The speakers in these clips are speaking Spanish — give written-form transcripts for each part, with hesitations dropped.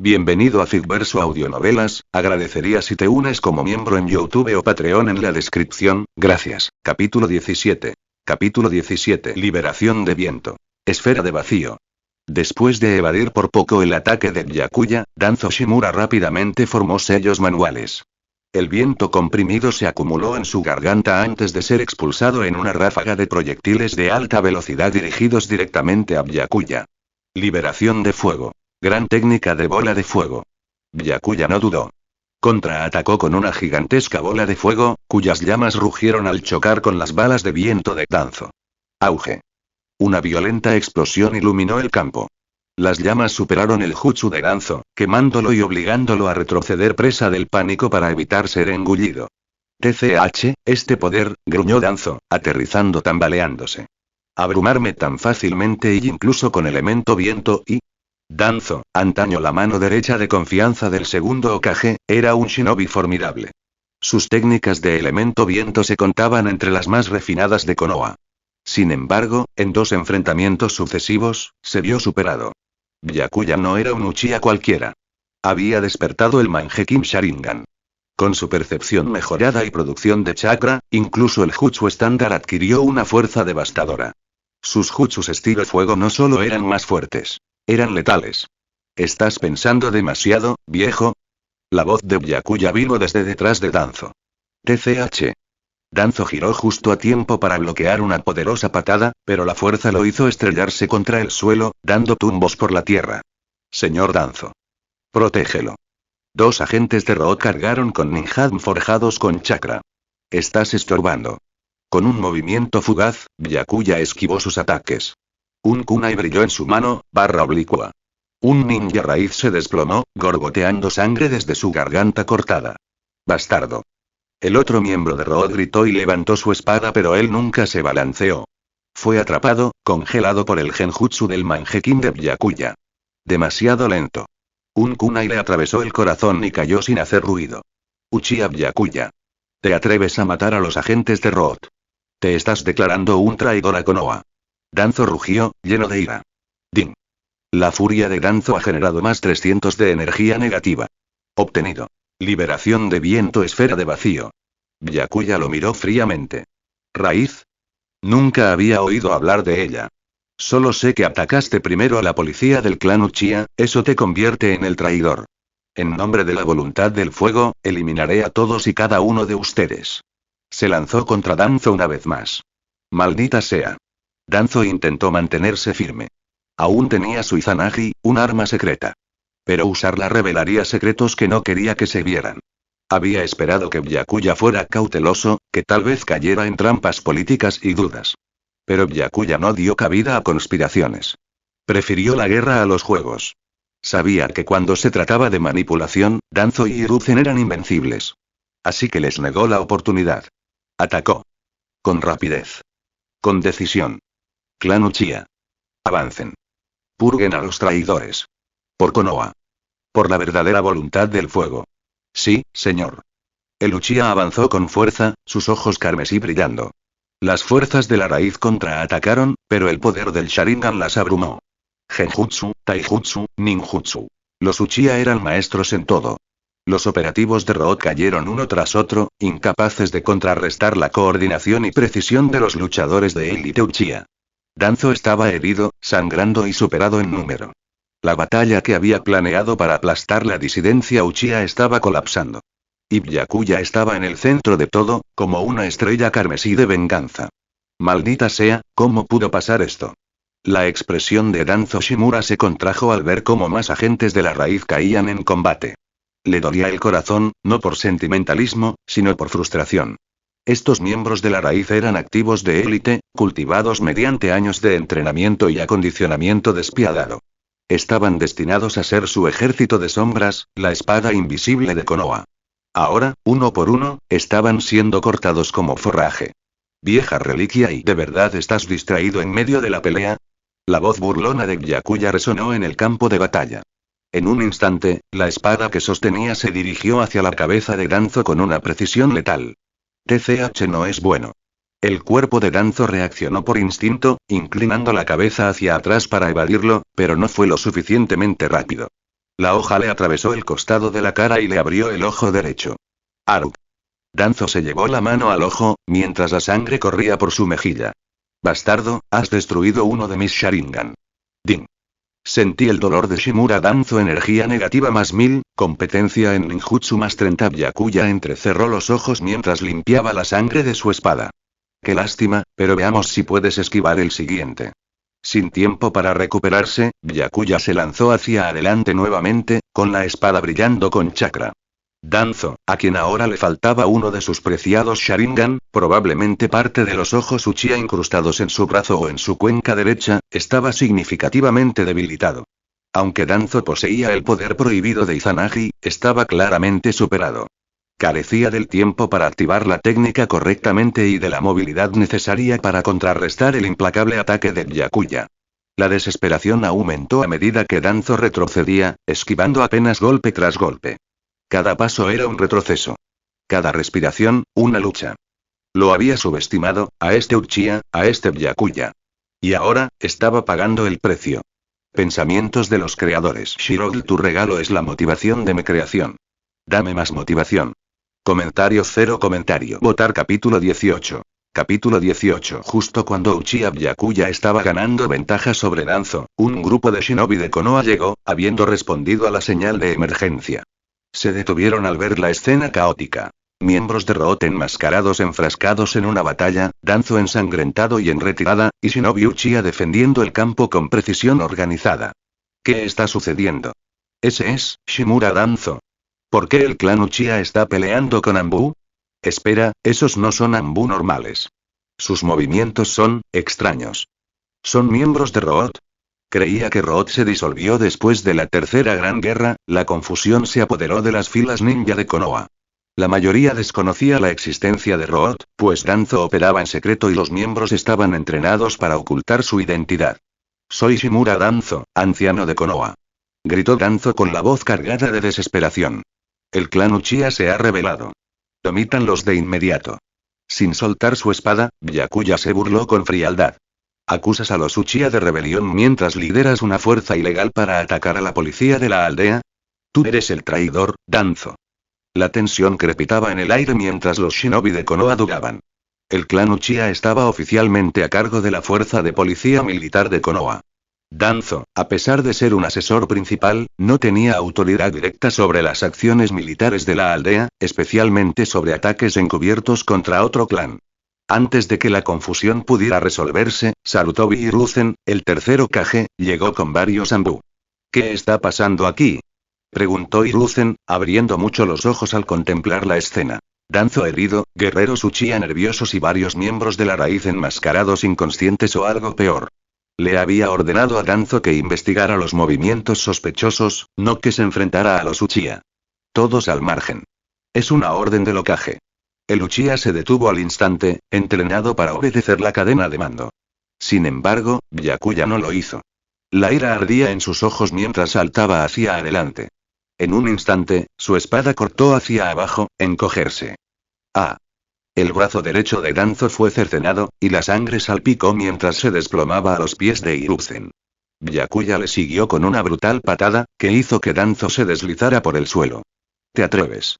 Bienvenido a Figverso Audionovelas, agradecería si te unes como miembro en YouTube o Patreon en la descripción, gracias. Capítulo 17. Capítulo 17. Liberación de viento. Esfera de vacío. Después de evadir por poco el ataque de Byakuya, Danzo Shimura rápidamente formó sellos manuales. El viento comprimido se acumuló en su garganta antes de ser expulsado en una ráfaga de proyectiles de alta velocidad dirigidos directamente a Byakuya. Liberación de fuego. Gran técnica de bola de fuego. Byakuya no dudó. Contraatacó con una gigantesca bola de fuego, cuyas llamas rugieron al chocar con las balas de viento de Danzo. Auge. Una violenta explosión iluminó el campo. Las llamas superaron el jutsu de Danzo, quemándolo y obligándolo a retroceder presa del pánico para evitar ser engullido. TCH, este poder, gruñó Danzo, aterrizando tambaleándose. Abrumarme tan fácilmente y incluso con elemento viento y... Danzo, antaño la mano derecha de confianza del segundo Hokage, era un shinobi formidable. Sus técnicas de elemento viento se contaban entre las más refinadas de Konoha. Sin embargo, en dos enfrentamientos sucesivos, se vio superado. Byakuya no era un Uchiha cualquiera. Había despertado el Mangekyou Sharingan. Con su percepción mejorada y producción de chakra, incluso el jutsu estándar adquirió una fuerza devastadora. Sus jutsus estilo fuego no solo eran más fuertes. Eran letales. ¿Estás pensando demasiado, viejo? La voz de Byakuya vino desde detrás de Danzo. TCH. Danzo giró justo a tiempo para bloquear una poderosa patada, pero la fuerza lo hizo estrellarse contra el suelo, dando tumbos por la tierra. Señor Danzo. Protégelo. Dos agentes de Root cargaron con ninjam forjados con chakra. Estás estorbando. Con un movimiento fugaz, Byakuya esquivó sus ataques. Un kunai brilló en su mano, barra oblicua. Un ninja raíz se desplomó, gorgoteando sangre desde su garganta cortada. Bastardo. El otro miembro de Root gritó y levantó su espada, pero él nunca se balanceó. Fue atrapado, congelado por el genjutsu del Mangekyou de Byakuya. Demasiado lento. Un kunai le atravesó el corazón y cayó sin hacer ruido. Uchiha Byakuya. ¿Te atreves a matar a los agentes de Root? Te estás declarando un traidor a Konoha. Danzo rugió, lleno de ira. Ding. La furia de Danzo ha generado más 300 de energía negativa. Obtenido. Liberación de viento, esfera de vacío. Byakuya lo miró fríamente. ¿Raíz? Nunca había oído hablar de ella. Solo sé que atacaste primero a la policía del clan Uchiha, eso te convierte en el traidor. En nombre de la voluntad del fuego, eliminaré a todos y cada uno de ustedes. Se lanzó contra Danzo una vez más. Maldita sea. Danzo intentó mantenerse firme. Aún tenía su Izanagi, un arma secreta. Pero usarla revelaría secretos que no quería que se vieran. Había esperado que Byakuya fuera cauteloso, que tal vez cayera en trampas políticas y dudas. Pero Byakuya no dio cabida a conspiraciones. Prefirió la guerra a los juegos. Sabía que cuando se trataba de manipulación, Danzo y Hiruzen eran invencibles. Así que les negó la oportunidad. Atacó. Con rapidez. Con decisión. Clan Uchiha. Avancen. Purguen a los traidores. Por Konoha. Por la verdadera voluntad del fuego. Sí, señor. El Uchiha avanzó con fuerza, sus ojos carmesí brillando. Las fuerzas de la raíz contraatacaron, pero el poder del Sharingan las abrumó. Genjutsu, Taijutsu, Ninjutsu. Los Uchiha eran maestros en todo. Los operativos de Root cayeron uno tras otro, incapaces de contrarrestar la coordinación y precisión de los luchadores de élite Uchiha. Danzo estaba herido, sangrando y superado en número. La batalla que había planeado para aplastar la disidencia Uchiha estaba colapsando. Y Byakuya estaba en el centro de todo, como una estrella carmesí de venganza. Maldita sea, ¿cómo pudo pasar esto? La expresión de Danzo Shimura se contrajo al ver cómo más agentes de la raíz caían en combate. Le dolía el corazón, no por sentimentalismo, sino por frustración. Estos miembros de la raíz eran activos de élite, cultivados mediante años de entrenamiento y acondicionamiento despiadado. Estaban destinados a ser su ejército de sombras, la espada invisible de Konoha. Ahora, uno por uno, estaban siendo cortados como forraje. Vieja reliquia, ¿y de verdad estás distraído en medio de la pelea? La voz burlona de Byakuya resonó en el campo de batalla. En un instante, la espada que sostenía se dirigió hacia la cabeza de Danzo con una precisión letal. TCH no es bueno. El cuerpo de Danzo reaccionó por instinto, inclinando la cabeza hacia atrás para evadirlo, pero no fue lo suficientemente rápido. La hoja le atravesó el costado de la cara y le abrió el ojo derecho. ¡Aruk! Danzo se llevó la mano al ojo, mientras la sangre corría por su mejilla. Bastardo, has destruido uno de mis Sharingan. Ding. Sentí el dolor de Shimura Danzo, energía negativa más 1000, competencia en ninjutsu más 30. Byakuya entrecerró los ojos mientras limpiaba la sangre de su espada. Qué lástima, pero veamos si puedes esquivar el siguiente. Sin tiempo para recuperarse, Byakuya se lanzó hacia adelante nuevamente, con la espada brillando con chakra. Danzo, a quien ahora le faltaba uno de sus preciados Sharingan, probablemente parte de los ojos Uchiha incrustados en su brazo o en su cuenca derecha, estaba significativamente debilitado. Aunque Danzo poseía el poder prohibido de Izanagi, estaba claramente superado. Carecía del tiempo para activar la técnica correctamente y de la movilidad necesaria para contrarrestar el implacable ataque de Byakuya. La desesperación aumentó a medida que Danzo retrocedía, esquivando apenas golpe tras golpe. Cada paso era un retroceso. Cada respiración, una lucha. Lo había subestimado, a este Uchiha, a este Byakuya. Y ahora, estaba pagando el precio. Pensamientos de los creadores. Shirogl, tu regalo es la motivación de mi creación. Dame más motivación. Comentario 0 comentario. Votar capítulo 18. Capítulo 18. Justo cuando Uchiha Byakuya estaba ganando ventaja sobre Danzo, un grupo de shinobi de Konoha llegó, habiendo respondido a la señal de emergencia. Se detuvieron al ver la escena caótica. Miembros de Root enmascarados enfrascados en una batalla, Danzo ensangrentado y en retirada, y Shinobi Uchiha defendiendo el campo con precisión organizada. ¿Qué está sucediendo? Ese es Shimura Danzo. ¿Por qué el clan Uchiha está peleando con Anbu? Espera, esos no son Anbu normales. Sus movimientos son extraños. ¿Son miembros de Root? Creía que Root se disolvió después de la Tercera Gran Guerra. La confusión se apoderó de las filas ninja de Konoha. La mayoría desconocía la existencia de Root, pues Danzo operaba en secreto y los miembros estaban entrenados para ocultar su identidad. Soy Shimura Danzo, anciano de Konoha. Gritó Danzo con la voz cargada de desesperación. El clan Uchiha se ha rebelado. Omítanlos de inmediato. Sin soltar su espada, Byakuya se burló con frialdad. ¿Acusas a los Uchiha de rebelión mientras lideras una fuerza ilegal para atacar a la policía de la aldea? Tú eres el traidor, Danzo. La tensión crepitaba en el aire mientras los shinobi de Konoha dudaban. El clan Uchiha estaba oficialmente a cargo de la fuerza de policía militar de Konoha. Danzo, a pesar de ser un asesor principal, no tenía autoridad directa sobre las acciones militares de la aldea, especialmente sobre ataques encubiertos contra otro clan. Antes de que la confusión pudiera resolverse, Sarutobi Hiruzen, el tercer Hokage, llegó con varios Anbu. ¿Qué está pasando aquí?, preguntó Hiruzen, abriendo mucho los ojos al contemplar la escena. Danzo herido, guerreros Uchiha nerviosos y varios miembros de la raíz enmascarados inconscientes o algo peor. Le había ordenado a Danzo que investigara los movimientos sospechosos, no que se enfrentara a los Uchiha. Todos al margen. Es una orden del Hokage. El Uchiha se detuvo al instante, entrenado para obedecer la cadena de mando. Sin embargo, Byakuya no lo hizo. La ira ardía en sus ojos mientras saltaba hacia adelante. En un instante, su espada cortó hacia abajo, encogerse. ¡Ah! El brazo derecho de Danzo fue cercenado, y la sangre salpicó mientras se desplomaba a los pies de Hiruzen. Byakuya le siguió con una brutal patada, que hizo que Danzo se deslizara por el suelo. ¿Te atreves?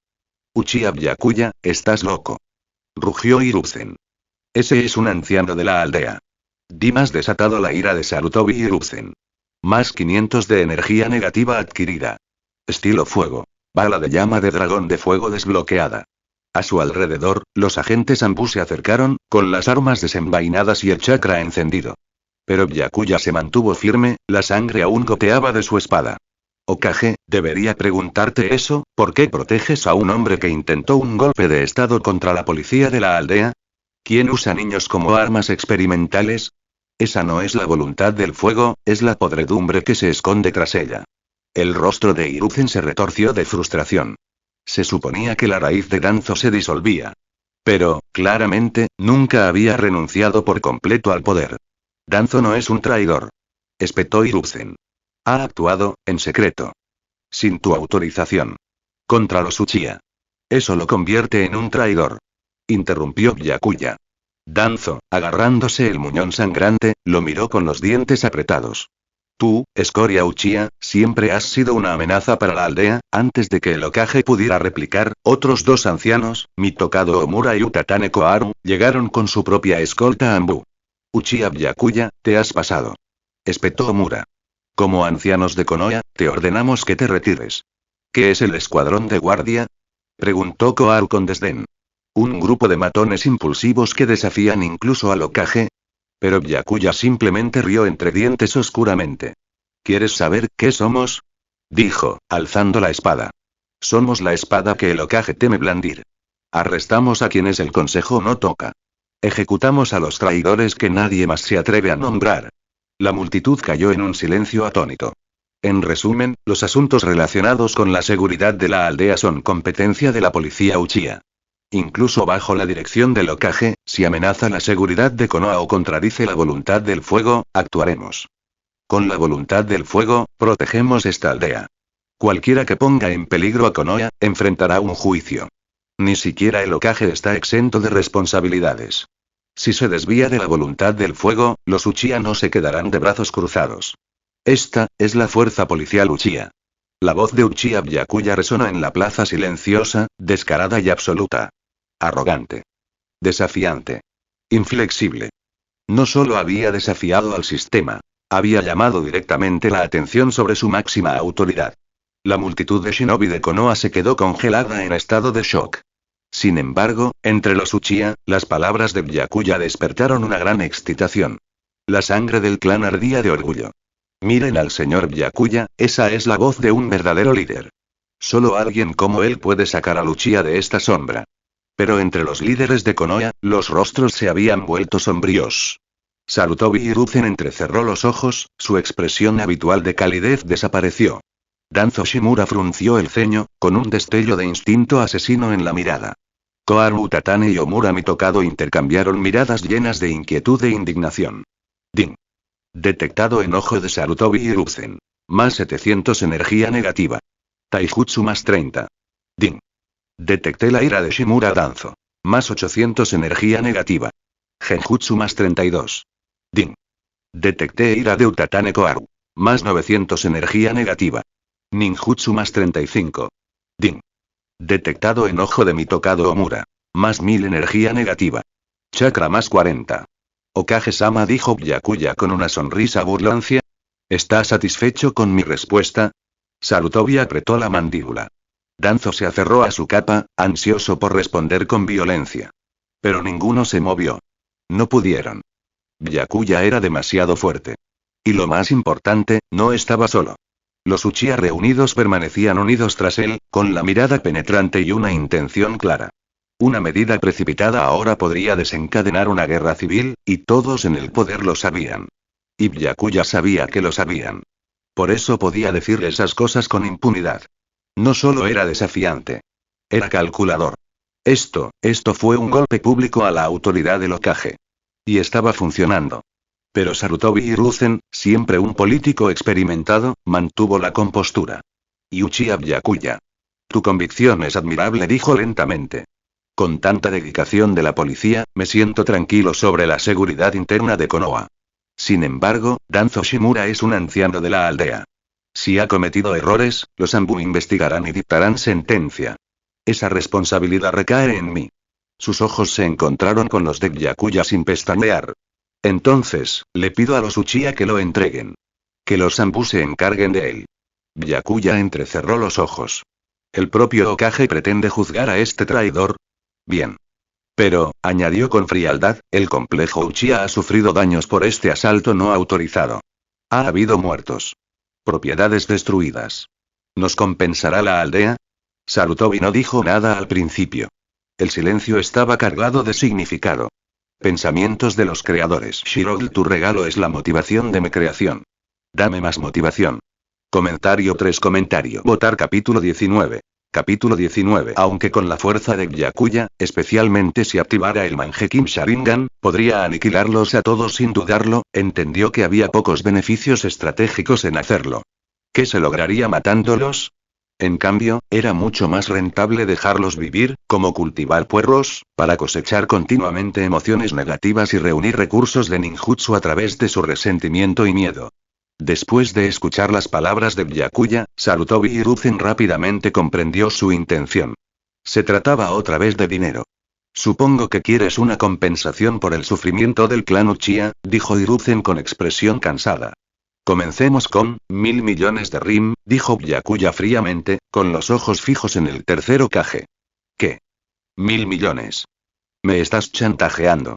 Uchiha Byakuya, estás loco. Rugió Hiruzen. Ese es un anciano de la aldea. Dimas desatado la ira de Sarutobi Hiruzen. Más 500 de energía negativa adquirida. Estilo fuego. Bala de llama de dragón de fuego desbloqueada. A su alrededor, los agentes Anbu se acercaron, con las armas desenvainadas y el chakra encendido. Pero Byakuya se mantuvo firme, la sangre aún goteaba de su espada. Hokage, debería preguntarte eso, ¿por qué proteges a un hombre que intentó un golpe de estado contra la policía de la aldea? ¿Quién usa niños como armas experimentales? Esa no es la voluntad del fuego, es la podredumbre que se esconde tras ella. El rostro de Hiruzen se retorció de frustración. Se suponía que la raíz de Danzo se disolvía. Pero, claramente, nunca había renunciado por completo al poder. Danzo no es un traidor. Espetó Hiruzen. Ha actuado, en secreto. Sin tu autorización. Contra los Uchiha. Eso lo convierte en un traidor. Interrumpió Byakuya. Danzo, agarrándose el muñón sangrante, lo miró con los dientes apretados. Tú, escoria Uchiha, siempre has sido una amenaza para la aldea. Antes de que el Hokage pudiera replicar, otros dos ancianos, Mitokado Omura y Utatane Koharu, llegaron con su propia escolta Anbu. Uchiha Byakuya, te has pasado. Espetó Omura. Como ancianos de Konoha, te ordenamos que te retires. ¿Qué es el escuadrón de guardia? Preguntó Koharu con desdén. Un grupo de matones impulsivos que desafían incluso al Hokage. Pero Byakuya simplemente rió entre dientes oscuramente. ¿Quieres saber qué somos? Dijo, alzando la espada. Somos la espada que el Hokage teme blandir. Arrestamos a quienes el consejo no toca. Ejecutamos a los traidores que nadie más se atreve a nombrar. La multitud cayó en un silencio atónito. En resumen, los asuntos relacionados con la seguridad de la aldea son competencia de la policía Uchiha. Incluso bajo la dirección del Hokage, si amenaza la seguridad de Konoha o contradice la voluntad del fuego, actuaremos. Con la voluntad del fuego, protegemos esta aldea. Cualquiera que ponga en peligro a Konoha, enfrentará un juicio. Ni siquiera el Hokage está exento de responsabilidades. Si se desvía de la voluntad del fuego, los Uchiha no se quedarán de brazos cruzados. Esta es la fuerza policial Uchiha. La voz de Uchiha Byakuya resonó en la plaza silenciosa, descarada y absoluta. Arrogante. Desafiante. Inflexible. No solo había desafiado al sistema, había llamado directamente la atención sobre su máxima autoridad. La multitud de shinobi de Konoha se quedó congelada en estado de shock. Sin embargo, entre los Uchiha, las palabras de Byakuya despertaron una gran excitación. La sangre del clan ardía de orgullo. Miren al señor Byakuya, esa es la voz de un verdadero líder. Solo alguien como él puede sacar a Uchiha de esta sombra. Pero entre los líderes de Konoha, los rostros se habían vuelto sombríos. Sarutobi Hiruzen entrecerró los ojos, su expresión habitual de calidez desapareció. Danzo Shimura frunció el ceño, con un destello de instinto asesino en la mirada. Koharu Utatane y Omura Mitokado intercambiaron miradas llenas de inquietud e indignación. Ding. Detectado enojo de Sarutobi Hiruzen. Más 700 energía negativa. Taijutsu más 30. Ding. Detecté la ira de Shimura Danzo. Más 800 energía negativa. Genjutsu más 32. Ding. Detecté ira de Utatane Koharu. Más 900 energía negativa. Ninjutsu más 35. Ding. Detectado enojo de Mitokado Omura. Más 1000 energía negativa. Chakra más 40. Hokage-sama, dijo Byakuya con una sonrisa burlancia. ¿Está satisfecho con mi respuesta? Sarutobi apretó la mandíbula. Danzo se aferró a su capa, ansioso por responder con violencia. Pero ninguno se movió. No pudieron. Byakuya era demasiado fuerte. Y lo más importante, no estaba solo. Los Uchiha reunidos permanecían unidos tras él, con la mirada penetrante y una intención clara. Una medida precipitada ahora podría desencadenar una guerra civil, y todos en el poder lo sabían. Y Byakuya sabía que lo sabían. Por eso podía decirle esas cosas con impunidad. No solo era desafiante. Era calculador. Esto fue un golpe público a la autoridad del Hokage. Y estaba funcionando. Pero Sarutobi Hiruzen, siempre un político experimentado, mantuvo la compostura. Y Uchiha Byakuya. Tu convicción es admirable, dijo lentamente. Con tanta dedicación de la policía, me siento tranquilo sobre la seguridad interna de Konoha. Sin embargo, Danzo Shimura es un anciano de la aldea. Si ha cometido errores, los Anbu investigarán y dictarán sentencia. Esa responsabilidad recae en mí. Sus ojos se encontraron con los de Byakuya sin pestañear. Entonces, le pido a los Uchiha que lo entreguen. Que los Anbu se encarguen de él. Byakuya entrecerró los ojos. ¿El propio Hokage pretende juzgar a este traidor? Bien. Pero, añadió con frialdad, el complejo Uchiha ha sufrido daños por este asalto no autorizado. Ha habido muertos. Propiedades destruidas. ¿Nos compensará la aldea? Sarutobi no dijo nada al principio. El silencio estaba cargado de significado. Pensamientos de los creadores. Shirogl, tu regalo es la motivación de mi creación. Dame más motivación. Comentario 3. Votar capítulo 19. Capítulo 19. Aunque con la fuerza de Byakuya, especialmente si activara el Mangekyou Sharingan, podría aniquilarlos a todos sin dudarlo, entendió que había pocos beneficios estratégicos en hacerlo. ¿Qué se lograría matándolos? En cambio, era mucho más rentable dejarlos vivir, como cultivar puerros, para cosechar continuamente emociones negativas y reunir recursos de ninjutsu a través de su resentimiento y miedo. Después de escuchar las palabras de Byakuya, Sarutobi Hiruzen rápidamente comprendió su intención. Se trataba otra vez de dinero. Supongo que quieres una compensación por el sufrimiento del clan Uchiha, dijo Hiruzen con expresión cansada. Comencemos con 1.000 millones de rim, dijo Byakuya fríamente, con los ojos fijos en el tercer Hokage. ¿Qué? 1.000 millones. Me estás chantajeando.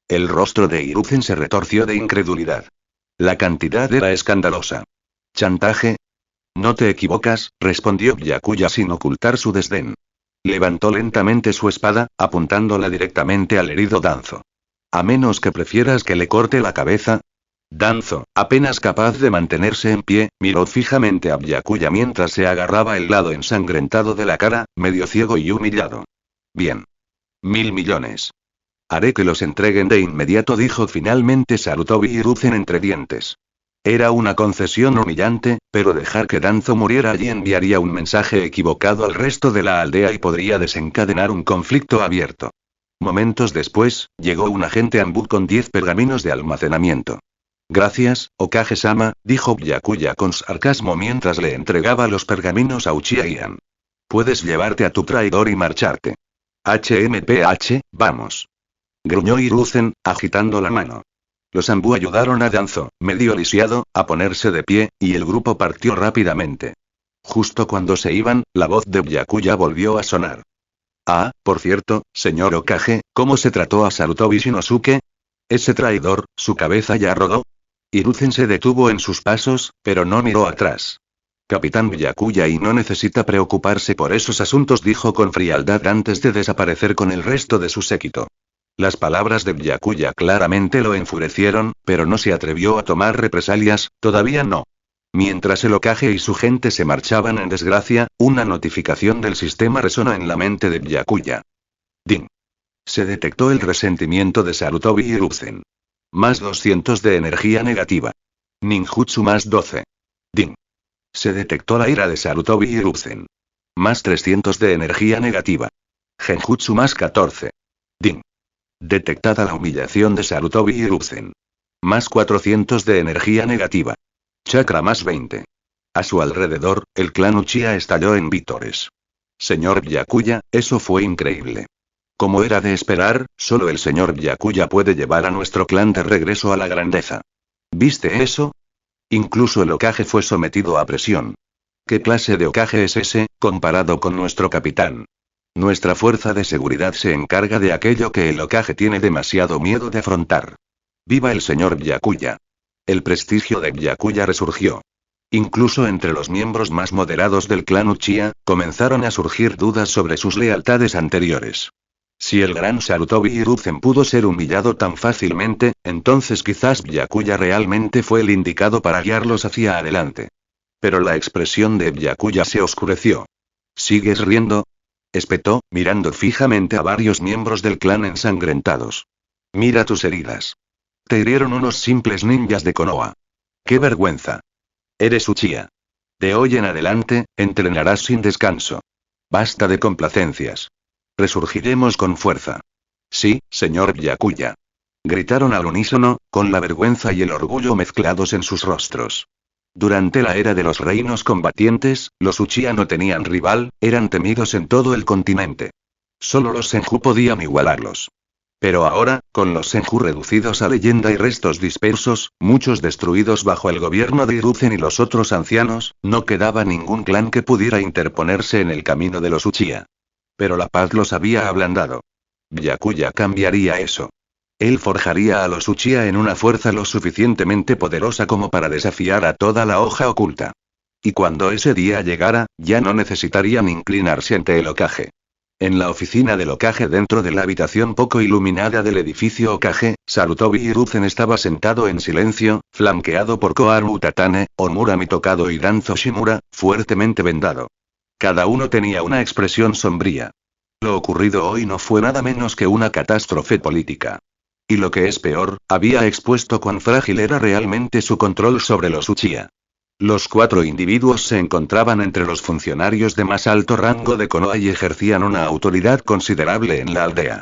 El rostro de Hiruzen se retorció de incredulidad. La cantidad era escandalosa. ¿Chantaje? No te equivocas, respondió Byakuya sin ocultar su desdén. Levantó lentamente su espada, apuntándola directamente al herido Danzo. A menos que prefieras que le corte la cabeza. Danzo, apenas capaz de mantenerse en pie, miró fijamente a Byakuya mientras se agarraba el lado ensangrentado de la cara, medio ciego y humillado. Bien. 1.000 millones. Haré que los entreguen de inmediato, dijo finalmente Sarutobi Hiruzen entre dientes. Era una concesión humillante, pero dejar que Danzo muriera allí enviaría un mensaje equivocado al resto de la aldea y podría desencadenar un conflicto abierto. Momentos después, llegó un agente Anbu con 10 pergaminos de almacenamiento. Gracias, Hokage-sama, dijo Byakuya con sarcasmo mientras le entregaba los pergaminos a Uchiha Ian. Puedes llevarte a tu traidor y marcharte. HMPH, vamos. Gruñó Hiruzen, agitando la mano. Los Anbu ayudaron a Danzo, medio lisiado, a ponerse de pie, y el grupo partió rápidamente. Justo cuando se iban, la voz de Byakuya volvió a sonar. Ah, por cierto, señor Hokage, ¿cómo se trató a Sarutobi Shinosuke? Ese traidor, ¿su cabeza ya rodó? Hiruzen se detuvo en sus pasos, pero no miró atrás. Capitán Byakuya y no necesita preocuparse por esos asuntos, dijo con frialdad antes de desaparecer con el resto de su séquito. Las palabras de Byakuya claramente lo enfurecieron, pero no se atrevió a tomar represalias, todavía no. Mientras el Hokage y su gente se marchaban en desgracia, una notificación del sistema resonó en la mente de Byakuya. Ding. Se detectó el resentimiento de Sarutobi Hiruzen. Más 200 de energía negativa. Ninjutsu más 12. Ding. Se detectó la ira de Sarutobi Hiruzen. Más 300 de energía negativa. Genjutsu más 14. Ding. Detectada la humillación de Sarutobi Hiruzen. Más 400 de energía negativa. Chakra más 20. A su alrededor, el clan Uchiha estalló en vítores. Señor Byakuya, eso fue increíble. Como era de esperar, solo el señor Byakuya puede llevar a nuestro clan de regreso a la grandeza. ¿Viste eso? Incluso el Hokage fue sometido a presión. ¿Qué clase de Hokage es ese, comparado con nuestro capitán? Nuestra fuerza de seguridad se encarga de aquello que el Hokage tiene demasiado miedo de afrontar. ¡Viva el señor Byakuya! El prestigio de Byakuya resurgió. Incluso entre los miembros más moderados del clan Uchiha, comenzaron a surgir dudas sobre sus lealtades anteriores. Si el gran Sarutobi Hiruzen pudo ser humillado tan fácilmente, entonces quizás Byakuya realmente fue el indicado para guiarlos hacia adelante. Pero la expresión de Byakuya se oscureció. ¿Sigues riendo?, espetó, mirando fijamente a varios miembros del clan ensangrentados. Mira tus heridas. Te hirieron unos simples ninjas de Konoha. ¡Qué vergüenza! Eres Uchiha. De hoy en adelante, entrenarás sin descanso. Basta de complacencias. Resurgiremos con fuerza. Sí, señor Byakuya. Gritaron al unísono, con la vergüenza y el orgullo mezclados en sus rostros. Durante la era de los reinos combatientes, los Uchiha no tenían rival, eran temidos en todo el continente. Solo los Senju podían igualarlos. Pero ahora, con los Senju reducidos a leyenda y restos dispersos, muchos destruidos bajo el gobierno de Hiruzen y los otros ancianos, no quedaba ningún clan que pudiera interponerse en el camino de los Uchiha. Pero la paz los había ablandado. Byakuya cambiaría eso. Él forjaría a los Uchiha en una fuerza lo suficientemente poderosa como para desafiar a toda la hoja oculta. Y cuando ese día llegara, ya no necesitarían inclinarse ante el Hokage. En la oficina del Hokage dentro de la habitación poco iluminada del edificio Hokage, Sarutobi Hiruzen estaba sentado en silencio, flanqueado por Koharu Utatane, Omura Mitokado y Danzo Shimura, fuertemente vendado. Cada uno tenía una expresión sombría. Lo ocurrido hoy no fue nada menos que una catástrofe política. Y lo que es peor, había expuesto cuán frágil era realmente su control sobre los Uchiha. Los 4 individuos se encontraban entre los funcionarios de más alto rango de Konoha y ejercían una autoridad considerable en la aldea.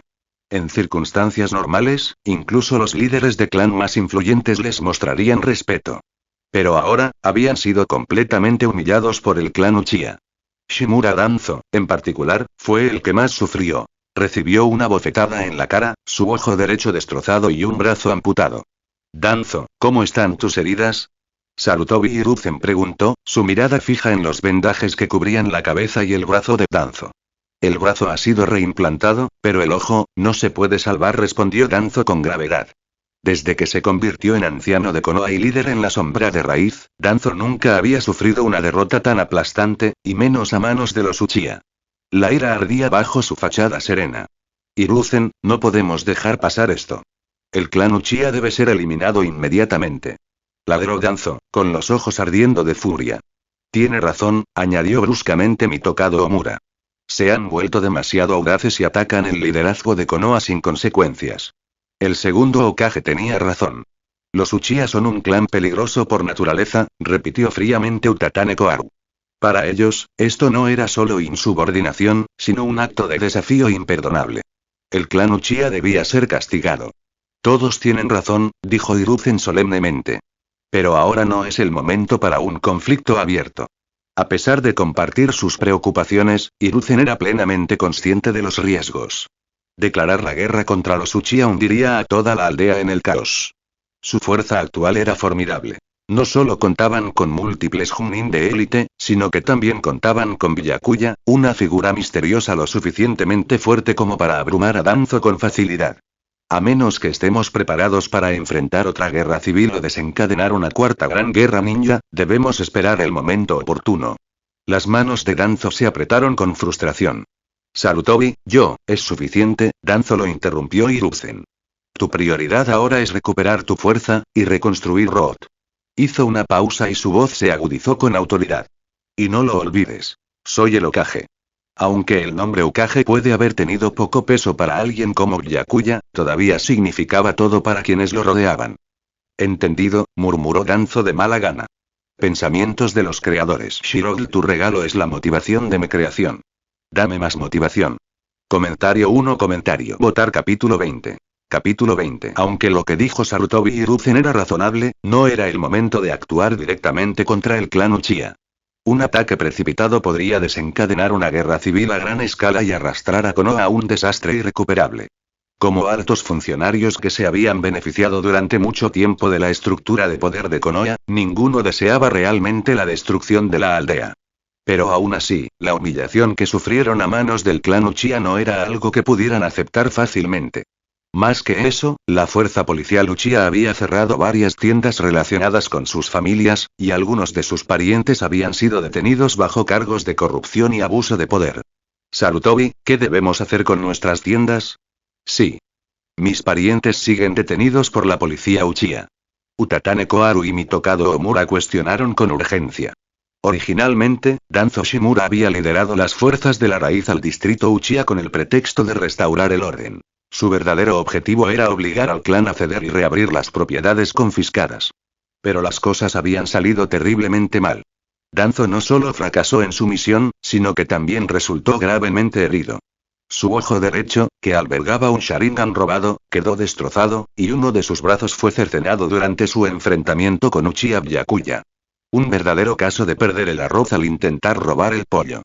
En circunstancias normales, incluso los líderes de clan más influyentes les mostrarían respeto. Pero ahora, habían sido completamente humillados por el clan Uchiha. Shimura Danzo, en particular, fue el que más sufrió. Recibió una bofetada en la cara, su ojo derecho destrozado y un brazo amputado. Danzo, ¿cómo están tus heridas? Sarutobi Hiruzen preguntó, su mirada fija en los vendajes que cubrían la cabeza y el brazo de Danzo. El brazo ha sido reimplantado, pero el ojo, no se puede salvar, respondió Danzo con gravedad. Desde que se convirtió en anciano de Konoha y líder en la sombra de raíz, Danzo nunca había sufrido una derrota tan aplastante, y menos a manos de los Uchiha. La ira ardía bajo su fachada serena. Hiruzen, no podemos dejar pasar esto. El clan Uchiha debe ser eliminado inmediatamente. Ladró Danzo, con los ojos ardiendo de furia. Tiene razón, añadió bruscamente Mitokado Omura. Se han vuelto demasiado audaces y atacan el liderazgo de Konoha sin consecuencias. El segundo Hokage tenía razón. Los Uchiha son un clan peligroso por naturaleza, repitió fríamente Utatane Koharu. Para ellos, esto no era solo insubordinación, sino un acto de desafío imperdonable. El clan Uchiha debía ser castigado. Todos tienen razón, dijo Hiruzen solemnemente. Pero ahora no es el momento para un conflicto abierto. A pesar de compartir sus preocupaciones, Hiruzen era plenamente consciente de los riesgos. Declarar la guerra contra los Uchiha hundiría a toda la aldea en el caos. Su fuerza actual era formidable. No solo contaban con múltiples Chunin de élite, sino que también contaban con Byakuya, una figura misteriosa lo suficientemente fuerte como para abrumar a Danzo con facilidad. A menos que estemos preparados para enfrentar otra guerra civil o desencadenar una cuarta gran guerra ninja, debemos esperar el momento oportuno. Las manos de Danzo se apretaron con frustración. Sarutobi, es suficiente, Danzo lo interrumpió Hiruzen. Tu prioridad ahora es recuperar tu fuerza, y reconstruir Roth. Hizo una pausa y su voz se agudizó con autoridad. Y no lo olvides. Soy el Hokage. Aunque el nombre Hokage puede haber tenido poco peso para alguien como Byakuya, todavía significaba todo para quienes lo rodeaban. Entendido, murmuró Danzo de mala gana. Pensamientos de los creadores. Shirogl, tu regalo es la motivación de mi creación. Dame más motivación. Comentario 1. Votar capítulo 20. Capítulo 20. Aunque lo que dijo Sarutobi Hiruzen era razonable, no era el momento de actuar directamente contra el clan Uchiha. Un ataque precipitado podría desencadenar una guerra civil a gran escala y arrastrar a Konoha a un desastre irrecuperable. Como altos funcionarios que se habían beneficiado durante mucho tiempo de la estructura de poder de Konoha, ninguno deseaba realmente la destrucción de la aldea. Pero aún así, la humillación que sufrieron a manos del clan Uchiha no era algo que pudieran aceptar fácilmente. Más que eso, la fuerza policial Uchiha había cerrado varias tiendas relacionadas con sus familias, y algunos de sus parientes habían sido detenidos bajo cargos de corrupción y abuso de poder. Sarutobi, ¿qué debemos hacer con nuestras tiendas? Sí. Mis parientes siguen detenidos por la policía Uchiha. Utatane Koharu y Mitokado Omura cuestionaron con urgencia. Originalmente, Danzo Shimura había liderado las fuerzas de la raíz al distrito Uchiha con el pretexto de restaurar el orden. Su verdadero objetivo era obligar al clan a ceder y reabrir las propiedades confiscadas. Pero las cosas habían salido terriblemente mal. Danzo no solo fracasó en su misión, sino que también resultó gravemente herido. Su ojo derecho, que albergaba un Sharingan robado, quedó destrozado, y uno de sus brazos fue cercenado durante su enfrentamiento con Uchiha Byakuya. Un verdadero caso de perder el arroz al intentar robar el pollo.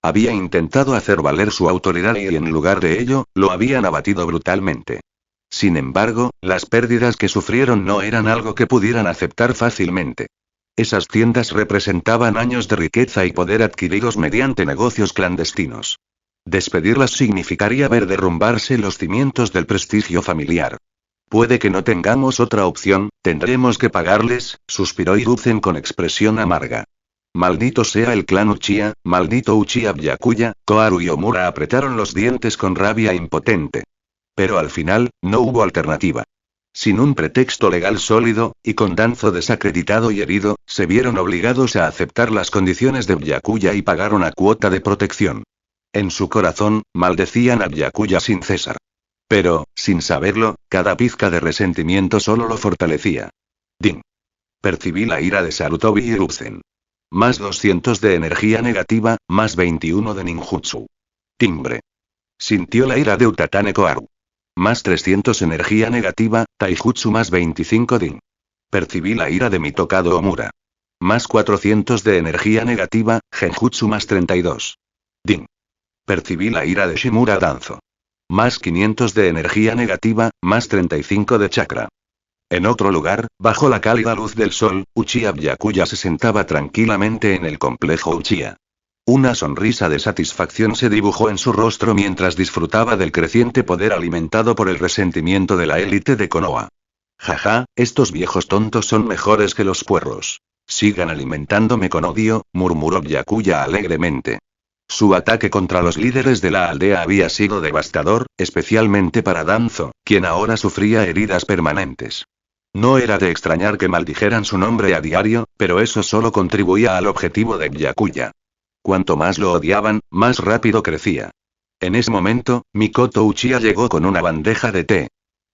Había intentado hacer valer su autoridad y en lugar de ello, lo habían abatido brutalmente. Sin embargo, las pérdidas que sufrieron no eran algo que pudieran aceptar fácilmente. Esas tiendas representaban años de riqueza y poder adquiridos mediante negocios clandestinos. Despedirlas significaría ver derrumbarse los cimientos del prestigio familiar. Puede que no tengamos otra opción, tendremos que pagarles, suspiró Hiruzen con expresión amarga. Maldito sea el clan Uchiha, maldito Uchiha Byakuya, Koharu y Omura apretaron los dientes con rabia impotente. Pero al final, no hubo alternativa. Sin un pretexto legal sólido, y con Danzo desacreditado y herido, se vieron obligados a aceptar las condiciones de Byakuya y pagar una cuota de protección. En su corazón, maldecían a Byakuya sin cesar. Pero, sin saberlo, cada pizca de resentimiento solo lo fortalecía. Din. Percibí la ira de Sarutobi Hiruzen. Más 200 de energía negativa, más 21 de ninjutsu. Timbre. Sintió la ira de Utatane Koharu. Más 300 energía negativa, taijutsu más 25 din. Percibí la ira de mi tocado Omura. Más 400 de energía negativa, Genjutsu más 32. Din. Percibí la ira de Shimura Danzo. Más 500 de energía negativa, más 35 de chakra. En otro lugar, bajo la cálida luz del sol, Uchiha Byakuya se sentaba tranquilamente en el complejo Uchiha. Una sonrisa de satisfacción se dibujó en su rostro mientras disfrutaba del creciente poder alimentado por el resentimiento de la élite de Konoha. Jaja, estos viejos tontos son mejores que los puerros. Sigan alimentándome con odio, murmuró Byakuya alegremente. Su ataque contra los líderes de la aldea había sido devastador, especialmente para Danzo, quien ahora sufría heridas permanentes. No era de extrañar que maldijeran su nombre a diario, pero eso solo contribuía al objetivo de Byakuya. Cuanto más lo odiaban, más rápido crecía. En ese momento, Mikoto Uchiha llegó con una bandeja de té.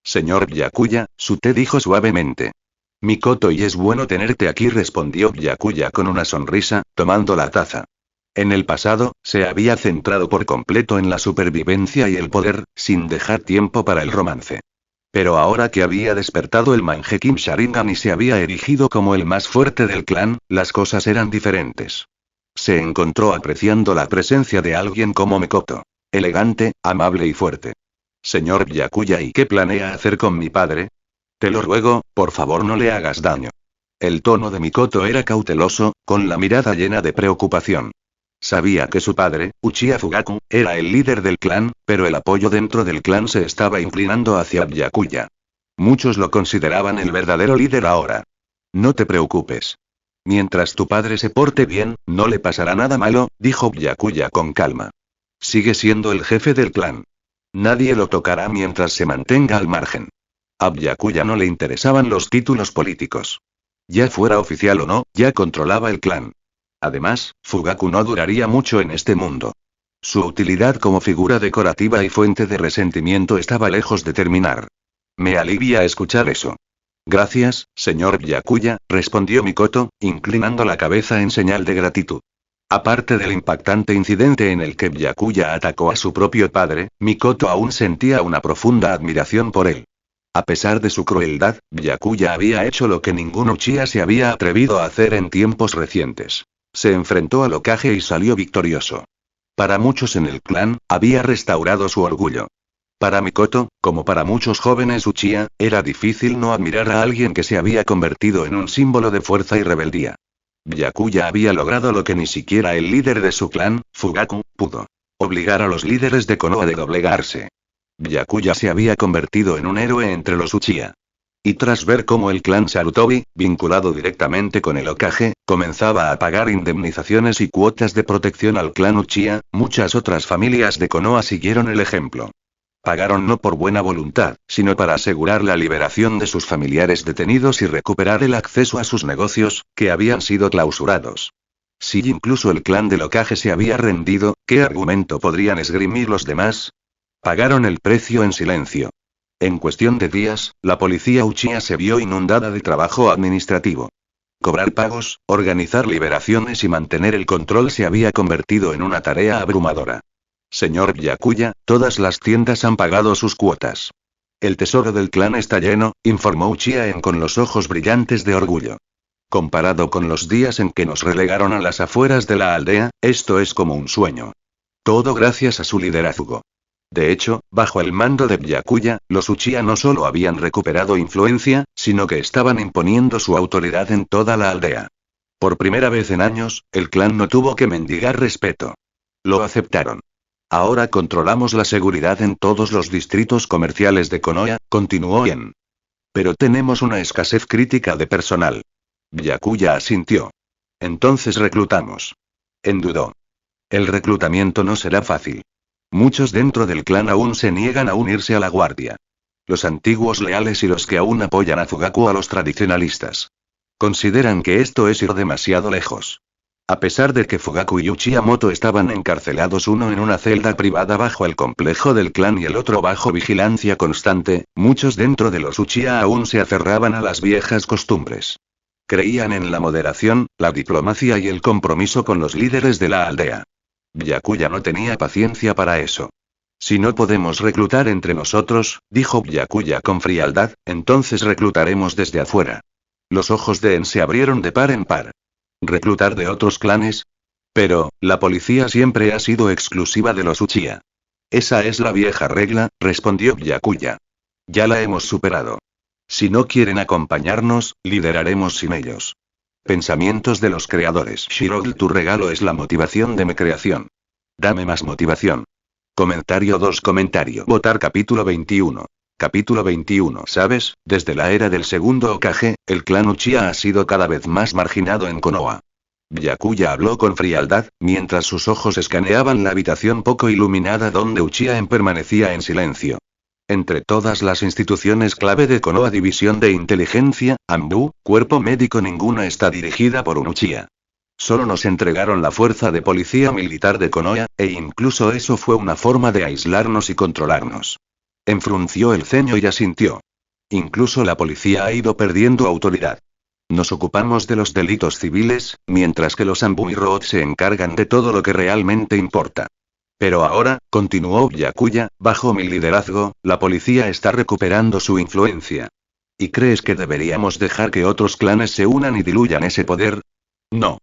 Señor Byakuya, su té dijo suavemente. Mikoto, y es bueno tenerte aquí, respondió Byakuya con una sonrisa, tomando la taza. En el pasado, se había centrado por completo en la supervivencia y el poder, sin dejar tiempo para el romance. Pero ahora que había despertado el Mangekyou Sharingan y se había erigido como el más fuerte del clan, las cosas eran diferentes. Se encontró apreciando la presencia de alguien como Mikoto. Elegante, amable y fuerte. Señor Byakuya, ¿y qué planea hacer con mi padre? Te lo ruego, por favor no le hagas daño. El tono de Mikoto era cauteloso, con la mirada llena de preocupación. Sabía que su padre, Uchiha Fugaku, era el líder del clan, pero el apoyo dentro del clan se estaba inclinando hacia Byakuya. Muchos lo consideraban el verdadero líder ahora. No te preocupes. Mientras tu padre se porte bien, no le pasará nada malo, dijo Byakuya con calma. Sigue siendo el jefe del clan. Nadie lo tocará mientras se mantenga al margen. A Byakuya no le interesaban los títulos políticos. Ya fuera oficial o no, ya controlaba el clan. Además, Fugaku no duraría mucho en este mundo. Su utilidad como figura decorativa y fuente de resentimiento estaba lejos de terminar. Me alivia escuchar eso. Gracias, señor Byakuya, respondió Mikoto, inclinando la cabeza en señal de gratitud. Aparte del impactante incidente en el que Byakuya atacó a su propio padre, Mikoto aún sentía una profunda admiración por él. A pesar de su crueldad, Byakuya había hecho lo que ningún Uchiha se había atrevido a hacer en tiempos recientes. Se enfrentó al Hokage y salió victorioso. Para muchos en el clan, había restaurado su orgullo. Para Mikoto, como para muchos jóvenes Uchiha, era difícil no admirar a alguien que se había convertido en un símbolo de fuerza y rebeldía. Byakuya había logrado lo que ni siquiera el líder de su clan, Fugaku, pudo. Obligar a los líderes de Konoha a doblegarse. Byakuya se había convertido en un héroe entre los Uchiha. Y tras ver cómo el clan Sarutobi, vinculado directamente con el Hokage, comenzaba a pagar indemnizaciones y cuotas de protección al clan Uchiha, muchas otras familias de Konoha siguieron el ejemplo. Pagaron no por buena voluntad, sino para asegurar la liberación de sus familiares detenidos y recuperar el acceso a sus negocios, que habían sido clausurados. Si incluso el clan del Hokage se había rendido, ¿qué argumento podrían esgrimir los demás? Pagaron el precio en silencio. En cuestión de días, la policía Uchiha se vio inundada de trabajo administrativo. Cobrar pagos, organizar liberaciones y mantener el control se había convertido en una tarea abrumadora. Señor Byakuya, todas las tiendas han pagado sus cuotas. El tesoro del clan está lleno, informó Uchiha con los ojos brillantes de orgullo. Comparado con los días en que nos relegaron a las afueras de la aldea, esto es como un sueño. Todo gracias a su liderazgo. De hecho, bajo el mando de Byakuya, los Uchiha no solo habían recuperado influencia, sino que estaban imponiendo su autoridad en toda la aldea. Por primera vez en años, el clan no tuvo que mendigar respeto. Lo aceptaron. Ahora controlamos la seguridad en todos los distritos comerciales de Konoha, continuó Ien. Pero tenemos una escasez crítica de personal. Byakuya asintió. Entonces reclutamos. En dudó. El reclutamiento no será fácil. Muchos dentro del clan aún se niegan a unirse a la guardia. Los antiguos leales y los que aún apoyan a Fugaku a los tradicionalistas. Consideran que esto es ir demasiado lejos. A pesar de que Fugaku y Uchiha Moto estaban encarcelados uno en una celda privada bajo el complejo del clan y el otro bajo vigilancia constante, muchos dentro de los Uchiha aún se aferraban a las viejas costumbres. Creían en la moderación, la diplomacia y el compromiso con los líderes de la aldea. Byakuya no tenía paciencia para eso. Si no podemos reclutar entre nosotros, dijo Byakuya con frialdad, entonces reclutaremos desde afuera. Los ojos de En se abrieron de par en par. ¿Reclutar de otros clanes? Pero, la policía siempre ha sido exclusiva de los Uchiha. Esa es la vieja regla, respondió Byakuya. Ya la hemos superado. Si no quieren acompañarnos, lideraremos sin ellos. Pensamientos de los creadores. Shirogl, tu regalo es la motivación de mi creación. Dame más motivación. Comentario 2. Votar capítulo 21. Capítulo 21. ¿Sabes? Desde la era del segundo Hokage, el clan Uchiha ha sido cada vez más marginado en Konoha. Byakuya habló con frialdad, mientras sus ojos escaneaban la habitación poco iluminada donde Uchiha permanecía en silencio. Entre todas las instituciones clave de Konoha, división de inteligencia, ANBU, cuerpo médico, ninguna está dirigida por un Uchiha. Solo nos entregaron la fuerza de policía militar de Konoha, e incluso eso fue una forma de aislarnos y controlarnos. Enfrunció el ceño y asintió. Incluso la policía ha ido perdiendo autoridad. Nos ocupamos de los delitos civiles, mientras que los ANBU y Road se encargan de todo lo que realmente importa. Pero ahora, continuó Byakuya, bajo mi liderazgo, la policía está recuperando su influencia. ¿Y crees que deberíamos dejar que otros clanes se unan y diluyan ese poder? No.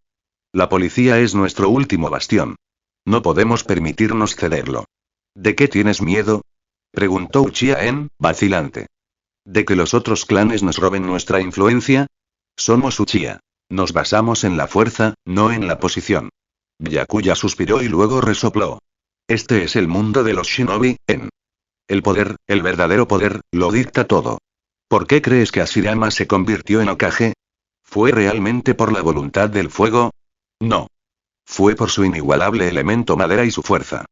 La policía es nuestro último bastión. No podemos permitirnos cederlo. ¿De qué tienes miedo? Preguntó Uchiha vacilante. ¿De que los otros clanes nos roben nuestra influencia? Somos Uchiha. Nos basamos en la fuerza, no en la posición. Byakuya suspiró y luego resopló. Este es el mundo de los shinobi, El poder, el verdadero poder, lo dicta todo. ¿Por qué crees que Hashirama se convirtió en Hokage? ¿Fue realmente por la voluntad del fuego? No. Fue por su inigualable elemento madera y su fuerza.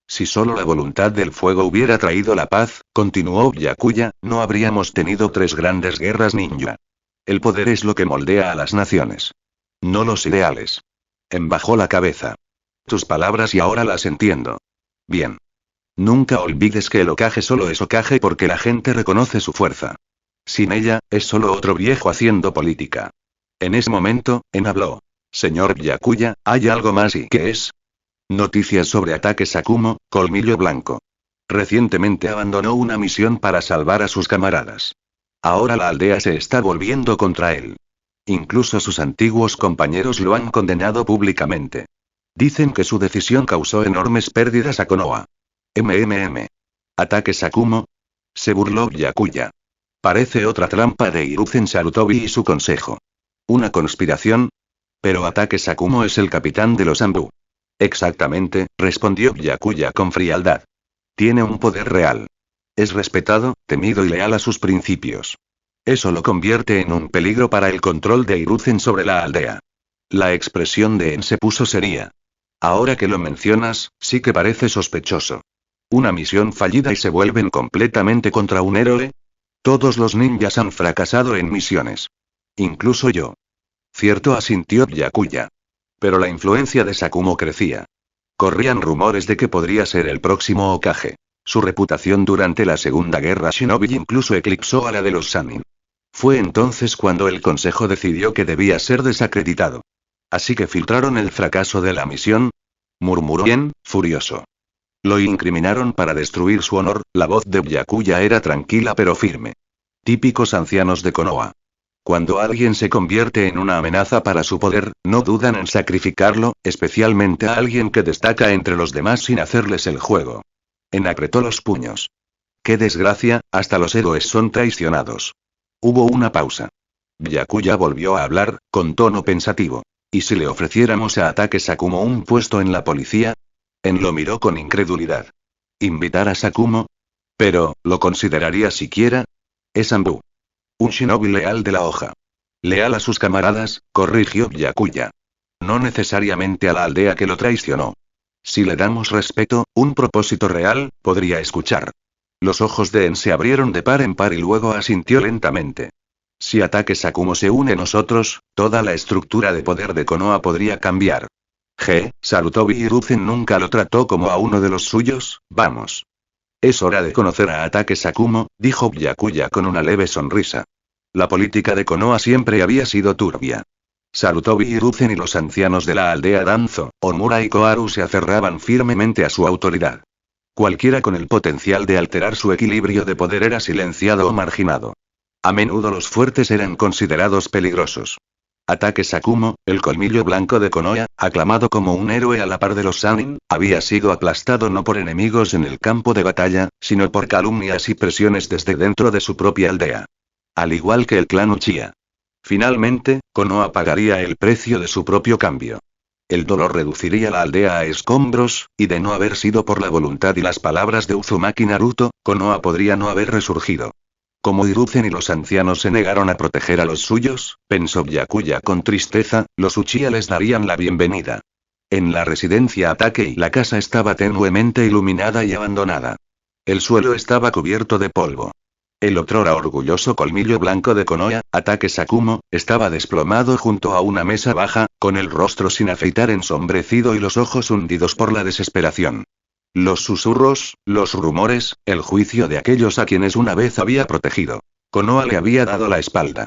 Si solo la voluntad del fuego hubiera traído la paz, continuó Byakuya, no habríamos tenido 3 grandes guerras ninja. El poder es lo que moldea a las naciones. No los ideales. Bajó la cabeza. Tus palabras y ahora las entiendo. Bien. Nunca olvides que el Hokage solo es Hokage porque la gente reconoce su fuerza. Sin ella, es solo otro viejo haciendo política. En ese momento, habló. Señor Byakuya, ¿hay algo más y qué es? Noticias sobre Ataque Sakumo, colmillo blanco. Recientemente abandonó una misión para salvar a sus camaradas. Ahora la aldea se está volviendo contra él. Incluso sus antiguos compañeros lo han condenado públicamente. Dicen que su decisión causó enormes pérdidas a Konoha. ¿Ataque Sakumo? Se burló Byakuya. Parece otra trampa de Hiruzen Sarutobi y su consejo. ¿Una conspiración? Pero Ataque Sakumo es el capitán de los ANBU. Exactamente, respondió Byakuya con frialdad. Tiene un poder real. Es respetado, temido y leal a sus principios. Eso lo convierte en un peligro para el control de Hiruzen sobre la aldea. La expresión de se puso seria. Ahora que lo mencionas, sí que parece sospechoso. ¿Una misión fallida y se vuelven completamente contra un héroe? Todos los ninjas han fracasado en misiones. Incluso yo. Cierto, asintió Byakuya. Pero la influencia de Sakumo crecía. Corrían rumores de que podría ser el próximo Hokage. Su reputación durante la Segunda Guerra Shinobi incluso eclipsó a la de los Sannin. Fue entonces cuando el consejo decidió que debía ser desacreditado. Así que filtraron el fracaso de la misión, murmuró furioso. Lo incriminaron para destruir su honor. La voz de Byakuya era tranquila pero firme. Típicos ancianos de Konoha. Cuando alguien se convierte en una amenaza para su poder, no dudan en sacrificarlo, especialmente a alguien que destaca entre los demás sin hacerles el juego. Apretó los puños. ¡Qué desgracia! Hasta los héroes son traicionados. Hubo una pausa. Byakuya volvió a hablar, con tono pensativo. ¿Y si le ofreciéramos a Ataque Sakumo un puesto en la policía? Lo miró con incredulidad. ¿Invitar a Sakumo? Pero, ¿lo consideraría siquiera? Es ANBU. Un shinobi leal de la hoja. Leal a sus camaradas, corrigió Byakuya. No necesariamente a la aldea que lo traicionó. Si le damos respeto, un propósito real, podría escuchar. Los ojos de se abrieron de par en par y luego asintió lentamente. Si Ataque Sakumo se une a nosotros, toda la estructura de poder de Konoha podría cambiar. Sarutobi Hiruzen nunca lo trató como a uno de los suyos, vamos. Es hora de conocer a Ataque Sakumo, dijo Byakuya con una leve sonrisa. La política de Konoha siempre había sido turbia. Sarutobi Hiruzen y los ancianos de la aldea Danzo, Omura y Koharu se aferraban firmemente a su autoridad. Cualquiera con el potencial de alterar su equilibrio de poder era silenciado o marginado. A menudo los fuertes eran considerados peligrosos. Ataque Sakumo, el colmillo blanco de Konoha, aclamado como un héroe a la par de los Sannin, había sido aplastado no por enemigos en el campo de batalla, sino por calumnias y presiones desde dentro de su propia aldea. Al igual que el clan Uchiha. Finalmente, Konoha pagaría el precio de su propio cambio. El dolor reduciría la aldea a escombros, y de no haber sido por la voluntad y las palabras de Uzumaki Naruto, Konoha podría no haber resurgido. Como Hiruzen y los ancianos se negaron a proteger a los suyos, pensó Byakuya con tristeza, los Uchiha les darían la bienvenida. En la residencia Takei la casa estaba tenuemente iluminada y abandonada. El suelo estaba cubierto de polvo. El otrora orgulloso colmillo blanco de Konoha, Ataque Sakumo, estaba desplomado junto a una mesa baja, con el rostro sin afeitar ensombrecido y los ojos hundidos por la desesperación. Los susurros, los rumores, el juicio de aquellos a quienes una vez había protegido. Konoha le había dado la espalda.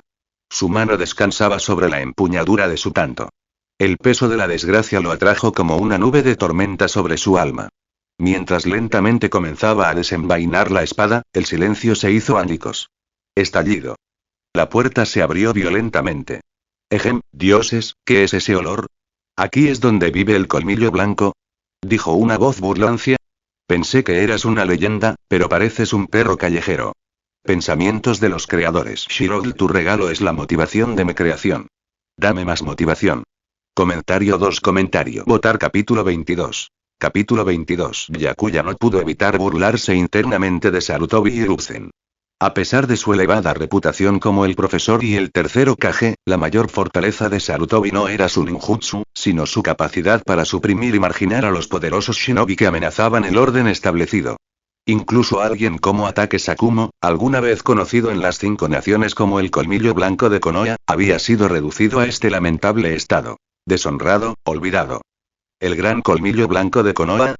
Su mano descansaba sobre la empuñadura de su tanto. El peso de la desgracia lo atrajo como una nube de tormenta sobre su alma. Mientras lentamente comenzaba a desenvainar la espada, el silencio se hizo añicos. Estallido. La puerta se abrió violentamente. Ejem, dioses, ¿qué es ese olor? ¿Aquí es donde vive el colmillo blanco? Dijo una voz burlancia. Pensé que eras una leyenda, pero pareces un perro callejero. Pensamientos de los creadores. Shirogl, tu regalo es la motivación de mi creación. Dame más motivación. Comentario 2. Votar capítulo 22. Capítulo 22. Byakuya no pudo evitar burlarse internamente de Sarutobi y Hiruzen. A pesar de su elevada reputación como el profesor y el tercer Hokage, la mayor fortaleza de Sarutobi no era su ninjutsu, sino su capacidad para suprimir y marginar a los poderosos shinobi que amenazaban el orden establecido. Incluso alguien como Ataque Sakumo, alguna vez conocido en las 5 naciones como el colmillo blanco de Konoha, había sido reducido a este lamentable estado. Deshonrado, olvidado. ¿El gran colmillo blanco de Konoha?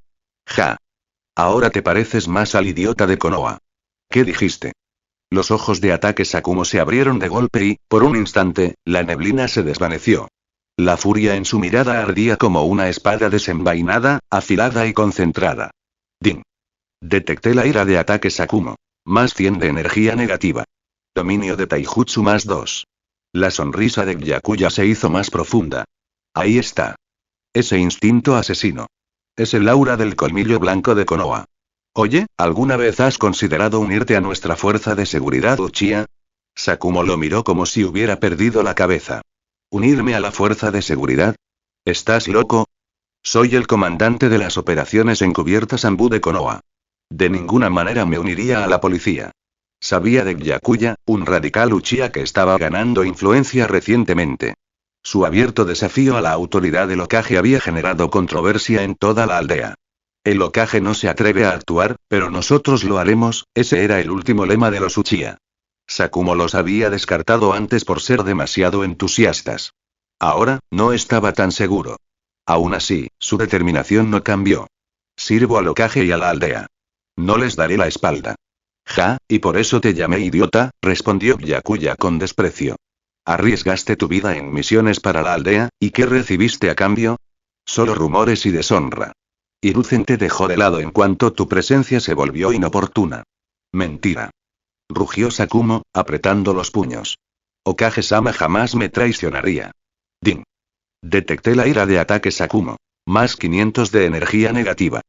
Ja. Ahora te pareces más al idiota de Konoha. ¿Qué dijiste? Los ojos de Ataque Sakumo se abrieron de golpe y, por un instante, la neblina se desvaneció. La furia en su mirada ardía como una espada desenvainada, afilada y concentrada. Din. Detecté la ira de Ataque Sakumo. Más 100 de energía negativa. Dominio de Taijutsu más 2. La sonrisa de Byakuya se hizo más profunda. Ahí está. Ese instinto asesino. Es el aura del colmillo blanco de Konoha. Oye, ¿alguna vez has considerado unirte a nuestra fuerza de seguridad Uchiha? Sakumo lo miró como si hubiera perdido la cabeza. ¿Unirme a la fuerza de seguridad? ¿Estás loco? Soy el comandante de las operaciones encubiertas Anbu de Konoha. De ninguna manera me uniría a la policía. Sabía de Byakuya, un radical Uchiha que estaba ganando influencia recientemente. Su abierto desafío a la autoridad del Hokage había generado controversia en toda la aldea. El Hokage no se atreve a actuar, pero nosotros lo haremos, ese era el último lema de los Uchiha. Sakumo los había descartado antes por ser demasiado entusiastas. Ahora, no estaba tan seguro. Aún así, su determinación no cambió. Sirvo al Hokage y a la aldea. No les daré la espalda. Ja, y por eso te llamé idiota, respondió Byakuya con desprecio. Arriesgaste tu vida en misiones para la aldea, ¿y qué recibiste a cambio? Solo rumores y deshonra. Hiruzen te dejó de lado en cuanto tu presencia se volvió inoportuna. Mentira. Rugió Sakumo, apretando los puños. Hokage-sama jamás me traicionaría. Din. Detecté la ira de Ataque Sakumo. Más 500 de energía negativa.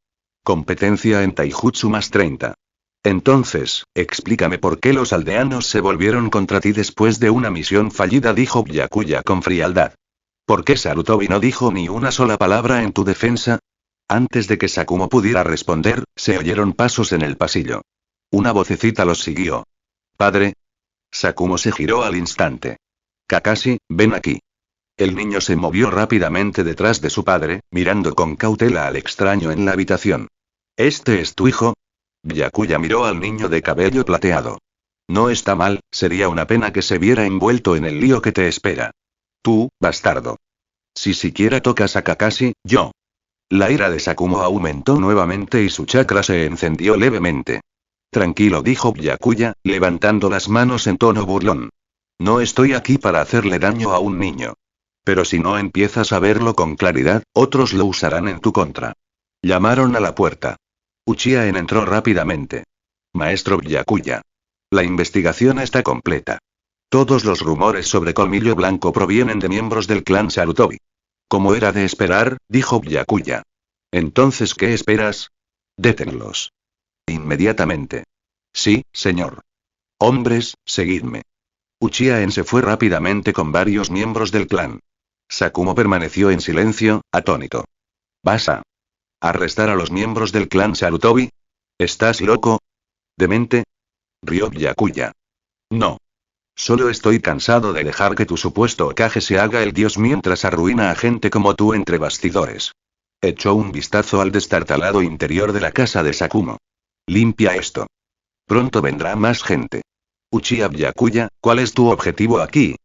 Competencia en Taijutsu más 30. Entonces, explícame por qué los aldeanos se volvieron contra ti después de una misión fallida, dijo Byakuya con frialdad. ¿Por qué Sarutobi no dijo ni una sola palabra en tu defensa? Antes de que Sakumo pudiera responder, se oyeron pasos en el pasillo. Una vocecita los siguió. ¿Padre? Sakumo se giró al instante. Kakashi, ven aquí. El niño se movió rápidamente detrás de su padre, mirando con cautela al extraño en la habitación. ¿Este es tu hijo? Byakuya miró al niño de cabello plateado. No está mal, sería una pena que se viera envuelto en el lío que te espera. Tú, bastardo. Si siquiera tocas a Kakashi, yo. La ira de Sakumo aumentó nuevamente y su chakra se encendió levemente. Tranquilo, dijo Byakuya, levantando las manos en tono burlón. No estoy aquí para hacerle daño a un niño. Pero si no empiezas a verlo con claridad, otros lo usarán en tu contra. Llamaron a la puerta. Uchiha entró rápidamente. Maestro Byakuya. La investigación está completa. Todos los rumores sobre Colmillo Blanco provienen de miembros del clan Sarutobi. Como era de esperar, dijo Byakuya. Entonces, ¿qué esperas? Deténlos. Inmediatamente. Sí, señor. Hombres, seguidme. Uchiha-en se fue rápidamente con varios miembros del clan. Sakumo permaneció en silencio, atónito. ¿Vas a arrestar a los miembros del clan Sarutobi? ¿Estás loco? ¿Demente? Rió Byakuya. No. Solo estoy cansado de dejar que tu supuesto Hokage se haga el dios mientras arruina a gente como tú entre bastidores. Echó un vistazo al destartalado interior de la casa de Sakumo. Limpia esto. Pronto vendrá más gente. Uchiha Byakuya, ¿cuál es tu objetivo aquí?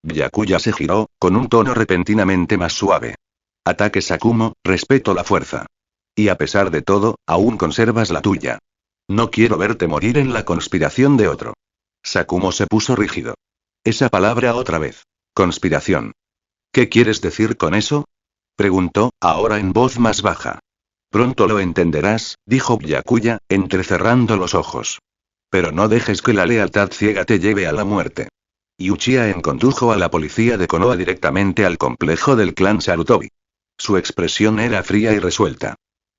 Byakuya se giró, con un tono repentinamente más suave. Ataque Sakumo, respeto la fuerza. Y a pesar de todo, aún conservas la tuya. No quiero verte morir en la conspiración de otro. Sakumo se puso rígido. Esa palabra otra vez. Conspiración. ¿Qué quieres decir con eso? Preguntó, ahora en voz más baja. Pronto lo entenderás, dijo Byakuya, entrecerrando los ojos. Pero no dejes que la lealtad ciega te lleve a la muerte. Y Uchiha-en condujo a la policía de Konoha directamente al complejo del clan Sarutobi. Su expresión era fría y resuelta.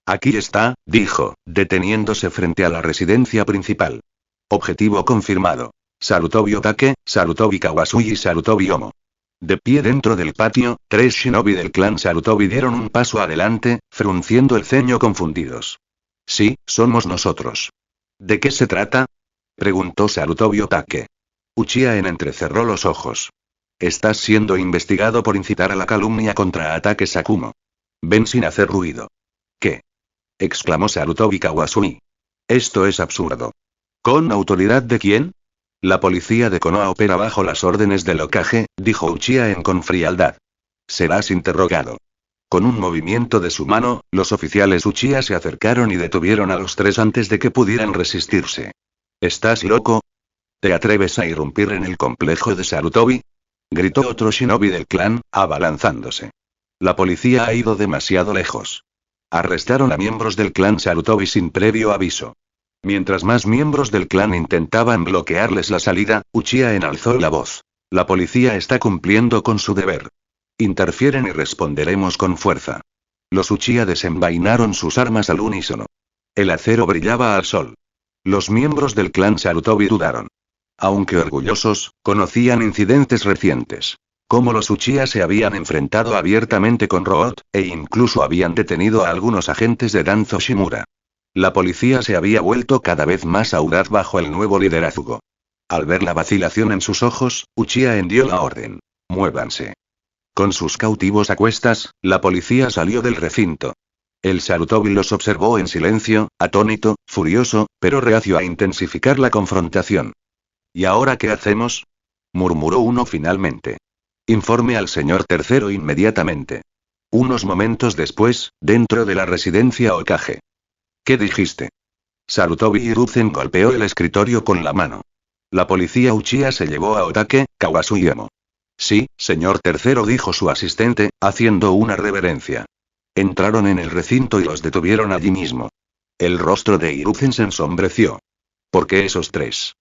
Aquí está, dijo, deteniéndose frente a la residencia principal. Objetivo confirmado. Sarutobi Otake, Sarutobi Kawasui y Sarutobi Omo. De pie dentro del patio, 3 shinobi del clan Sarutobi dieron un paso adelante, frunciendo el ceño confundidos. Sí, somos nosotros. ¿De qué se trata? Preguntó Sarutobi Otake. Uchiha-en entrecerró los ojos. Estás siendo investigado por incitar a la calumnia contra Ataque Sakumo. Ven sin hacer ruido. ¿Qué? Exclamó Sarutobi Kawasui. Esto es absurdo. ¿Con autoridad de quién? La policía de Konoha opera bajo las órdenes del Hokage, dijo Uchiha-en con frialdad. Serás interrogado. Con un movimiento de su mano, los oficiales Uchiha se acercaron y detuvieron a los 3 antes de que pudieran resistirse. ¿Estás loco? ¿Te atreves a irrumpir en el complejo de Sarutobi? Gritó otro shinobi del clan, abalanzándose. La policía ha ido demasiado lejos. Arrestaron a miembros del clan Sarutobi sin previo aviso. Mientras más miembros del clan intentaban bloquearles la salida, Uchiha-en alzó la voz. La policía está cumpliendo con su deber. Interfieren y responderemos con fuerza. Los Uchiha desenvainaron sus armas al unísono. El acero brillaba al sol. Los miembros del clan Sarutobi dudaron. Aunque orgullosos, conocían incidentes recientes. Como los Uchiha se habían enfrentado abiertamente con Root, e incluso habían detenido a algunos agentes de Danzo Shimura. La policía se había vuelto cada vez más audaz bajo el nuevo liderazgo. Al ver la vacilación en sus ojos, Uchiha-en dio la orden. Muévanse. Con sus cautivos a cuestas, la policía salió del recinto. El Sarutobi los observó en silencio, atónito, furioso, pero reacio a intensificar la confrontación. ¿Y ahora qué hacemos? Murmuró uno finalmente. Informe al señor tercero inmediatamente. Unos momentos después, dentro de la residencia Hokage. ¿Qué dijiste? Sarutobi Hiruzen golpeó el escritorio con la mano. La policía Uchiha se llevó a Otake, Kawasui y Omo. Sí, señor tercero, dijo su asistente, haciendo una reverencia. Entraron en el recinto y los detuvieron allí mismo. El rostro de Hiruzen se ensombreció. ¿Por qué esos 3?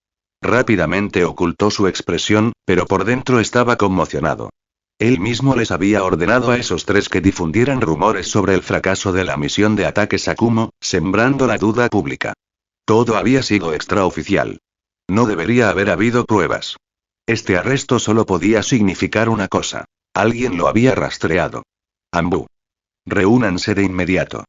Rápidamente ocultó su expresión, pero por dentro estaba conmocionado. Él mismo les había ordenado a esos 3 que difundieran rumores sobre el fracaso de la misión de Ataque Sakumo, sembrando la duda pública. Todo había sido extraoficial. No debería haber habido pruebas. Este arresto solo podía significar una cosa. Alguien lo había rastreado. Anbu. Reúnanse de inmediato.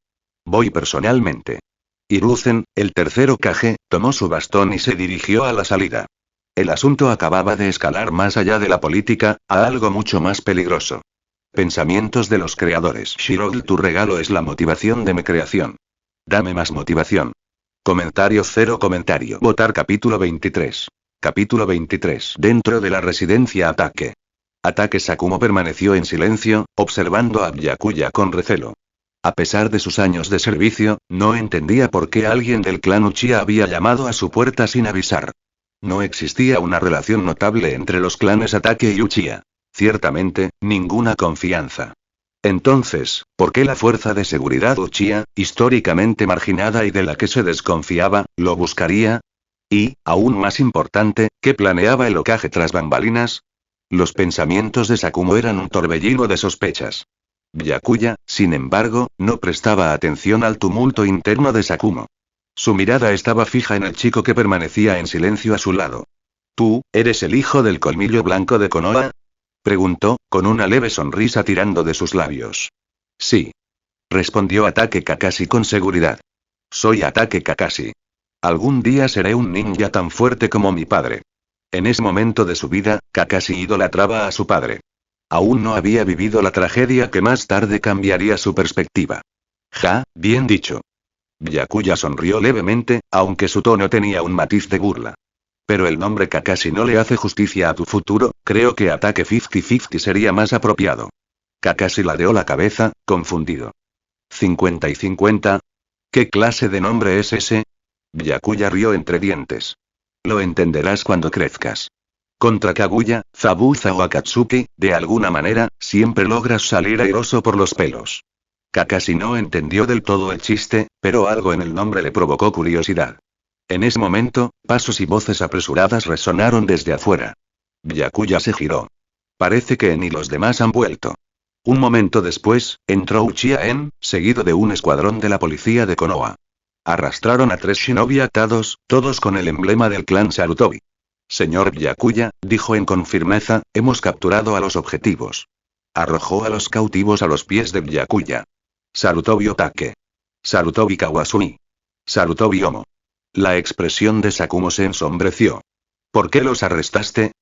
Voy personalmente. Hiruzen, el tercer Hokage, tomó su bastón y se dirigió a la salida. El asunto acababa de escalar más allá de la política, a algo mucho más peligroso. Pensamientos de los creadores. Shirogl, tu regalo es la motivación de mi creación. Dame más motivación. Comentario 0 comentario. Votar capítulo 23. Capítulo 23. Dentro de la residencia Ataque. Ataque Sakumo permaneció en silencio, observando a Byakuya con recelo. A pesar de sus años de servicio, no entendía por qué alguien del clan Uchiha había llamado a su puerta sin avisar. No existía una relación notable entre los clanes Ataque y Uchiha. Ciertamente, ninguna confianza. Entonces, ¿por qué la fuerza de seguridad Uchiha, históricamente marginada y de la que se desconfiaba, lo buscaría? Y, aún más importante, ¿qué planeaba el Hokage tras bambalinas? Los pensamientos de Sakumo eran un torbellino de sospechas. Byakuya, sin embargo, no prestaba atención al tumulto interno de Sakumo. Su mirada estaba fija en el chico que permanecía en silencio a su lado. ¿Tú, eres el hijo del colmillo blanco de Konoha? Preguntó, con una leve sonrisa tirando de sus labios. Sí. Respondió Ataque Kakashi con seguridad. Soy Ataque Kakashi. Algún día seré un ninja tan fuerte como mi padre. En ese momento de su vida, Kakashi idolatraba a su padre. Aún no había vivido la tragedia que más tarde cambiaría su perspectiva. Ja, bien dicho. Byakuya sonrió levemente, aunque su tono tenía un matiz de burla. Pero el nombre Kakashi no le hace justicia a tu futuro, creo que Ataque 50-50 sería más apropiado. Kakashi ladeó la cabeza, confundido. ¿50 y 50? ¿Qué clase de nombre es ese? Byakuya rió entre dientes. Lo entenderás cuando crezcas. Contra Kaguya, Zabuza o Akatsuki, de alguna manera, siempre logras salir airoso por los pelos. Kakashi no entendió del todo el chiste, pero algo en el nombre le provocó curiosidad. En ese momento, pasos y voces apresuradas resonaron desde afuera. Byakuya se giró. Parece que En y los demás han vuelto. Un momento después, entró Uchiha En, seguido de un escuadrón de la policía de Konoha. Arrastraron a 3 shinobi atados, todos con el emblema del clan Sarutobi. Señor Byakuya, dijo En con firmeza, hemos capturado a los objetivos. Arrojó a los cautivos a los pies de Byakuya. Sarutobi Otake. Sarutobi Kawasumi. Sarutobi Omo. La expresión de Sakumo se ensombreció. ¿Por qué los arrestaste?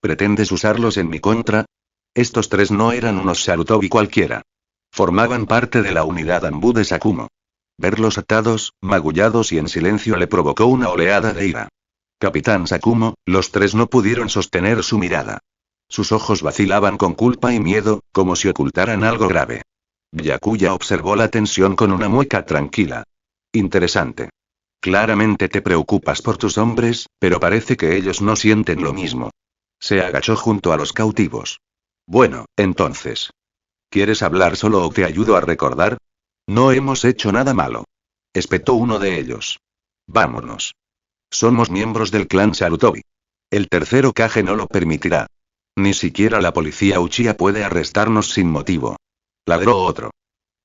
¿Pretendes usarlos en mi contra? Estos 3 no eran unos Sarutobi cualquiera. Formaban parte de la unidad Anbu de Sakumo. Verlos atados, magullados y en silencio le provocó una oleada de ira. Capitán Sakumo, los 3 no pudieron sostener su mirada. Sus ojos vacilaban con culpa y miedo, como si ocultaran algo grave. Byakuya observó la tensión con una mueca tranquila. Interesante. Claramente te preocupas por tus hombres, pero parece que ellos no sienten lo mismo. Se agachó junto a los cautivos. Bueno, entonces. ¿Quieres hablar solo o te ayudo a recordar? No hemos hecho nada malo. Espetó uno de ellos. Vámonos. Somos miembros del clan Sarutobi. El tercer Hokage no lo permitirá. Ni siquiera la policía Uchiha puede arrestarnos sin motivo. Ladró otro.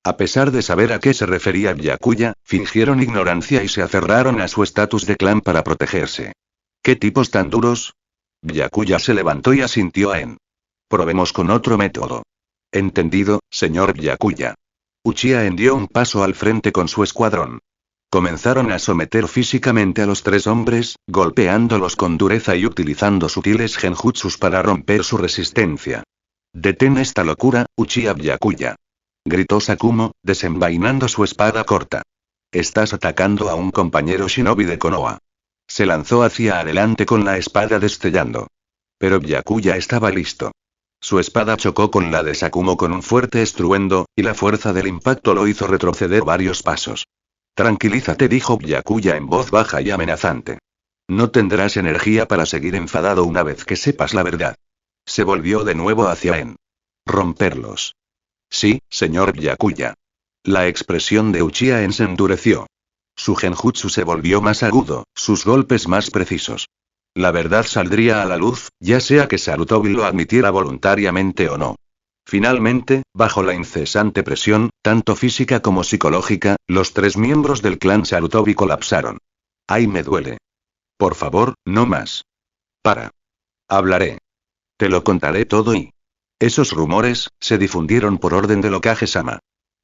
A pesar de saber a qué se refería Byakuya, fingieron ignorancia y se aferraron a su estatus de clan para protegerse. ¿Qué tipos tan duros? Byakuya se levantó y asintió a En. Probemos con otro método. Entendido, señor Byakuya. Uchiha En dio un paso al frente con su escuadrón. Comenzaron a someter físicamente a los 3 hombres, golpeándolos con dureza y utilizando sutiles genjutsus para romper su resistencia. «Detén esta locura, Uchiha Byakuya», gritó Sakumo, desenvainando su espada corta. «Estás atacando a un compañero shinobi de Konoha». Se lanzó hacia adelante con la espada destellando. Pero Byakuya estaba listo. Su espada chocó con la de Sakumo con un fuerte estruendo, y la fuerza del impacto lo hizo retroceder varios pasos. Tranquilízate, dijo Byakuya en voz baja y amenazante. No tendrás energía para seguir enfadado una vez que sepas la verdad. Se volvió de nuevo hacia En. Romperlos. Sí, señor Byakuya. La expresión de Uchiha En se endureció. Su genjutsu se volvió más agudo, sus golpes más precisos. La verdad saldría a la luz, ya sea que Sarutobi lo admitiera voluntariamente o no. Finalmente, bajo la incesante presión, tanto física como psicológica, los 3 miembros del clan Sarutobi colapsaron. ¡Ay, me duele! Por favor, no más. Para. Hablaré. Te lo contaré todo y... Esos rumores, se difundieron por orden del Hokage-sama.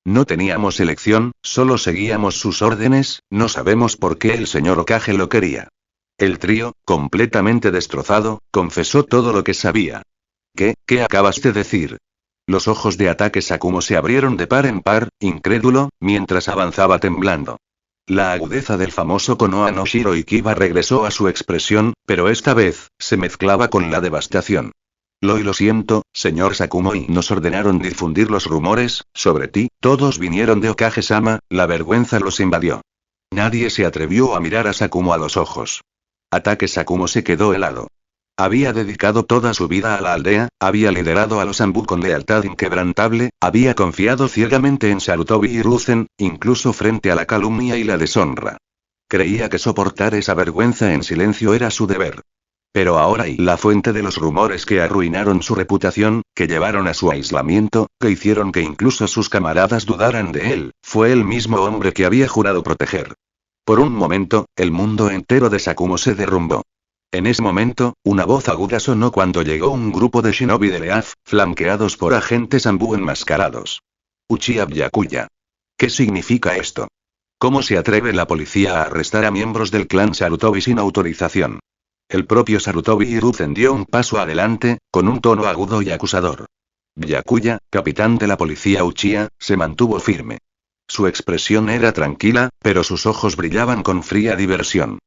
No teníamos elección, solo seguíamos sus órdenes, no sabemos por qué el señor Hokage lo quería. El trío, completamente destrozado, confesó todo lo que sabía. ¿Qué acabas de decir? Los ojos de Ataque Sakumo se abrieron de par en par, incrédulo, mientras avanzaba temblando. La agudeza del famoso Konoha no Shiro Ikiba regresó a su expresión, pero esta vez, se mezclaba con la devastación. Lo siento, señor Sakumo, y nos ordenaron difundir los rumores, sobre ti, todos vinieron de Hokage-sama, la vergüenza los invadió. Nadie se atrevió a mirar a Sakumo a los ojos. Ataque Sakumo se quedó helado. Había dedicado toda su vida a la aldea, había liderado a los Anbu con lealtad inquebrantable, había confiado ciegamente en Sarutobi y Ruzen, incluso frente a la calumnia y la deshonra. Creía que soportar esa vergüenza en silencio era su deber. Pero ahora y la fuente de los rumores que arruinaron su reputación, que llevaron a su aislamiento, que hicieron que incluso sus camaradas dudaran de él, fue el mismo hombre que había jurado proteger. Por un momento, el mundo entero de Sakumo se derrumbó. En ese momento, una voz aguda sonó cuando llegó un grupo de shinobi de Leaf, flanqueados por agentes Anbu enmascarados. Uchiha Byakuya. ¿Qué significa esto? ¿Cómo se atreve la policía a arrestar a miembros del clan Sarutobi sin autorización? El propio Sarutobi Hiruzen dio un paso adelante, con un tono agudo y acusador. Byakuya, capitán de la policía Uchiha, se mantuvo firme. Su expresión era tranquila, pero sus ojos brillaban con fría diversión.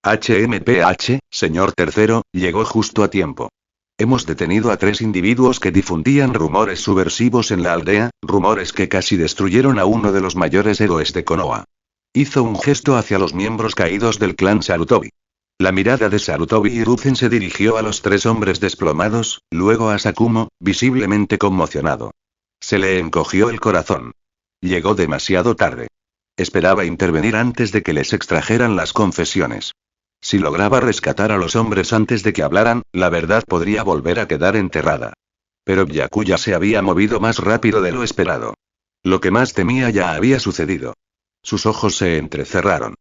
HMPH, señor tercero, llegó justo a tiempo. Hemos detenido a 3 individuos que difundían rumores subversivos en la aldea, rumores que casi destruyeron a uno de los mayores héroes de Konoha. Hizo un gesto hacia los miembros caídos del clan Sarutobi. La mirada de Sarutobi Hiruzen se dirigió a los 3 hombres desplomados, luego a Sakumo, visiblemente conmocionado. Se le encogió el corazón. Llegó demasiado tarde. Esperaba intervenir antes de que les extrajeran las confesiones. Si lograba rescatar a los hombres antes de que hablaran, la verdad podría volver a quedar enterrada. Pero Byakuya se había movido más rápido de lo esperado. Lo que más temía ya había sucedido. Sus ojos se entrecerraron.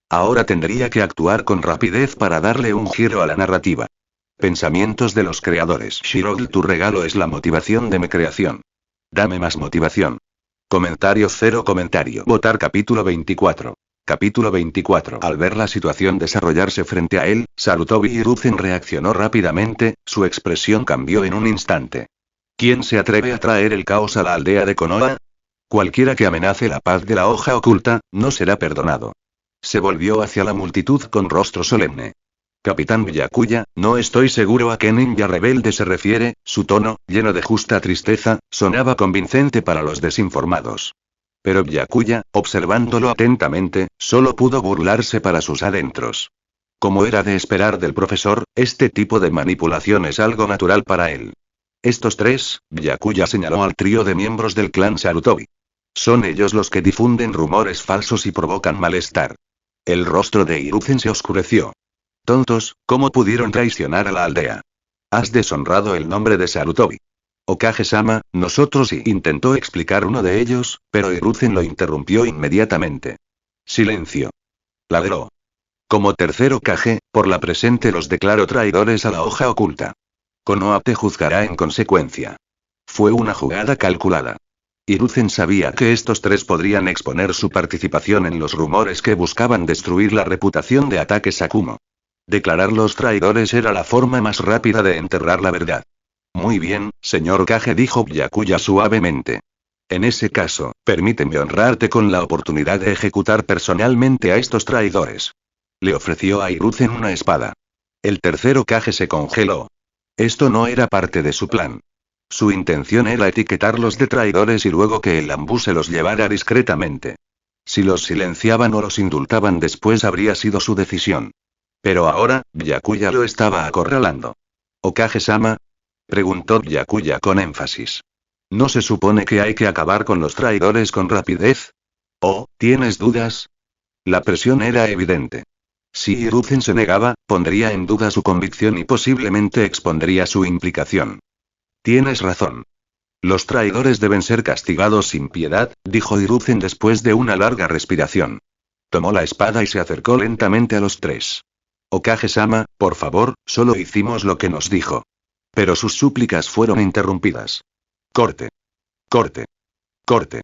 Ahora tendría que actuar con rapidez para darle un giro a la narrativa. Pensamientos de los creadores. Shirogl, tu regalo es la motivación de mi creación. Dame más motivación. Comentario 0 comentario. Votar capítulo 24. Capítulo 24. Al ver la situación desarrollarse frente a él, Sarutobi Hiruzen reaccionó rápidamente, su expresión cambió en un instante. ¿Quién se atreve a traer el caos a la aldea de Konoha? Cualquiera que amenace la paz de la hoja oculta, no será perdonado. Se volvió hacia la multitud con rostro solemne. Capitán Byakuya, no estoy seguro a qué ninja rebelde se refiere, su tono, lleno de justa tristeza, sonaba convincente para los desinformados. Pero Byakuya, observándolo atentamente, solo pudo burlarse para sus adentros. Como era de esperar del profesor, este tipo de manipulación es algo natural para él. Estos 3, Byakuya señaló al trío de miembros del clan Sarutobi. Son ellos los que difunden rumores falsos y provocan malestar. El rostro de Hiruzen se oscureció. Tontos, ¿cómo pudieron traicionar a la aldea? Has deshonrado el nombre de Sarutobi. Okage-sama, nosotros y intentó explicar uno de ellos, pero Hiruzen lo interrumpió inmediatamente. Silencio. Ladró. Como tercer Okage, por la presente los declaro traidores a la hoja oculta. Konoha te juzgará en consecuencia. Fue una jugada calculada. Hiruzen sabía que estos 3 podrían exponer su participación en los rumores que buscaban destruir la reputación de Ataque Sakumo. Declararlos traidores era la forma más rápida de enterrar la verdad. Muy bien, señor Kage, dijo Byakuya suavemente. En ese caso, permíteme honrarte con la oportunidad de ejecutar personalmente a estos traidores. Le ofreció a Hiruzen una espada. El tercer Kage se congeló. Esto no era parte de su plan. Su intención era etiquetarlos de traidores y luego que el Anbu se los llevara discretamente. Si los silenciaban o los indultaban después habría sido su decisión. Pero ahora, Byakuya lo estaba acorralando. ¿Okage-sama? Preguntó Byakuya con énfasis. ¿No se supone que hay que acabar con los traidores con rapidez? ¿Oh, tienes dudas? La presión era evidente. Si Hiruzen se negaba, pondría en duda su convicción y posiblemente expondría su implicación. Tienes razón. Los traidores deben ser castigados sin piedad, dijo Hiruzen después de una larga respiración. Tomó la espada y se acercó lentamente a los 3. Okage-sama, por favor, solo hicimos lo que nos dijo. Pero sus súplicas fueron interrumpidas. Corte. Corte. Corte.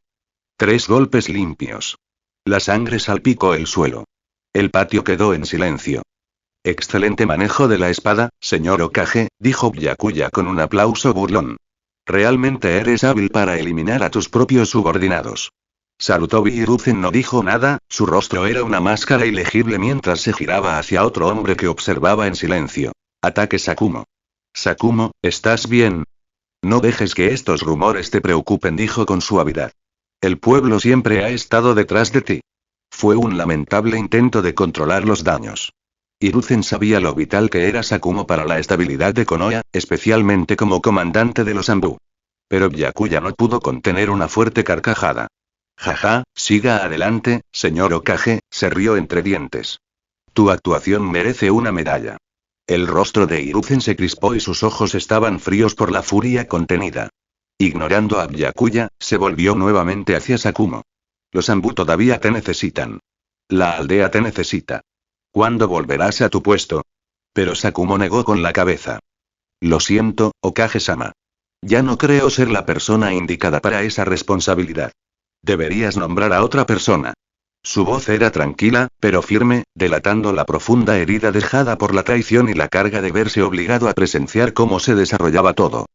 3 golpes limpios. La sangre salpicó el suelo. El patio quedó en silencio. Excelente manejo de la espada, señor Okage, dijo Byakuya con un aplauso burlón. Realmente eres hábil para eliminar a tus propios subordinados. Sarutobi Hiruzen no dijo nada, su rostro era una máscara ilegible mientras se giraba hacia otro hombre que observaba en silencio. Ataque Sakumo. Sakumo, ¿estás bien? No dejes que estos rumores te preocupen, dijo con suavidad. El pueblo siempre ha estado detrás de ti. Fue un lamentable intento de controlar los daños. Hiruzen sabía lo vital que era Sakumo para la estabilidad de Konoha, especialmente como comandante de los Anbu. Pero Byakuya no pudo contener una fuerte carcajada. Jaja, siga adelante, señor Hokage, se rió entre dientes. Tu actuación merece una medalla. El rostro de Hiruzen se crispó y sus ojos estaban fríos por la furia contenida. Ignorando a Byakuya, se volvió nuevamente hacia Sakumo. Los Anbu todavía te necesitan. La aldea te necesita. ¿Cuándo volverás a tu puesto? Pero Sakumo negó con la cabeza. Lo siento, Hokage-sama. Ya no creo ser la persona indicada para esa responsabilidad. Deberías nombrar a otra persona. Su voz era tranquila, pero firme, delatando la profunda herida dejada por la traición y la carga de verse obligado a presenciar cómo se desarrollaba todo.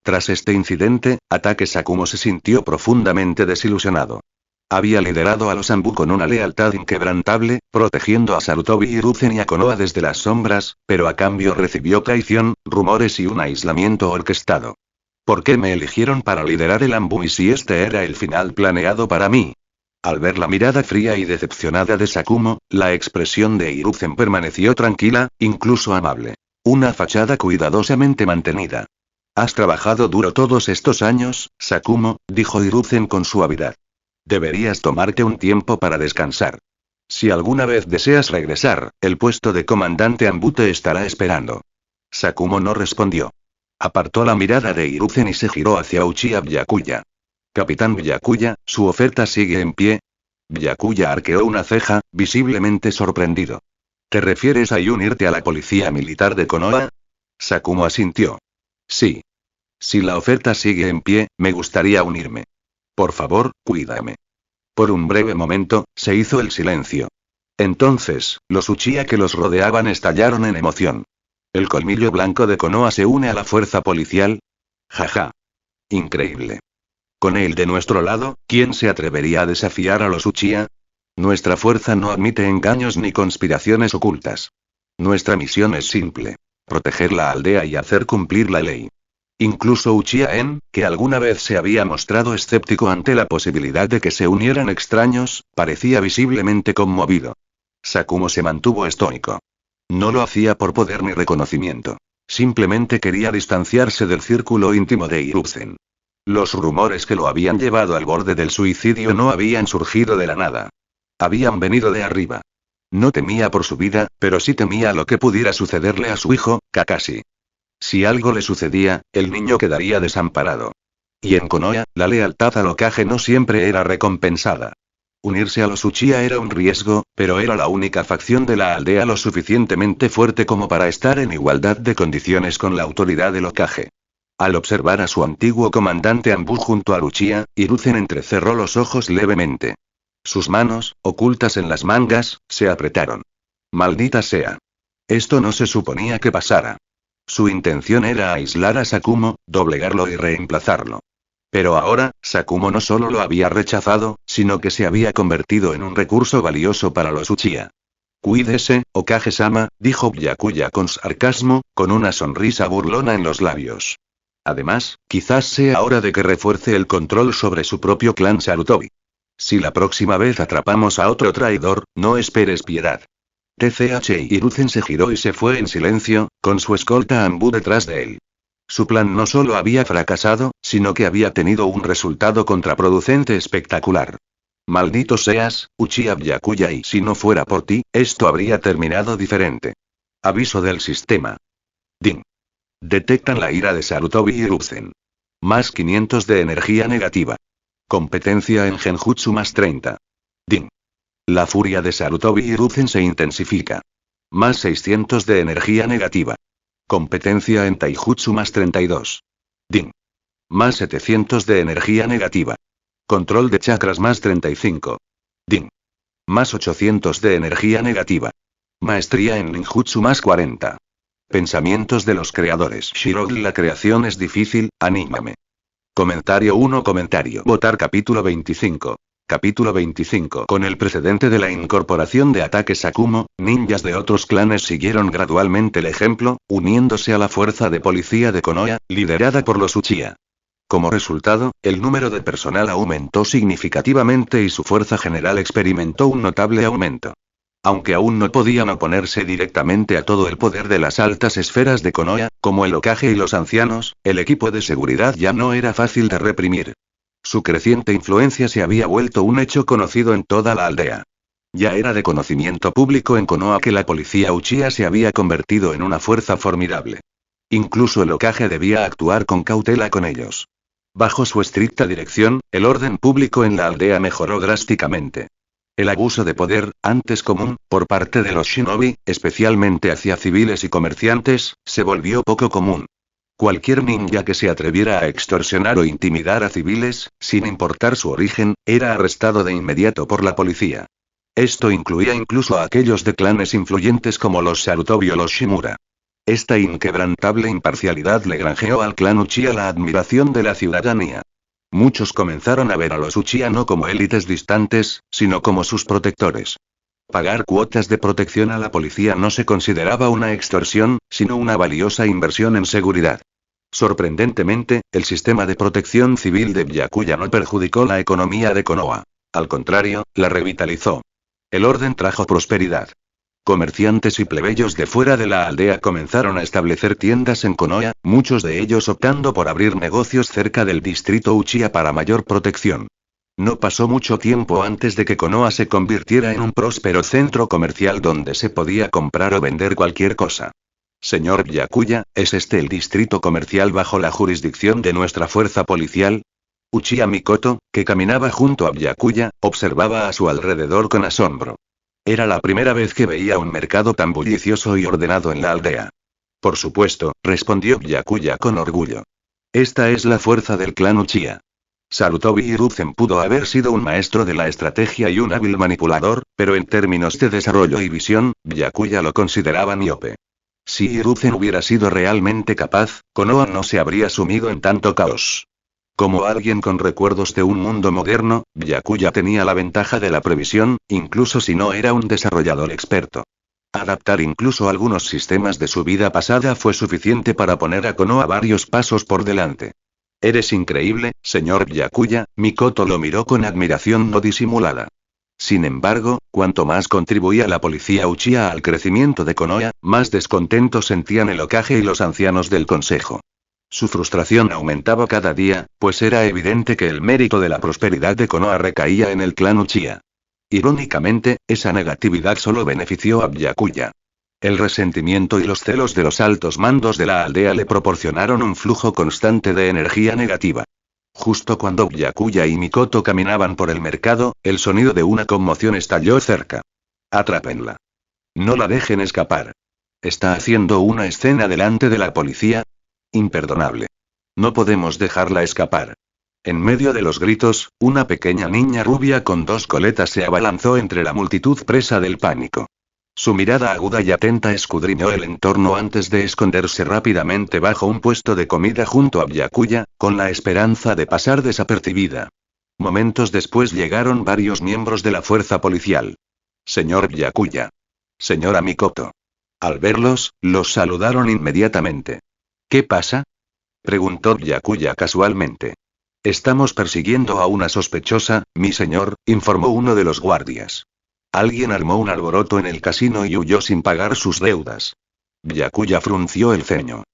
Tras este incidente, Atake Sakumo se sintió profundamente desilusionado. Había liderado a los Anbu con una lealtad inquebrantable, protegiendo a Sarutobi Hiruzen y a Konoha desde las sombras, pero a cambio recibió traición, rumores y un aislamiento orquestado. ¿Por qué me eligieron para liderar el Anbu y si este era el final planeado para mí? Al ver la mirada fría y decepcionada de Sakumo, la expresión de Hiruzen permaneció tranquila, incluso amable. Una fachada cuidadosamente mantenida. Has trabajado duro todos estos años, Sakumo, dijo Hiruzen con suavidad. Deberías tomarte un tiempo para descansar. Si alguna vez deseas regresar, el puesto de comandante Anbu te estará esperando. Sakumo no respondió. Apartó la mirada de Hiruzen y se giró hacia Uchiha Byakuya. Capitán Byakuya, ¿su oferta sigue en pie? Byakuya arqueó una ceja, visiblemente sorprendido. ¿Te refieres a unirte a la policía militar de Konoha? Sakumo asintió. Sí. Si la oferta sigue en pie, me gustaría unirme. Por favor, cuídame. Por un breve momento, se hizo el silencio. Entonces, los Uchiha que los rodeaban estallaron en emoción. ¿El colmillo blanco de Konoha se une a la fuerza policial? Jaja. Increíble. Con él de nuestro lado, ¿quién se atrevería a desafiar a los Uchiha? Nuestra fuerza no admite engaños ni conspiraciones ocultas. Nuestra misión es simple: proteger la aldea y hacer cumplir la ley. Incluso Uchiha En, que alguna vez se había mostrado escéptico ante la posibilidad de que se unieran extraños, parecía visiblemente conmovido. Sakumo se mantuvo estoico. No lo hacía por poder ni reconocimiento. Simplemente quería distanciarse del círculo íntimo de Hiruzen. Los rumores que lo habían llevado al borde del suicidio no habían surgido de la nada. Habían venido de arriba. No temía por su vida, pero sí temía lo que pudiera sucederle a su hijo, Kakashi. Si algo le sucedía, el niño quedaría desamparado. Y en Konoha, la lealtad al Hokage no siempre era recompensada. Unirse a los Uchiha era un riesgo, pero era la única facción de la aldea lo suficientemente fuerte como para estar en igualdad de condiciones con la autoridad del Hokage. Al observar a su antiguo comandante Anbu junto a Uchiha, Hiruzen entrecerró los ojos levemente. Sus manos, ocultas en las mangas, se apretaron. Maldita sea. Esto no se suponía que pasara. Su intención era aislar a Sakumo, doblegarlo y reemplazarlo. Pero ahora, Sakumo no solo lo había rechazado, sino que se había convertido en un recurso valioso para los Uchiha. Cuídese, Hokage-sama, dijo Byakuya con sarcasmo, con una sonrisa burlona en los labios. Además, quizás sea hora de que refuerce el control sobre su propio clan Sarutobi. Si la próxima vez atrapamos a otro traidor, no esperes piedad. TCH y Hiruzen se giró y se fue en silencio, con su escolta Anbu detrás de él. Su plan no solo había fracasado, sino que había tenido un resultado contraproducente espectacular. Maldito seas, Uchiha Byakuya, y si no fuera por ti, esto habría terminado diferente. Aviso del sistema. Ding. Detectan la ira de Sarutobi y Hiruzen. Más 500 de energía negativa. Competencia en Genjutsu más 30. Ding. La furia de Sarutobi y Hiruzen se intensifica. Más 600 de energía negativa. Competencia en Taijutsu más 32. Ding. Más 700 de energía negativa. Control de chakras más 35. Ding. Más 800 de energía negativa. Maestría en ninjutsu más 40. Pensamientos de los creadores. Shirogli, la creación es difícil, anímame. Comentario 1. Comentario. Votar capítulo 25. Capítulo 25. Con el precedente de la incorporación de Atake Sakumo, ninjas de otros clanes siguieron gradualmente el ejemplo, uniéndose a la fuerza de policía de Konoha, liderada por los Uchiha. Como resultado, el número de personal aumentó significativamente y su fuerza general experimentó un notable aumento. Aunque aún no podían oponerse directamente a todo el poder de las altas esferas de Konoha, como el Hokage y los ancianos, el equipo de seguridad ya no era fácil de reprimir. Su creciente influencia se había vuelto un hecho conocido en toda la aldea. Ya era de conocimiento público en Konoha que la policía Uchiha se había convertido en una fuerza formidable. Incluso el Hokage debía actuar con cautela con ellos. Bajo su estricta dirección, el orden público en la aldea mejoró drásticamente. El abuso de poder, antes común, por parte de los shinobi, especialmente hacia civiles y comerciantes, se volvió poco común. Cualquier ninja que se atreviera a extorsionar o intimidar a civiles, sin importar su origen, era arrestado de inmediato por la policía. Esto incluía incluso a aquellos de clanes influyentes como los Sarutobi o los Shimura. Esta inquebrantable imparcialidad le granjeó al clan Uchiha la admiración de la ciudadanía. Muchos comenzaron a ver a los Uchiha no como élites distantes, sino como sus protectores. Pagar cuotas de protección a la policía no se consideraba una extorsión, sino una valiosa inversión en seguridad. Sorprendentemente, el sistema de protección civil de Byakuya no perjudicó la economía de Konoha. Al contrario, la revitalizó. El orden trajo prosperidad. Comerciantes y plebeyos de fuera de la aldea comenzaron a establecer tiendas en Konoha, muchos de ellos optando por abrir negocios cerca del distrito Uchiha para mayor protección. No pasó mucho tiempo antes de que Konoha se convirtiera en un próspero centro comercial donde se podía comprar o vender cualquier cosa. Señor Byakuya, ¿es este el distrito comercial bajo la jurisdicción de nuestra fuerza policial? Uchiha Mikoto, que caminaba junto a Byakuya, observaba a su alrededor con asombro. Era la primera vez que veía un mercado tan bullicioso y ordenado en la aldea. Por supuesto, respondió Byakuya con orgullo. Esta es la fuerza del clan Uchiha. Sarutobi Hiruzen pudo haber sido un maestro de la estrategia y un hábil manipulador, pero en términos de desarrollo y visión, Byakuya lo consideraba miope. Si Hiruzen hubiera sido realmente capaz, Konoha no se habría sumido en tanto caos. Como alguien con recuerdos de un mundo moderno, Byakuya tenía la ventaja de la previsión, incluso si no era un desarrollador experto. Adaptar incluso algunos sistemas de su vida pasada fue suficiente para poner a Konoha varios pasos por delante. Eres increíble, señor Byakuya. Mikoto lo miró con admiración no disimulada. Sin embargo, cuanto más contribuía la policía Uchiha al crecimiento de Konoha, más descontento sentían el Hokage y los ancianos del consejo. Su frustración aumentaba cada día, pues era evidente que el mérito de la prosperidad de Konoha recaía en el clan Uchiha. Irónicamente, esa negatividad solo benefició a Byakuya. El resentimiento y los celos de los altos mandos de la aldea le proporcionaron un flujo constante de energía negativa. Justo cuando Byakuya y Mikoto caminaban por el mercado, el sonido de una conmoción estalló cerca. Atrápenla. No la dejen escapar. ¿Está haciendo una escena delante de la policía? Imperdonable. No podemos dejarla escapar. En medio de los gritos, una pequeña niña rubia con 2 coletas se abalanzó entre la multitud presa del pánico. Su mirada aguda y atenta escudriñó el entorno antes de esconderse rápidamente bajo un puesto de comida junto a Byakuya, con la esperanza de pasar desapercibida. Momentos después llegaron varios miembros de la fuerza policial. Señor Byakuya. Señora Mikoto. Al verlos, los saludaron inmediatamente. ¿Qué pasa? Preguntó Byakuya casualmente. Estamos persiguiendo a una sospechosa, mi señor, informó uno de los guardias. Alguien armó un alboroto en el casino y huyó sin pagar sus deudas. Byakuya frunció el ceño.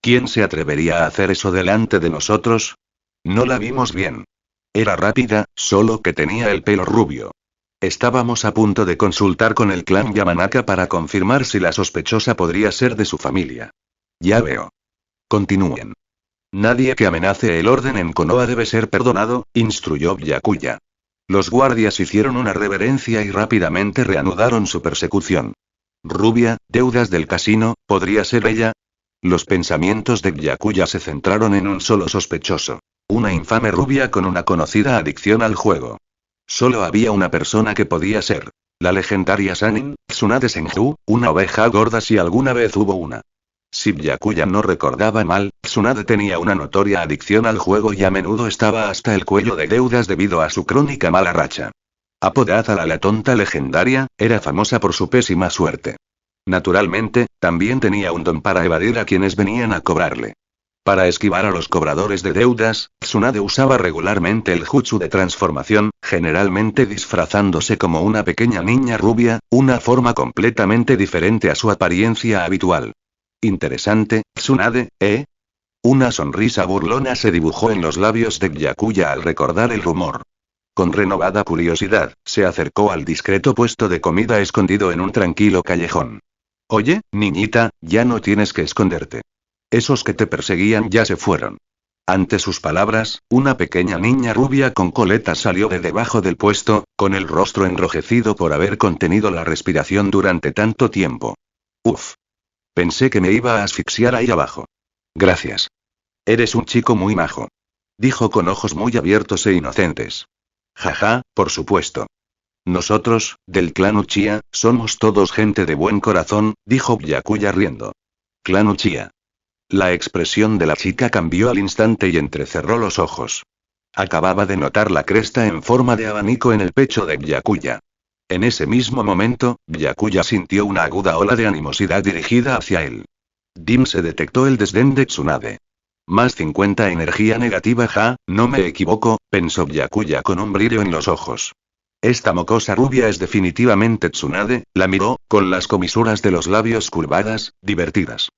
¿Quién se atrevería a hacer eso delante de nosotros? No la vimos bien. Era rápida, solo que tenía el pelo rubio. Estábamos a punto de consultar con el clan Yamanaka para confirmar si la sospechosa podría ser de su familia. Ya veo. Continúen. Nadie que amenace el orden en Konoha debe ser perdonado, instruyó Byakuya. Los guardias hicieron una reverencia y rápidamente reanudaron su persecución. Rubia, deudas del casino, ¿podría ser ella? Los pensamientos de Byakuya se centraron en un solo sospechoso. Una infame rubia con una conocida adicción al juego. Solo había una persona que podía ser. La legendaria Sannin, Tsunade Senju, una oveja gorda si alguna vez hubo una. Si Byakuya no recordaba mal, Tsunade tenía una notoria adicción al juego y a menudo estaba hasta el cuello de deudas debido a su crónica mala racha. Apodada la tonta legendaria, era famosa por su pésima suerte. Naturalmente, también tenía un don para evadir a quienes venían a cobrarle. Para esquivar a los cobradores de deudas, Tsunade usaba regularmente el jutsu de transformación, generalmente disfrazándose como una pequeña niña rubia, una forma completamente diferente a su apariencia habitual. Interesante, Tsunade, ¿eh? Una sonrisa burlona se dibujó en los labios de Byakuya al recordar el rumor. Con renovada curiosidad, se acercó al discreto puesto de comida escondido en un tranquilo callejón. Oye, niñita, ya no tienes que esconderte. Esos que te perseguían ya se fueron. Ante sus palabras, una pequeña niña rubia con coletas salió de debajo del puesto, con el rostro enrojecido por haber contenido la respiración durante tanto tiempo. Uf. Pensé que me iba a asfixiar ahí abajo. Gracias. Eres un chico muy majo. Dijo con ojos muy abiertos e inocentes. Jaja, por supuesto. Nosotros, del clan Uchiha, somos todos gente de buen corazón, dijo Byakuya riendo. Clan Uchiha. La expresión de la chica cambió al instante y entrecerró los ojos. Acababa de notar la cresta en forma de abanico en el pecho de Byakuya. En ese mismo momento, Byakuya sintió una aguda ola de animosidad dirigida hacia él. Se detectó el desdén de Tsunade. Más 50 energía negativa, no me equivoco, pensó Byakuya con un brillo en los ojos. Esta mocosa rubia es definitivamente Tsunade, la miró, con las comisuras de los labios curvadas, divertidas.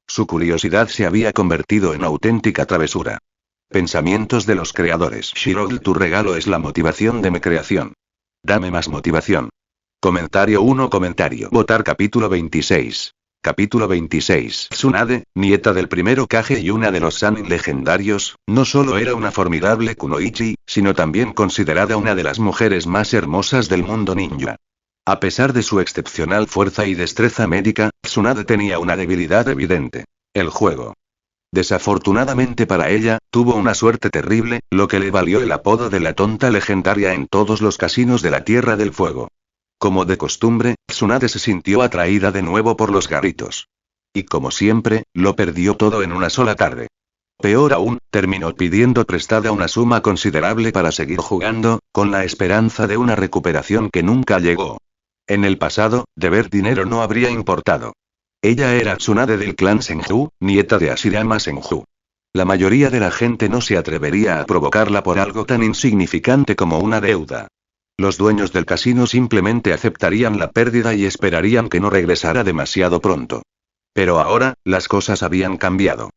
Su curiosidad se había convertido en auténtica travesura. Pensamientos de los creadores. Shirogl, tu regalo es la motivación de mi creación. Dame más motivación. Comentario 1. Votar capítulo 26. Capítulo 26. Tsunade, nieta del primer Hokage y una de los Sannin legendarios, no solo era una formidable kunoichi, sino también considerada una de las mujeres más hermosas del mundo ninja. A pesar de su excepcional fuerza y destreza médica, Tsunade tenía una debilidad evidente: el juego. Desafortunadamente para ella, tuvo una suerte terrible, lo que le valió el apodo de la tonta legendaria en todos los casinos de la Tierra del Fuego. Como de costumbre, Tsunade se sintió atraída de nuevo por los garritos. Y como siempre, lo perdió todo en una sola tarde. Peor aún, terminó pidiendo prestada una suma considerable para seguir jugando, con la esperanza de una recuperación que nunca llegó. En el pasado, deber dinero no habría importado. Ella era Tsunade del clan Senju, nieta de Hashirama Senju. La mayoría de la gente no se atrevería a provocarla por algo tan insignificante como una deuda. Los dueños del casino simplemente aceptarían la pérdida y esperarían que no regresara demasiado pronto. Pero ahora, las cosas habían cambiado.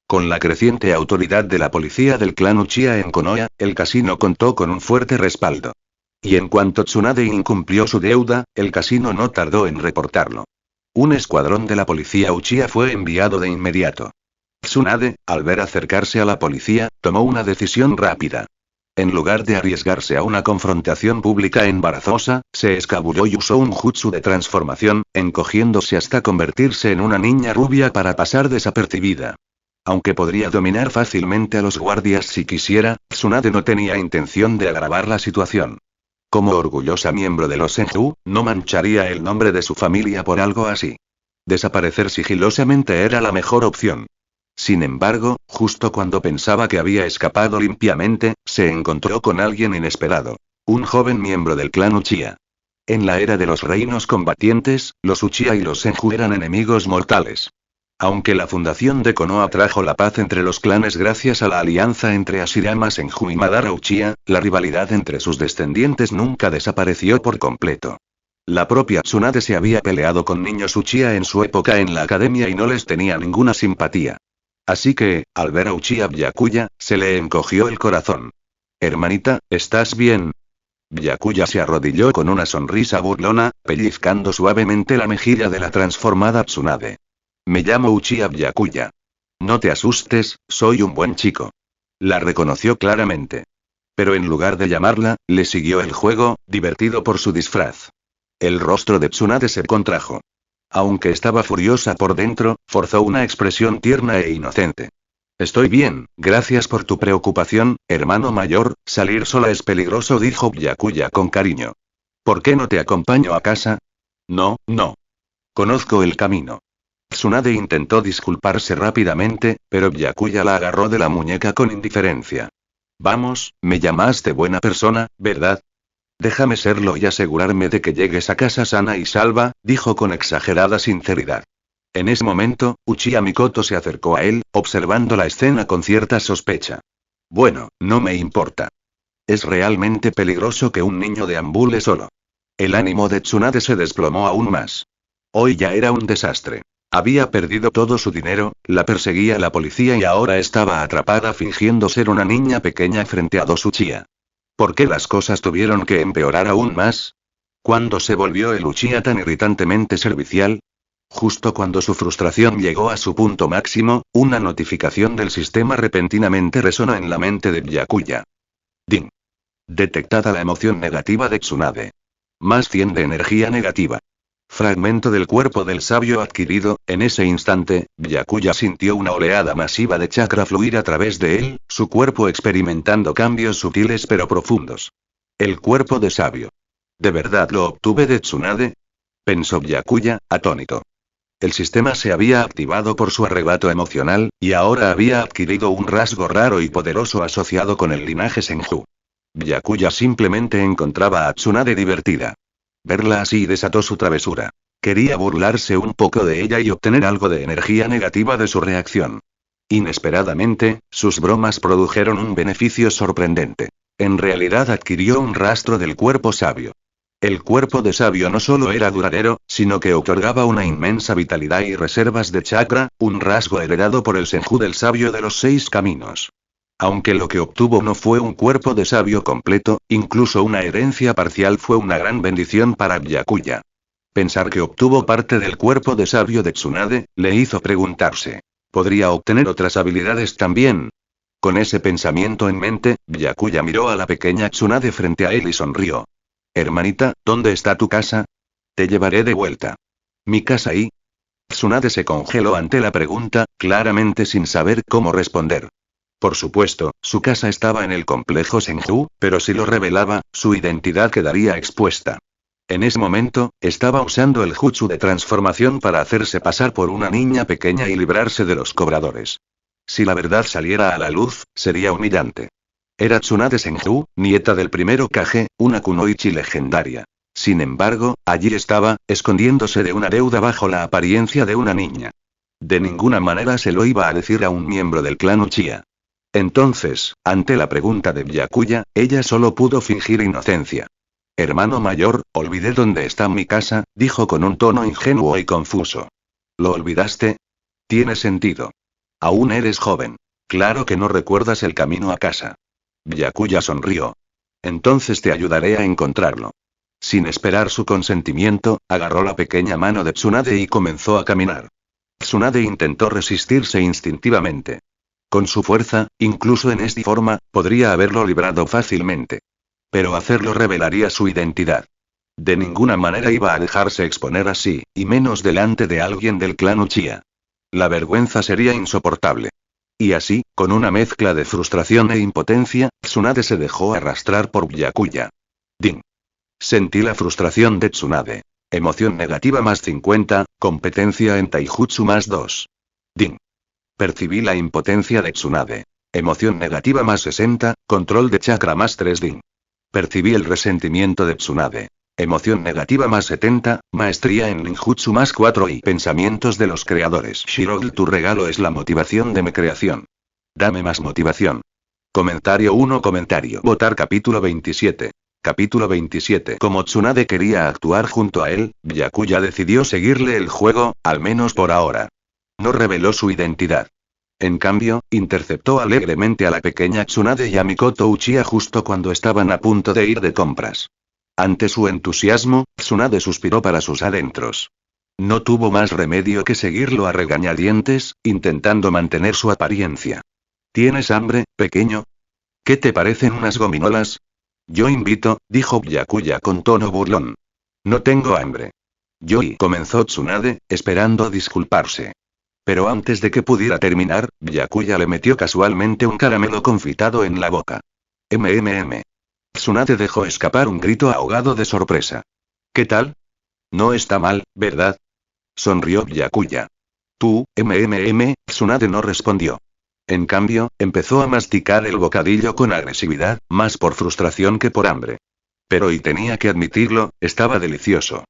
Con la creciente autoridad de la policía del clan Uchiha en Konoha, el casino contó con un fuerte respaldo. Y en cuanto Tsunade incumplió su deuda, el casino no tardó en reportarlo. Un escuadrón de la policía Uchiha fue enviado de inmediato. Tsunade, al ver acercarse a la policía, tomó una decisión rápida. En lugar de arriesgarse a una confrontación pública embarazosa, se escabulló y usó un jutsu de transformación, encogiéndose hasta convertirse en una niña rubia para pasar desapercibida. Aunque podría dominar fácilmente a los guardias si quisiera, Tsunade no tenía intención de agravar la situación. Como orgullosa miembro de los Senju, no mancharía el nombre de su familia por algo así. Desaparecer sigilosamente era la mejor opción. Sin embargo, justo cuando pensaba que había escapado limpiamente, se encontró con alguien inesperado. Un joven miembro del clan Uchiha. En la era de los reinos combatientes, los Uchiha y los Senju eran enemigos mortales. Aunque la fundación de Konoha trajo la paz entre los clanes gracias a la alianza entre Hashirama Senju y Madara Uchiha, la rivalidad entre sus descendientes nunca desapareció por completo. La propia Tsunade se había peleado con niños Uchiha en su época en la academia y no les tenía ninguna simpatía. Así que, al ver a Uchiha Byakuya, se le encogió el corazón. Hermanita, ¿estás bien? Byakuya se arrodilló con una sonrisa burlona, pellizcando suavemente la mejilla de la transformada Tsunade. Me llamo Uchiha Byakuya. No te asustes, soy un buen chico. La reconoció claramente. Pero en lugar de llamarla, le siguió el juego, divertido por su disfraz. El rostro de Tsunade se contrajo. Aunque estaba furiosa por dentro, forzó una expresión tierna e inocente. Estoy bien, gracias por tu preocupación, hermano mayor, salir sola es peligroso, dijo Byakuya con cariño. ¿Por qué no te acompaño a casa? No. Conozco el camino. Tsunade intentó disculparse rápidamente, pero Byakuya la agarró de la muñeca con indiferencia. Vamos, me llamaste buena persona, ¿verdad? Déjame serlo y asegurarme de que llegues a casa sana y salva, dijo con exagerada sinceridad. En ese momento, Uchiha Mikoto se acercó a él, observando la escena con cierta sospecha. Bueno, no me importa. Es realmente peligroso que un niño deambule solo. El ánimo de Tsunade se desplomó aún más. Hoy ya era un desastre. Había perdido todo su dinero, la perseguía la policía y ahora estaba atrapada fingiendo ser una niña pequeña frente a dos Uchiha. ¿Por qué las cosas tuvieron que empeorar aún más? ¿Cuándo se volvió el Uchiha tan irritantemente servicial? Justo cuando su frustración llegó a su punto máximo, una notificación del sistema repentinamente resonó en la mente de Byakuya. Ding. Detectada la emoción negativa de Tsunade. Más 100 de energía negativa. Fragmento del cuerpo del sabio adquirido. En ese instante, Byakuya sintió una oleada masiva de chakra fluir a través de él, su cuerpo experimentando cambios sutiles pero profundos. El cuerpo de sabio. ¿De verdad lo obtuve de Tsunade? Pensó Byakuya, atónito. El sistema se había activado por su arrebato emocional, y ahora había adquirido un rasgo raro y poderoso asociado con el linaje Senju. Byakuya simplemente encontraba a Tsunade divertida. Verla así desató su travesura. Quería burlarse un poco de ella y obtener algo de energía negativa de su reacción. Inesperadamente, sus bromas produjeron un beneficio sorprendente. En realidad adquirió un rastro del cuerpo sabio. El cuerpo de sabio no solo era duradero, sino que otorgaba una inmensa vitalidad y reservas de chakra, un rasgo heredado por el Senju del sabio de los 6 caminos. Aunque lo que obtuvo no fue un cuerpo de sabio completo, incluso una herencia parcial fue una gran bendición para Byakuya. Pensar que obtuvo parte del cuerpo de sabio de Tsunade, le hizo preguntarse, ¿podría obtener otras habilidades también? Con ese pensamiento en mente, Byakuya miró a la pequeña Tsunade frente a él y sonrió. Hermanita, ¿dónde está tu casa? Te llevaré de vuelta. ¿Mi casa y? Tsunade se congeló ante la pregunta, claramente sin saber cómo responder. Por supuesto, su casa estaba en el complejo Senju, pero si lo revelaba, su identidad quedaría expuesta. En ese momento, estaba usando el jutsu de transformación para hacerse pasar por una niña pequeña y librarse de los cobradores. Si la verdad saliera a la luz, sería humillante. Era Tsunade Senju, nieta del primero Kage, una kunoichi legendaria. Sin embargo, allí estaba, escondiéndose de una deuda bajo la apariencia de una niña. De ninguna manera se lo iba a decir a un miembro del clan Uchiha. Entonces, ante la pregunta de Byakuya, ella solo pudo fingir inocencia. Hermano mayor, olvidé dónde está mi casa, dijo con un tono ingenuo y confuso. ¿Lo olvidaste? Tiene sentido. Aún eres joven. Claro que no recuerdas el camino a casa. Byakuya sonrió. Entonces te ayudaré a encontrarlo. Sin esperar su consentimiento, agarró la pequeña mano de Tsunade y comenzó a caminar. Tsunade intentó resistirse instintivamente. Con su fuerza, incluso en esta forma, podría haberlo librado fácilmente. Pero hacerlo revelaría su identidad. De ninguna manera iba a dejarse exponer así, y menos delante de alguien del clan Uchiha. La vergüenza sería insoportable. Y así, con una mezcla de frustración e impotencia, Tsunade se dejó arrastrar por Byakuya. Ding. Sentí la frustración de Tsunade. Emoción negativa más 50, competencia en Taijutsu más 2. Ding. Percibí la impotencia de Tsunade. Emoción negativa más 60, control de chakra más 3 Ding. Percibí el resentimiento de Tsunade. Emoción negativa más 70, maestría en ninjutsu más 4 y pensamientos de los creadores. Shirogl, tu regalo es la motivación de mi creación. Dame más motivación. Comentario 1. Comentario. Votar capítulo 27. Capítulo 27. Como Tsunade quería actuar junto a él, Byakuya decidió seguirle el juego, al menos por ahora. No reveló su identidad. En cambio, interceptó alegremente a la pequeña Tsunade y a Mikoto Uchiha justo cuando estaban a punto de ir de compras. Ante su entusiasmo, Tsunade suspiró para sus adentros. No tuvo más remedio que seguirlo a regañadientes, intentando mantener su apariencia. ¿Tienes hambre, pequeño? ¿Qué te parecen unas gominolas? Yo invito, dijo Byakuya con tono burlón. No tengo hambre. Comenzó Tsunade, esperando disculparse. Pero antes de que pudiera terminar, Byakuya le metió casualmente un caramelo confitado en la boca. Tsunade dejó escapar un grito ahogado de sorpresa. ¿Qué tal? No está mal, ¿verdad? Sonrió Byakuya. Tsunade no respondió. En cambio, empezó a masticar el bocadillo con agresividad, más por frustración que por hambre. Pero y tenía que admitirlo, estaba delicioso.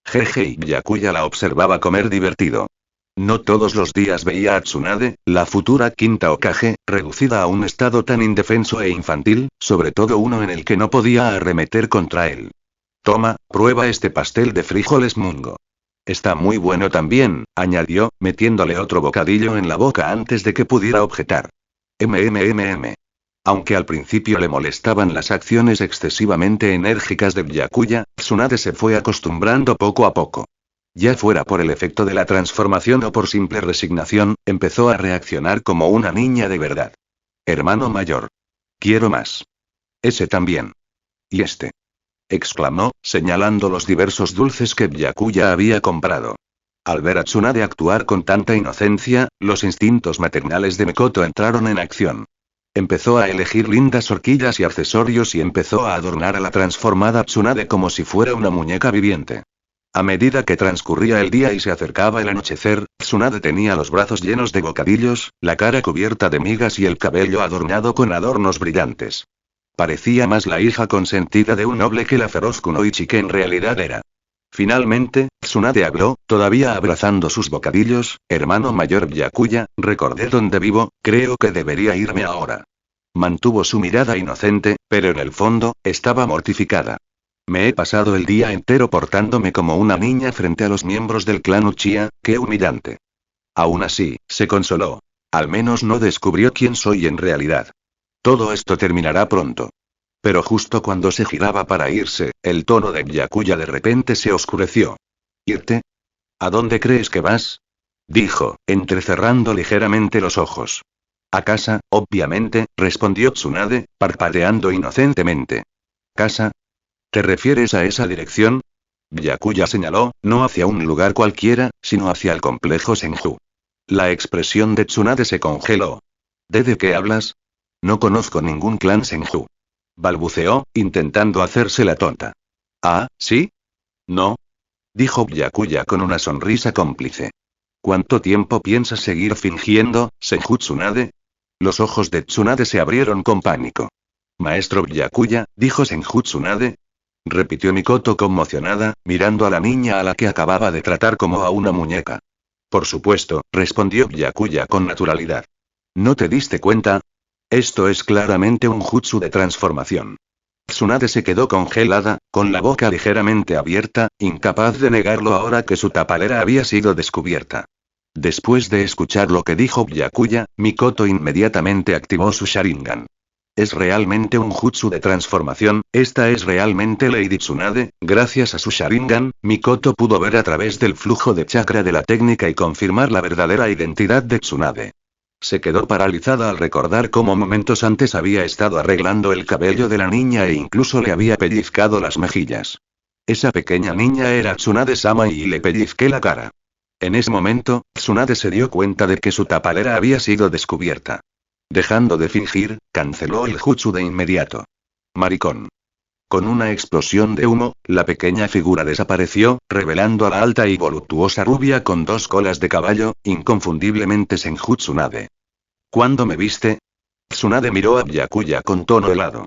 Jeje, y Byakuya la observaba comer divertido. No todos los días veía a Tsunade, la futura quinta Hokage, reducida a un estado tan indefenso e infantil, sobre todo uno en el que no podía arremeter contra él. Toma, prueba este pastel de frijoles mungo. Está muy bueno también, añadió, metiéndole otro bocadillo en la boca antes de que pudiera objetar. MMMM. Aunque al principio le molestaban las acciones excesivamente enérgicas de Byakuya, Tsunade se fue acostumbrando poco a poco. Ya fuera por el efecto de la transformación o por simple resignación, empezó a reaccionar como una niña de verdad. Hermano mayor. Quiero más. Ese también. Y este. Exclamó, señalando los diversos dulces que Byakuya había comprado. Al ver a Tsunade actuar con tanta inocencia, los instintos maternales de Mikoto entraron en acción. Empezó a elegir lindas horquillas y accesorios y empezó a adornar a la transformada Tsunade como si fuera una muñeca viviente. A medida que transcurría el día y se acercaba el anochecer, Tsunade tenía los brazos llenos de bocadillos, la cara cubierta de migas y el cabello adornado con adornos brillantes. Parecía más la hija consentida de un noble que la feroz kunoichi que en realidad era. Finalmente, Tsunade habló, todavía abrazando sus bocadillos: hermano mayor Byakuya, recordé dónde vivo, creo que debería irme ahora. Mantuvo su mirada inocente, pero en el fondo, estaba mortificada. Me he pasado el día entero portándome como una niña frente a los miembros del clan Uchiha, qué humillante. Aún así, se consoló. Al menos no descubrió quién soy en realidad. Todo esto terminará pronto. Pero justo cuando se giraba para irse, el tono de Byakuya de repente se oscureció. ¿Irte? ¿A dónde crees que vas? Dijo, entrecerrando ligeramente los ojos. A casa, obviamente, respondió Tsunade, parpadeando inocentemente. ¿Casa? ¿Te refieres a esa dirección? Byakuya señaló, no hacia un lugar cualquiera, sino hacia el complejo Senju. La expresión de Tsunade se congeló. ¿De qué hablas? No conozco ningún clan Senju. Balbuceó, intentando hacerse la tonta. ¿Ah, sí? No. Dijo Byakuya con una sonrisa cómplice. ¿Cuánto tiempo piensas seguir fingiendo, Senju Tsunade? Los ojos de Tsunade se abrieron con pánico. Maestro Byakuya, dijo Senju Tsunade. Repitió Mikoto conmocionada, mirando a la niña a la que acababa de tratar como a una muñeca. Por supuesto, respondió Byakuya con naturalidad. ¿No te diste cuenta? Esto es claramente un jutsu de transformación. Tsunade se quedó congelada, con la boca ligeramente abierta, incapaz de negarlo ahora que su tapalera había sido descubierta. Después de escuchar lo que dijo Byakuya, Mikoto inmediatamente activó su Sharingan. Es realmente un jutsu de transformación, esta es realmente Lady Tsunade. Gracias a su Sharingan, Mikoto pudo ver a través del flujo de chakra de la técnica y confirmar la verdadera identidad de Tsunade. Se quedó paralizada al recordar cómo momentos antes había estado arreglando el cabello de la niña e incluso le había pellizcado las mejillas. Esa pequeña niña era Tsunade-sama y le pellizqué la cara. En ese momento, Tsunade se dio cuenta de que su tapalera había sido descubierta. Dejando de fingir, canceló el jutsu de inmediato. Maricón. Con una explosión de humo, la pequeña figura desapareció, revelando a la alta y voluptuosa rubia con dos colas de caballo, inconfundiblemente Senju Tsunade. ¿Cuándo me viste? Tsunade miró a Byakuya con tono helado.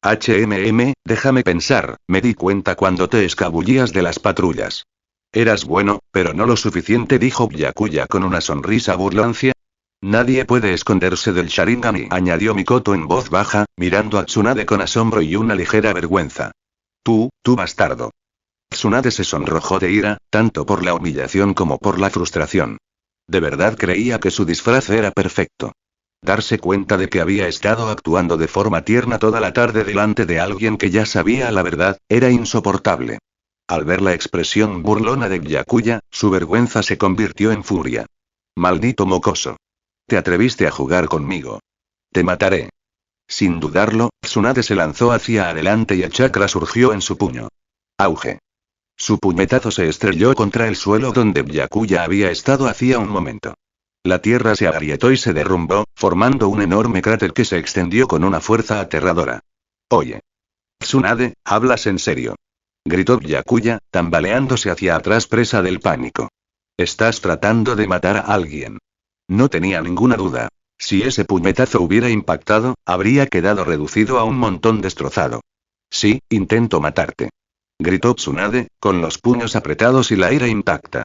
Déjame pensar, me di cuenta cuando te escabullías de las patrullas. Eras bueno, pero no lo suficiente, dijo Byakuya con una sonrisa burlancia. Nadie puede esconderse del Sharingan, añadió Mikoto en voz baja, mirando a Tsunade con asombro y una ligera vergüenza. Tú bastardo. Tsunade se sonrojó de ira, tanto por la humillación como por la frustración. De verdad creía que su disfraz era perfecto. Darse cuenta de que había estado actuando de forma tierna toda la tarde delante de alguien que ya sabía la verdad, era insoportable. Al ver la expresión burlona de Byakuya, su vergüenza se convirtió en furia. Maldito mocoso. Te atreviste a jugar conmigo. Te mataré. Sin dudarlo, Tsunade se lanzó hacia adelante y el chakra surgió en su puño. Auge. Su puñetazo se estrelló contra el suelo donde Byakuya había estado hacía un momento. La tierra se agrietó y se derrumbó, formando un enorme cráter que se extendió con una fuerza aterradora. Oye. Tsunade, ¿hablas en serio? Gritó Byakuya, tambaleándose hacia atrás presa del pánico. Estás tratando de matar a alguien. No tenía ninguna duda. Si ese puñetazo hubiera impactado, habría quedado reducido a un montón destrozado. Sí, intento matarte. Gritó Tsunade, con los puños apretados y la ira intacta.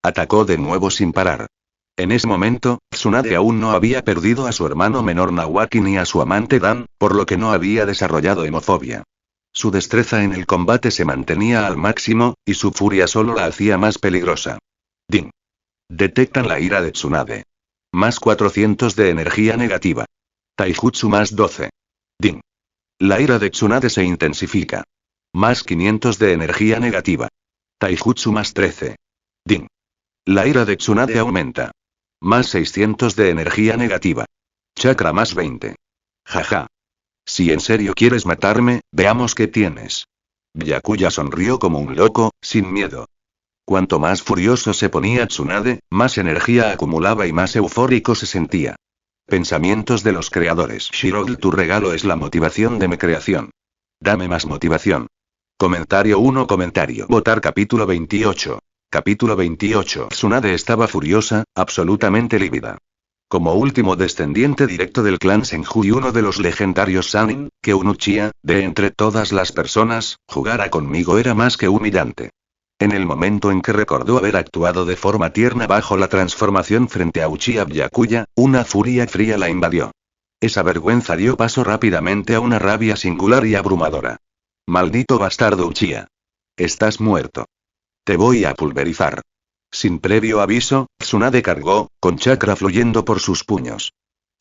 Atacó de nuevo sin parar. En ese momento, Tsunade aún no había perdido a su hermano menor Nawaki ni a su amante Dan, por lo que no había desarrollado hemofobia. Su destreza en el combate se mantenía al máximo, y su furia solo la hacía más peligrosa. Din. Detectan la ira de Tsunade. Más 400 de energía negativa. Taijutsu más 12. Din. La ira de Tsunade se intensifica. Más 500 de energía negativa. Taijutsu más 13. Din. La ira de Tsunade aumenta. Más 600 de energía negativa. Chakra más 20. Jaja. Si en serio quieres matarme, veamos qué tienes. Byakuya sonrió como un loco, sin miedo. Cuanto más furioso se ponía Tsunade, más energía acumulaba y más eufórico se sentía. Pensamientos de los creadores. Shirogl, tu regalo es la motivación de mi creación. Dame más motivación. Comentario 1. Comentario. Votar capítulo 28. Capítulo 28. Tsunade estaba furiosa, absolutamente lívida. Como último descendiente directo del clan Senju y uno de los legendarios Sannin, que un Uchiha, de entre todas las personas, jugara conmigo era más que humillante. En el momento en que recordó haber actuado de forma tierna bajo la transformación frente a Uchiha Byakuya, una furia fría la invadió. Esa vergüenza dio paso rápidamente a una rabia singular y abrumadora. Maldito bastardo Uchiha. Estás muerto. Te voy a pulverizar. Sin previo aviso, Tsunade cargó, con chakra fluyendo por sus puños.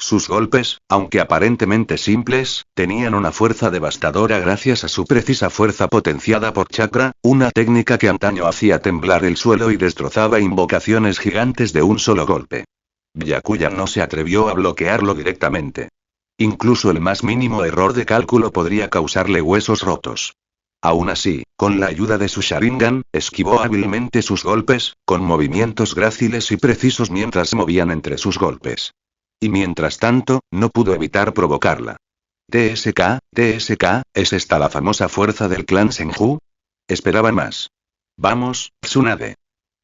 Sus golpes, aunque aparentemente simples, tenían una fuerza devastadora gracias a su precisa fuerza potenciada por chakra, una técnica que antaño hacía temblar el suelo y destrozaba invocaciones gigantes de un solo golpe. Byakuya no se atrevió a bloquearlo directamente. Incluso el más mínimo error de cálculo podría causarle huesos rotos. Aún así, con la ayuda de su Sharingan, esquivó hábilmente sus golpes, con movimientos gráciles y precisos mientras se movían entre sus golpes. Y mientras tanto, no pudo evitar provocarla. TSK, ¿es esta la famosa fuerza del clan Senju? Esperaba más. Vamos, Tsunade.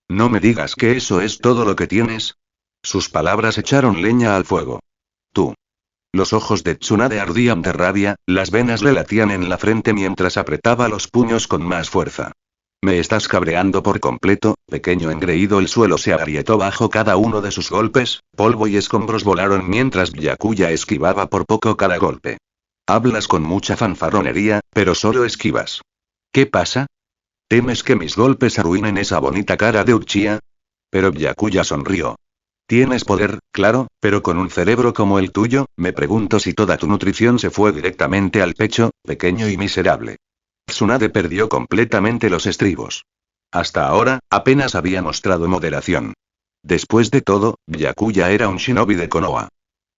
No me digas que eso es todo lo que tienes. Sus palabras echaron leña al fuego. Tú. Los ojos de Tsunade ardían de rabia, las venas le latían en la frente mientras apretaba los puños con más fuerza. Me estás cabreando por completo, pequeño engreído. El suelo se agrietó bajo cada uno de sus golpes, polvo y escombros volaron mientras Byakuya esquivaba por poco cada golpe. Hablas con mucha fanfarronería, pero solo esquivas. ¿Qué pasa? ¿Temes que mis golpes arruinen esa bonita cara de Uchiha? Pero Byakuya sonrió. Tienes poder, claro, pero con un cerebro como el tuyo, me pregunto si toda tu nutrición se fue directamente al pecho, pequeño y miserable. Tsunade perdió completamente los estribos. Hasta ahora, apenas había mostrado moderación. Después de todo, Byakuya era un shinobi de Konoha.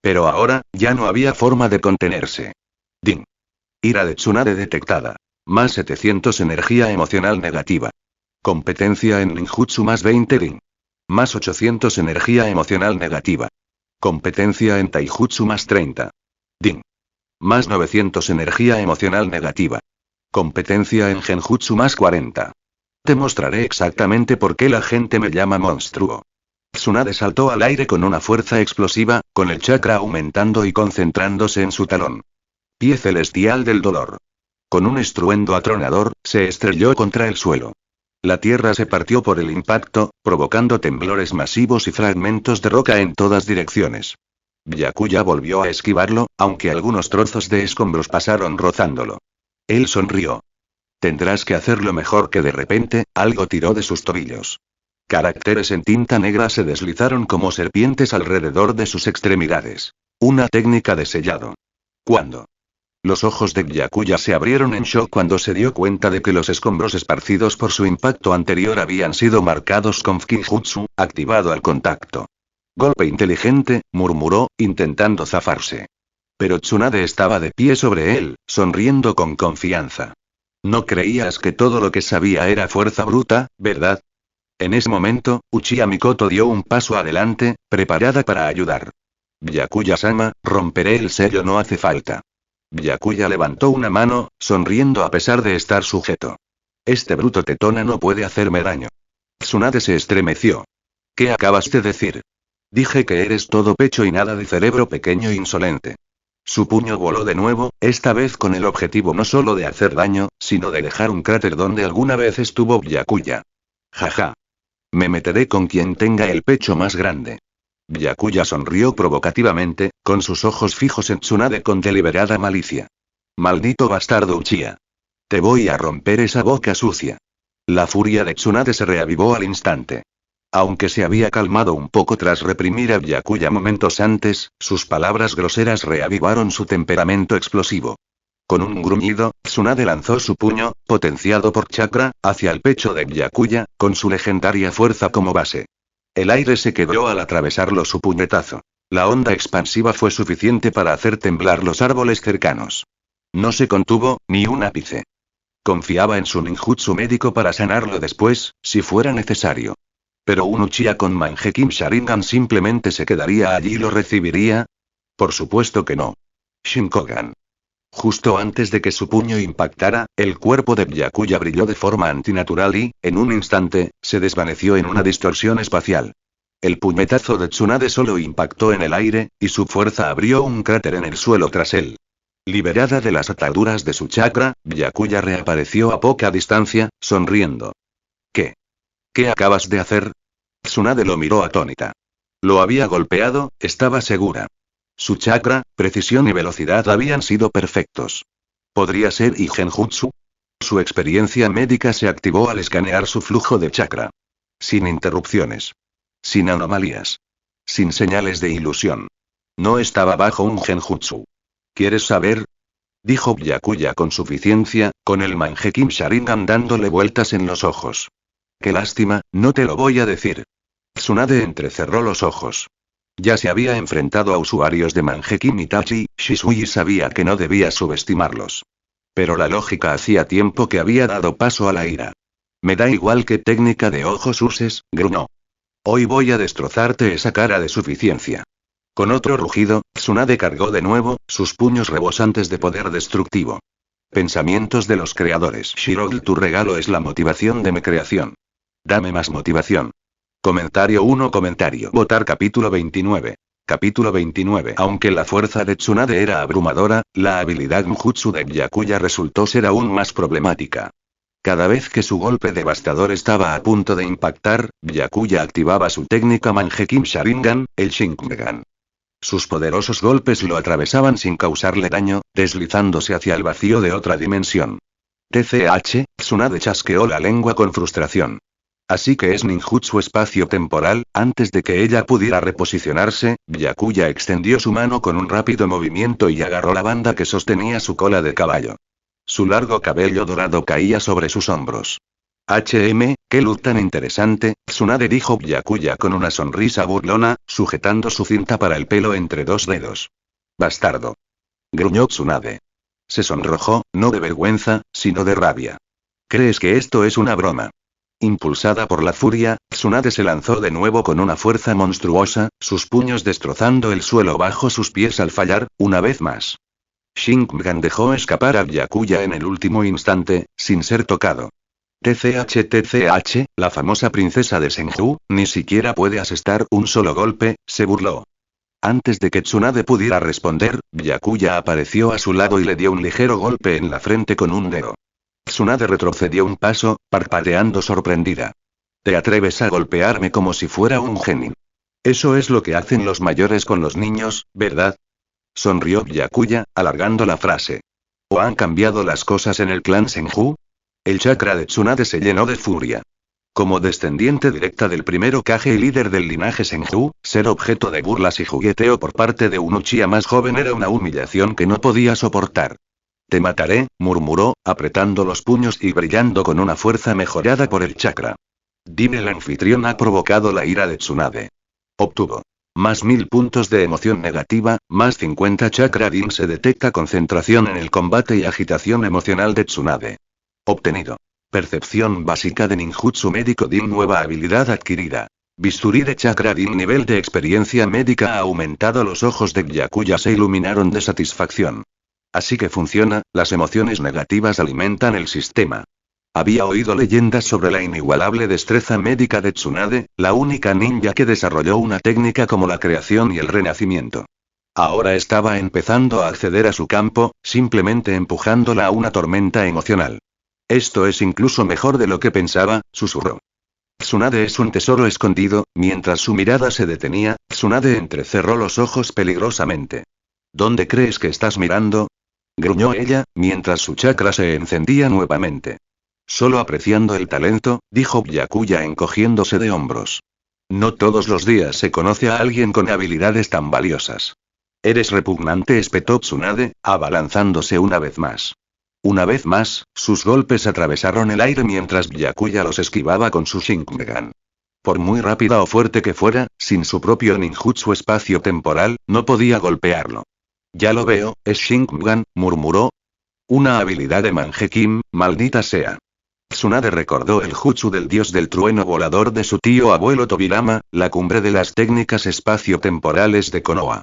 Pero ahora, ya no había forma de contenerse. Din. Ira de Tsunade detectada. Más 700 energía emocional negativa. Competencia en ninjutsu más 20 Din. Más 800 energía emocional negativa. Competencia en taijutsu más 30. Din. Más 900 energía emocional negativa. Competencia en genjutsu más 40. Te mostraré exactamente por qué la gente me llama monstruo. Tsunade saltó al aire con una fuerza explosiva, con el chakra aumentando y concentrándose en su talón. Pie celestial del dolor. Con un estruendo atronador, se estrelló contra el suelo. La tierra se partió por el impacto, provocando temblores masivos y fragmentos de roca en todas direcciones. Byakuya volvió a esquivarlo, aunque algunos trozos de escombros pasaron rozándolo. Él sonrió. Tendrás que hacerlo mejor. Que de repente, algo tiró de sus tobillos. Caracteres en tinta negra se deslizaron como serpientes alrededor de sus extremidades. Una técnica de sellado. ¿Cuándo? Los ojos de Byakuya se abrieron en shock cuando se dio cuenta de que los escombros esparcidos por su impacto anterior habían sido marcados con Fukinjutsu, activado al contacto. Golpe inteligente, murmuró, intentando zafarse. Pero Tsunade estaba de pie sobre él, sonriendo con confianza. No creías que todo lo que sabía era fuerza bruta, ¿verdad? En ese momento, Uchiha Mikoto dio un paso adelante, preparada para ayudar. Byakuya-sama, romperé el sello, no hace falta. Byakuya levantó una mano, sonriendo a pesar de estar sujeto. Este bruto tetona no puede hacerme daño. Tsunade se estremeció. ¿Qué acabas de decir? Dije que eres todo pecho y nada de cerebro, pequeño e insolente. Su puño voló de nuevo, esta vez con el objetivo no solo de hacer daño, sino de dejar un cráter donde alguna vez estuvo Byakuya. Jaja. Me meteré con quien tenga el pecho más grande. Byakuya sonrió provocativamente, con sus ojos fijos en Tsunade con deliberada malicia. Maldito bastardo Uchiha. Te voy a romper esa boca sucia. La furia de Tsunade se reavivó al instante. Aunque se había calmado un poco tras reprimir a Byakuya momentos antes, sus palabras groseras reavivaron su temperamento explosivo. Con un gruñido, Tsunade lanzó su puño, potenciado por chakra, hacia el pecho de Byakuya, con su legendaria fuerza como base. El aire se quebró al atravesarlo su puñetazo. La onda expansiva fue suficiente para hacer temblar los árboles cercanos. No se contuvo, ni un ápice. Confiaba en su ninjutsu médico para sanarlo después, si fuera necesario. Pero un Uchiha con Mangekyou Sharingan simplemente se quedaría allí y lo recibiría. Por supuesto que no. Shinkogan. Justo antes de que su puño impactara, el cuerpo de Byakuya brilló de forma antinatural y, en un instante, se desvaneció en una distorsión espacial. El puñetazo de Tsunade solo impactó en el aire, y su fuerza abrió un cráter en el suelo tras él. Liberada de las ataduras de su chakra, Byakuya reapareció a poca distancia, sonriendo. ¿Qué? ¿Qué acabas de hacer? Tsunade lo miró atónita. Lo había golpeado, estaba segura. Su chakra, precisión y velocidad habían sido perfectos. ¿Podría ser Genjutsu? Su experiencia médica se activó al escanear su flujo de chakra. Sin interrupciones. Sin anomalías. Sin señales de ilusión. No estaba bajo un Genjutsu. ¿Quieres saber? Dijo Byakuya con suficiencia, con el Mangekyou Sharingan dándole vueltas en los ojos. Qué lástima, no te lo voy a decir. Tsunade entrecerró los ojos. Ya se había enfrentado a usuarios de Mangekyou Itachi, Shisui y sabía que no debía subestimarlos. Pero la lógica hacía tiempo que había dado paso a la ira. Me da igual qué técnica de ojos uses, gruñó. Hoy voy a destrozarte esa cara de suficiencia. Con otro rugido, Tsunade cargó de nuevo, sus puños rebosantes de poder destructivo. Pensamientos de los creadores. Shirogl, tu regalo es la motivación de mi creación. Dame más motivación. Comentario 1. Votar capítulo 29. Capítulo 29. Aunque la fuerza de Tsunade era abrumadora, la habilidad Njutsu de Byakuya resultó ser aún más problemática. Cada vez que su golpe devastador estaba a punto de impactar, Byakuya activaba su técnica Mangekyou Sharingan, el Shinkogan. Sus poderosos golpes lo atravesaban sin causarle daño, deslizándose hacia el vacío de otra dimensión. TCH, Tsunade chasqueó la lengua con frustración. Así que es ninjutsu espacio-temporal. Antes de que ella pudiera reposicionarse, Byakuya extendió su mano con un rápido movimiento y agarró la banda que sostenía su cola de caballo. Su largo cabello dorado caía sobre sus hombros. Qué look tan interesante, Tsunade dijo Byakuya con una sonrisa burlona, sujetando su cinta para el pelo entre dos dedos. Bastardo. Gruñó Tsunade. Se sonrojó, no de vergüenza, sino de rabia. ¿Crees que esto es una broma? Impulsada por la furia, Tsunade se lanzó de nuevo con una fuerza monstruosa, sus puños destrozando el suelo bajo sus pies al fallar, una vez más. Shinkogan dejó escapar a Byakuya en el último instante, sin ser tocado. TCH, la famosa princesa de Senju, ni siquiera puede asestar un solo golpe, se burló. Antes de que Tsunade pudiera responder, Byakuya apareció a su lado y le dio un ligero golpe en la frente con un dedo. Tsunade retrocedió un paso, parpadeando sorprendida. ¿Te atreves a golpearme como si fuera un genin? Eso es lo que hacen los mayores con los niños, ¿verdad? Sonrió Byakuya, alargando la frase. ¿O han cambiado las cosas en el clan Senju? El chakra de Tsunade se llenó de furia. Como descendiente directa del primer Hokage y líder del linaje Senju, ser objeto de burlas y jugueteo por parte de un Uchiha más joven era una humillación que no podía soportar. Te mataré, murmuró, apretando los puños y brillando con una fuerza mejorada por el chakra. Dime, el anfitrión ha provocado la ira de Tsunade. Obtuvo. Más 1000 puntos de emoción negativa, más 50 chakra Din. Se detecta concentración en el combate y agitación emocional de Tsunade. Obtenido. Percepción básica de ninjutsu médico Din. Nueva habilidad adquirida. Bisturí de chakra Din. Nivel de experiencia médica ha aumentado. Los ojos de Byakuya se iluminaron de satisfacción. Así que funciona, las emociones negativas alimentan el sistema. Había oído leyendas sobre la inigualable destreza médica de Tsunade, la única ninja que desarrolló una técnica como la creación y el renacimiento. Ahora estaba empezando a acceder a su campo, simplemente empujándola a una tormenta emocional. Esto es incluso mejor de lo que pensaba, susurró. Tsunade es un tesoro escondido. Mientras su mirada se detenía, Tsunade entrecerró los ojos peligrosamente. ¿Dónde crees que estás mirando? gruñó ella, mientras su chakra se encendía nuevamente. Solo apreciando el talento, dijo Byakuya encogiéndose de hombros. No todos los días se conoce a alguien con habilidades tan valiosas. Eres repugnante, espetó Tsunade, abalanzándose una vez más. Una vez más, sus golpes atravesaron el aire mientras Byakuya los esquivaba con su Shinkugan. Por muy rápida o fuerte que fuera, sin su propio ninjutsu espacio-temporal, no podía golpearlo. Ya lo veo, es Shinkugan, murmuró. Una habilidad de Mangekyou, maldita sea. Tsunade recordó el jutsu del dios del trueno volador de su tío abuelo Tobirama, la cumbre de las técnicas espacio-temporales de Konoha.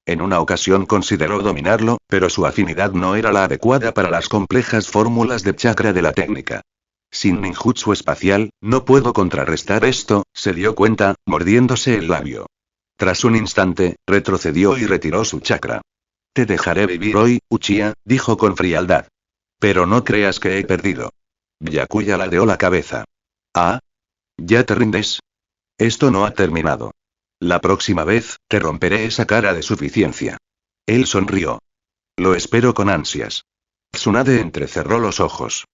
En una ocasión consideró dominarlo, pero su afinidad no era la adecuada para las complejas fórmulas de chakra de la técnica. Sin ninjutsu espacial, no puedo contrarrestar esto, se dio cuenta, mordiéndose el labio. Tras un instante, retrocedió y retiró su chakra. Te dejaré vivir hoy, Uchiha, dijo con frialdad. Pero no creas que he perdido. Byakuya ladeó la cabeza. ¿Ah? ¿Ya te rindes? Esto no ha terminado. La próxima vez, te romperé esa cara de suficiencia. Él sonrió. Lo espero con ansias. Tsunade entrecerró los ojos.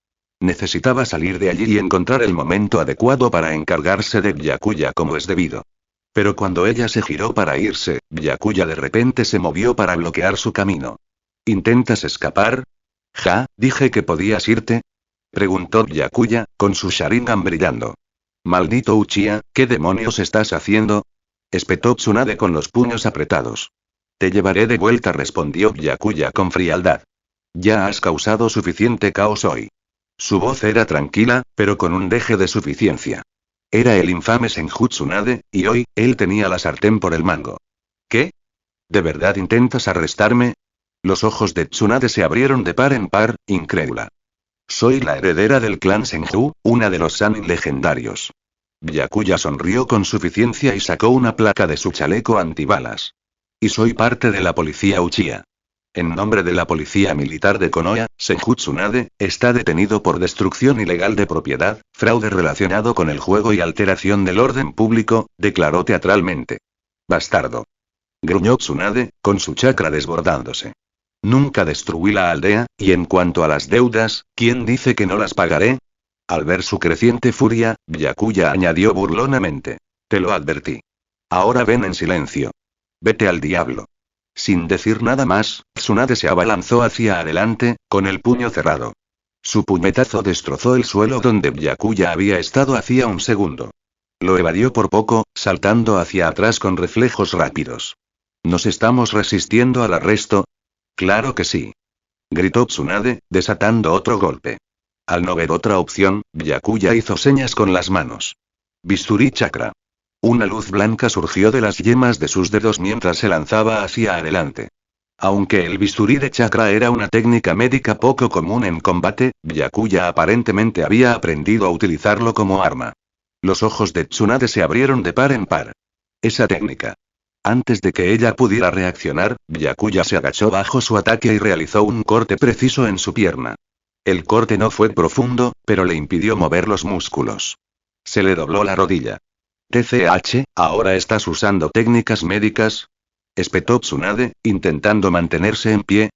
Necesitaba salir de allí y encontrar el momento adecuado para encargarse de Byakuya como es debido. Pero cuando ella se giró para irse, Byakuya de repente se movió para bloquear su camino. ¿Intentas escapar? Ja, dije que podías irte. Preguntó Byakuya, con su Sharingan brillando. Maldito Uchiha, ¿qué demonios estás haciendo? Espetó Tsunade con los puños apretados. Te llevaré de vuelta, respondió Byakuya con frialdad. Ya has causado suficiente caos hoy. Su voz era tranquila, pero con un deje de suficiencia. Era el infame Senjutsu Tsunade, y hoy, él tenía la sartén por el mango. ¿Qué? ¿De verdad intentas arrestarme? Los ojos de Tsunade se abrieron de par en par, incrédula. Soy la heredera del clan Senju, una de los Sanin legendarios. Byakuya sonrió con suficiencia y sacó una placa de su chaleco antibalas. Y soy parte de la policía Uchiha. En nombre de la policía militar de Konoha, Senju Tsunade está detenido por destrucción ilegal de propiedad, fraude relacionado con el juego y alteración del orden público, declaró teatralmente. Bastardo. Gruñó Tsunade, con su chakra desbordándose. Nunca destruí la aldea, y en cuanto a las deudas, ¿quién dice que no las pagaré? Al ver su creciente furia, Byakuya añadió burlonamente. Te lo advertí. Ahora ven en silencio. Vete al diablo. Sin decir nada más, Tsunade se abalanzó hacia adelante, con el puño cerrado. Su puñetazo destrozó el suelo donde Byakuya había estado hacía un segundo. Lo evadió por poco, saltando hacia atrás con reflejos rápidos. ¿Nos estamos resistiendo al arresto? Claro que sí. Gritó Tsunade, desatando otro golpe. Al no ver otra opción, Byakuya hizo señas con las manos. Bisturí chakra. Una luz blanca surgió de las yemas de sus dedos mientras se lanzaba hacia adelante. Aunque el bisturí de chakra era una técnica médica poco común en combate, Byakuya aparentemente había aprendido a utilizarlo como arma. Los ojos de Tsunade se abrieron de par en par. Esa técnica. Antes de que ella pudiera reaccionar, Byakuya se agachó bajo su ataque y realizó un corte preciso en su pierna. El corte no fue profundo, pero le impidió mover los músculos. Se le dobló la rodilla. TCH, ¿ahora estás usando técnicas médicas? Espetó Tsunade, intentando mantenerse en pie.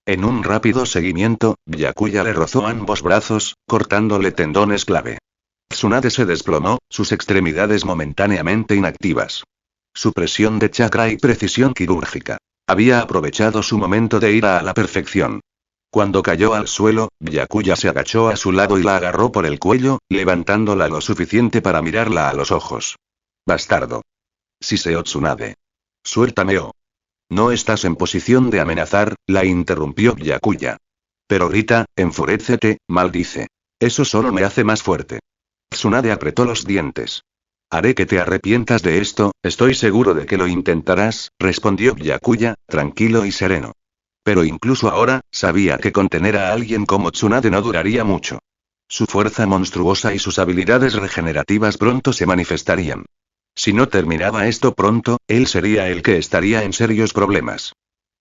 En un rápido seguimiento, Byakuya le rozó ambos brazos, cortándole tendones clave. Tsunade se desplomó, sus extremidades momentáneamente inactivas. Su presión de chakra y precisión quirúrgica. Había aprovechado su momento de ira a la perfección. Cuando cayó al suelo, Byakuya se agachó a su lado y la agarró por el cuello, levantándola lo suficiente para mirarla a los ojos. Bastardo. Siseó Tsunade. Suéltame o. No estás en posición de amenazar, la interrumpió Byakuya. Pero grita, enfurécete, maldice. Eso solo me hace más fuerte. Tsunade apretó los dientes. Haré que te arrepientas de esto, estoy seguro de que lo intentarás, respondió Byakuya, tranquilo y sereno. Pero incluso ahora, sabía que contener a alguien como Tsunade no duraría mucho. Su fuerza monstruosa y sus habilidades regenerativas pronto se manifestarían. Si no terminaba esto pronto, él sería el que estaría en serios problemas.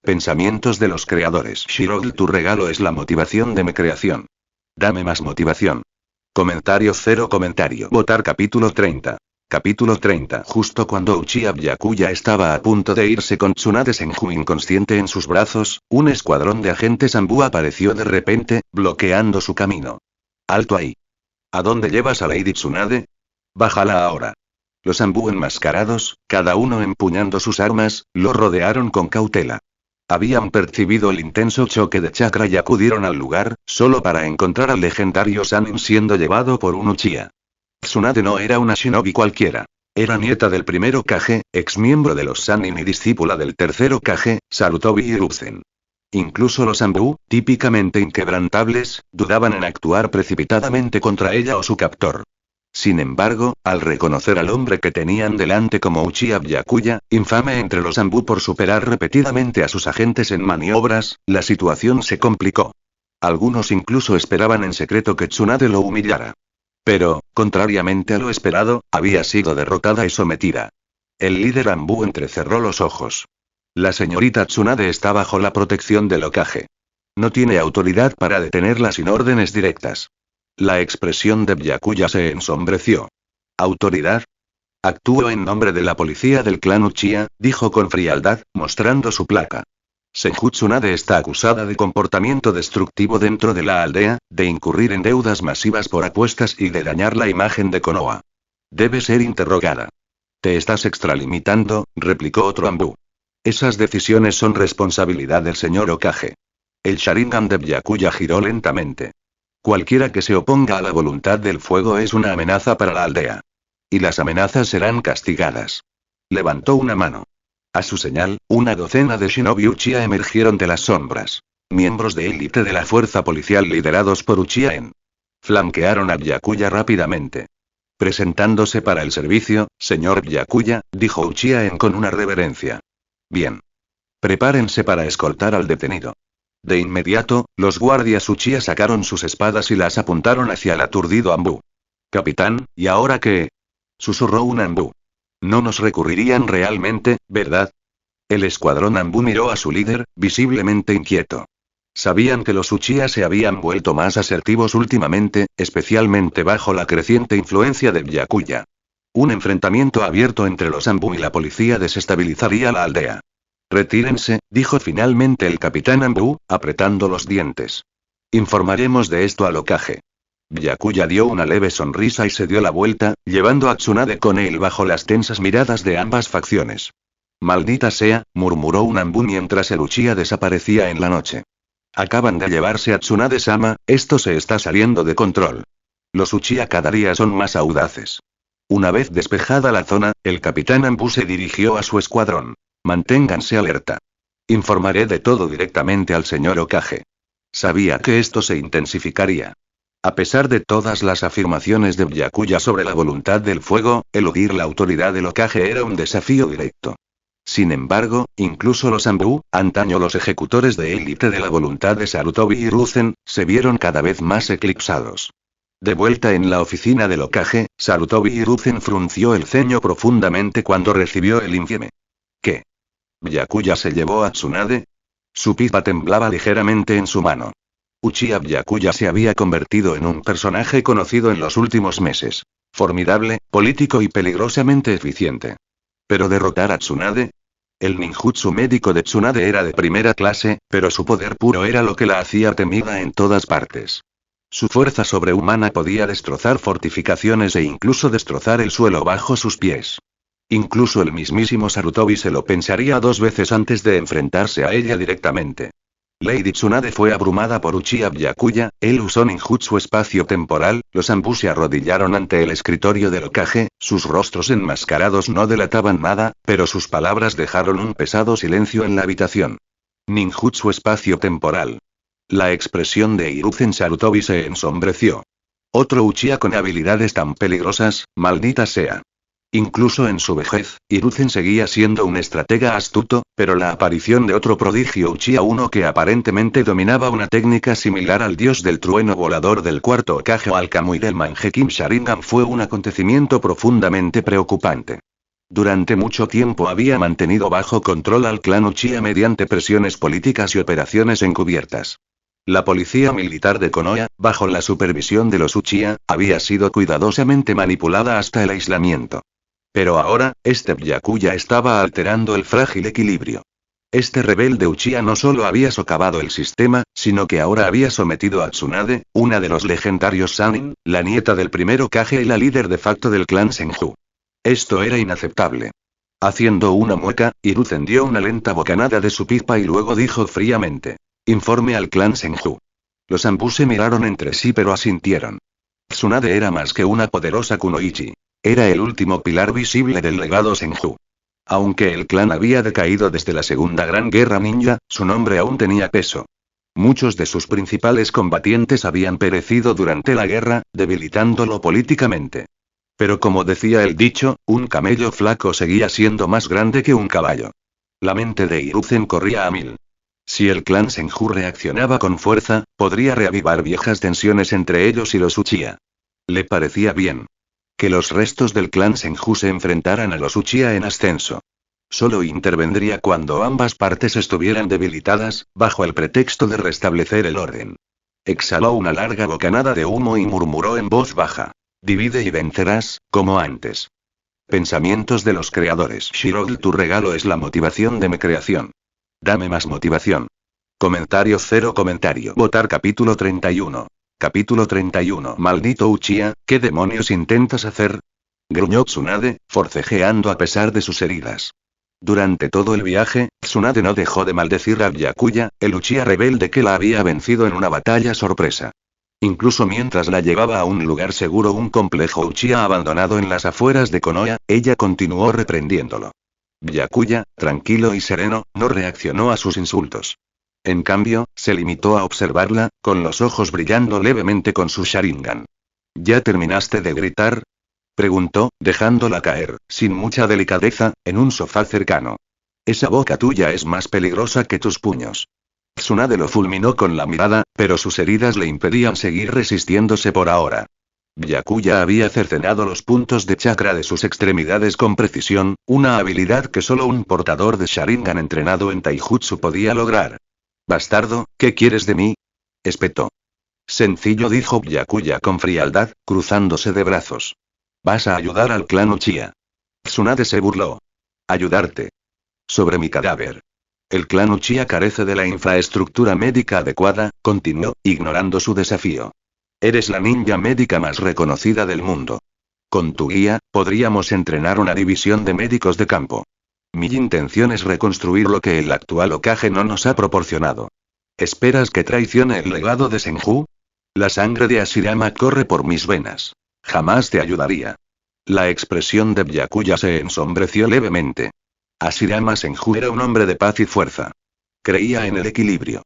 Pensamientos de los creadores. Shirogl, tu regalo es la motivación de mi creación. Dame más motivación. Comentario 0 comentario. Votar capítulo 30. Capítulo 30. Justo cuando Uchiha Byakuya estaba a punto de irse con Tsunade Senju inconsciente en sus brazos, un escuadrón de agentes Anbu apareció de repente, bloqueando su camino. ¡Alto ahí! ¿A dónde llevas a Lady Tsunade? Bájala ahora. Los Anbu enmascarados, cada uno empuñando sus armas, lo rodearon con cautela. Habían percibido el intenso choque de chakra y acudieron al lugar, solo para encontrar al legendario Sannin siendo llevado por un Uchiha. Tsunade no era una shinobi cualquiera. Era nieta del primer Hokage, ex miembro de los Sannin y discípula del tercer Hokage, Sarutobi Hiruzen. Incluso los Anbu, típicamente inquebrantables, dudaban en actuar precipitadamente contra ella o su captor. Sin embargo, al reconocer al hombre que tenían delante como Uchiha Byakuya, infame entre los Anbu por superar repetidamente a sus agentes en maniobras, la situación se complicó. Algunos incluso esperaban en secreto que Tsunade lo humillara. Pero, contrariamente a lo esperado, había sido derrotada y sometida. El líder Anbu entrecerró los ojos. La señorita Tsunade está bajo la protección del Hokage. No tiene autoridad para detenerla sin órdenes directas. La expresión de Byakuya se ensombreció. ¿Autoridad? Actúo en nombre de la policía del clan Uchiha, dijo con frialdad, mostrando su placa. Senju Tsunade está acusada de comportamiento destructivo dentro de la aldea, de incurrir en deudas masivas por apuestas y de dañar la imagen de Konoha. Debe ser interrogada. Te estás extralimitando, replicó otro Anbu. Esas decisiones son responsabilidad del señor Hokage. El Sharingan de Byakuya giró lentamente. Cualquiera que se oponga a la voluntad del fuego es una amenaza para la aldea. Y las amenazas serán castigadas. Levantó una mano. A su señal, una docena de shinobi Uchiha emergieron de las sombras. Miembros de élite de la fuerza policial liderados por Uchiha En. Flanquearon a Byakuya rápidamente. Presentándose para el servicio, señor Byakuya, dijo Uchiha En con una reverencia. Bien. Prepárense para escoltar al detenido. De inmediato, los guardias Uchiha sacaron sus espadas y las apuntaron hacia el aturdido Anbu. Capitán, ¿y ahora qué? Susurró un Anbu. No nos recurrirían realmente, ¿verdad? El escuadrón Anbu miró a su líder, visiblemente inquieto. Sabían que los Uchiha se habían vuelto más asertivos últimamente, especialmente bajo la creciente influencia de Byakuya. Un enfrentamiento abierto entre los Anbu y la policía desestabilizaría la aldea. Retírense, dijo finalmente el capitán Anbu, apretando los dientes. Informaremos de esto al Hokage. Byakuya dio una leve sonrisa y se dio la vuelta, llevando a Tsunade con él bajo las tensas miradas de ambas facciones. Maldita sea, murmuró un Anbu mientras el Uchiha desaparecía en la noche. Acaban de llevarse a Tsunade-sama, esto se está saliendo de control. Los Uchiha cada día son más audaces. Una vez despejada la zona, el capitán Anbu se dirigió a su escuadrón. Manténganse alerta. Informaré de todo directamente al señor Hokage. Sabía que esto se intensificaría. A pesar de todas las afirmaciones de Byakuya sobre la voluntad del fuego, eludir la autoridad del Hokage era un desafío directo. Sin embargo, incluso los Anbu, antaño los ejecutores de élite de la voluntad de Sarutobi Hiruzen, se vieron cada vez más eclipsados. De vuelta en la oficina del Hokage, Sarutobi Hiruzen frunció el ceño profundamente cuando recibió el infieme. ¿Qué? ¿Byakuya se llevó a Tsunade? Su pipa temblaba ligeramente en su mano. Uchiha Byakuya se había convertido en un personaje conocido en los últimos meses. Formidable, político y peligrosamente eficiente. ¿Pero derrotar a Tsunade? El ninjutsu médico de Tsunade era de primera clase, pero su poder puro era lo que la hacía temida en todas partes. Su fuerza sobrehumana podía destrozar fortificaciones e incluso destrozar el suelo bajo sus pies. Incluso el mismísimo Sarutobi se lo pensaría 2 veces antes de enfrentarse a ella directamente. Lady Tsunade fue abrumada por Uchiha Byakuya, él usó ninjutsu espacio-temporal, los Anbu se arrodillaron ante el escritorio del Hokage, sus rostros enmascarados no delataban nada, pero sus palabras dejaron un pesado silencio en la habitación. Ninjutsu espacio-temporal. La expresión de Hiruzen Sarutobi se ensombreció. Otro Uchiha con habilidades tan peligrosas, maldita sea. Incluso en su vejez, Hiruzen seguía siendo un estratega astuto, pero la aparición de otro prodigio Uchiha, uno que aparentemente dominaba una técnica similar al dios del trueno volador del cuarto Hokage o al Kamui del Mangekyou Sharingan, fue un acontecimiento profundamente preocupante. Durante mucho tiempo había mantenido bajo control al clan Uchiha mediante presiones políticas y operaciones encubiertas. La policía militar de Konoha, bajo la supervisión de los Uchiha, había sido cuidadosamente manipulada hasta el aislamiento. Pero ahora, este Byakuya estaba alterando el frágil equilibrio. Este rebelde Uchiha no solo había socavado el sistema, sino que ahora había sometido a Tsunade, una de los legendarios Sannin, la nieta del primer Hokage y la líder de facto del clan Senju. Esto era inaceptable. Haciendo una mueca, Hiruzen dio una lenta bocanada de su pipa y luego dijo fríamente: informe al clan Senju. Los Anbu se miraron entre sí pero asintieron. Tsunade era más que una poderosa kunoichi. Era el último pilar visible del legado Senju. Aunque el clan había decaído desde la Segunda Gran Guerra Ninja, su nombre aún tenía peso. Muchos de sus principales combatientes habían perecido durante la guerra, debilitándolo políticamente. Pero como decía el dicho, un camello flaco seguía siendo más grande que un caballo. La mente de Hiruzen corría a mil. Si el clan Senju reaccionaba con fuerza, podría reavivar viejas tensiones entre ellos y los Uchiha. Le parecía bien que los restos del clan Senju se enfrentaran a los Uchiha en ascenso. Solo intervendría cuando ambas partes estuvieran debilitadas, bajo el pretexto de restablecer el orden. Exhaló una larga bocanada de humo y murmuró en voz baja: divide y vencerás, como antes. Pensamientos de los creadores. Shirogl, tu regalo es la motivación de mi creación. Dame más motivación. Comentario cero comentario. Votar capítulo 31. Capítulo 31. Maldito Uchiha, ¿qué demonios intentas hacer? Gruñó Tsunade, forcejeando a pesar de sus heridas. Durante todo el viaje, Tsunade no dejó de maldecir a Byakuya, el Uchiha rebelde que la había vencido en una batalla sorpresa. Incluso mientras la llevaba a un lugar seguro, un complejo Uchiha abandonado en las afueras de Konoha, ella continuó reprendiéndolo. Byakuya, tranquilo y sereno, no reaccionó a sus insultos. En cambio, se limitó a observarla, con los ojos brillando levemente con su Sharingan. ¿Ya terminaste de gritar?, preguntó, dejándola caer, sin mucha delicadeza, en un sofá cercano. Esa boca tuya es más peligrosa que tus puños. Tsunade lo fulminó con la mirada, pero sus heridas le impedían seguir resistiéndose por ahora. Byakuya había cercenado los puntos de chakra de sus extremidades con precisión, una habilidad que solo un portador de Sharingan entrenado en Taijutsu podía lograr. «Bastardo, ¿qué quieres de mí?», espetó. Sencillo, dijo Byakuya con frialdad, cruzándose de brazos. «Vas a ayudar al clan Uchiha». Tsunade se burló. «¿Ayudarte? Sobre mi cadáver». El clan Uchiha carece de la infraestructura médica adecuada, continuó, ignorando su desafío. Eres la ninja médica más reconocida del mundo. Con tu guía, podríamos entrenar una división de médicos de campo. Mi intención es reconstruir lo que el actual Hokage no nos ha proporcionado. ¿Esperas que traicione el legado de Senju? La sangre de Hashirama corre por mis venas. Jamás te ayudaría. La expresión de Byakuya se ensombreció levemente. Hashirama Senju era un hombre de paz y fuerza. Creía en el equilibrio.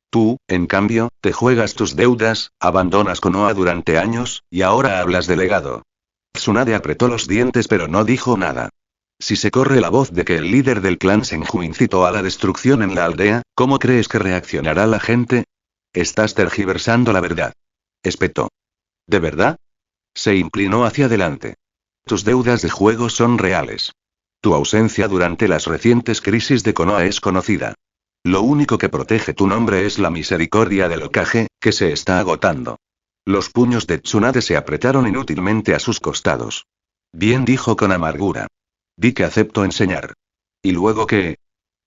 Tú, en cambio, te juegas tus deudas, abandonas Konoha durante años, y ahora hablas de legado. Tsunade apretó los dientes pero no dijo nada. Si se corre la voz de que el líder del clan Senju incitó a la destrucción en la aldea, ¿cómo crees que reaccionará la gente? Estás tergiversando la verdad. Espetó. ¿De verdad? Se inclinó hacia adelante. Tus deudas de juego son reales. Tu ausencia durante las recientes crisis de Konoha es conocida. Lo único que protege tu nombre es la misericordia del Hokage, que se está agotando. Los puños de Tsunade se apretaron inútilmente a sus costados. Bien, dijo con amargura. Di que acepto enseñar. ¿Y luego qué?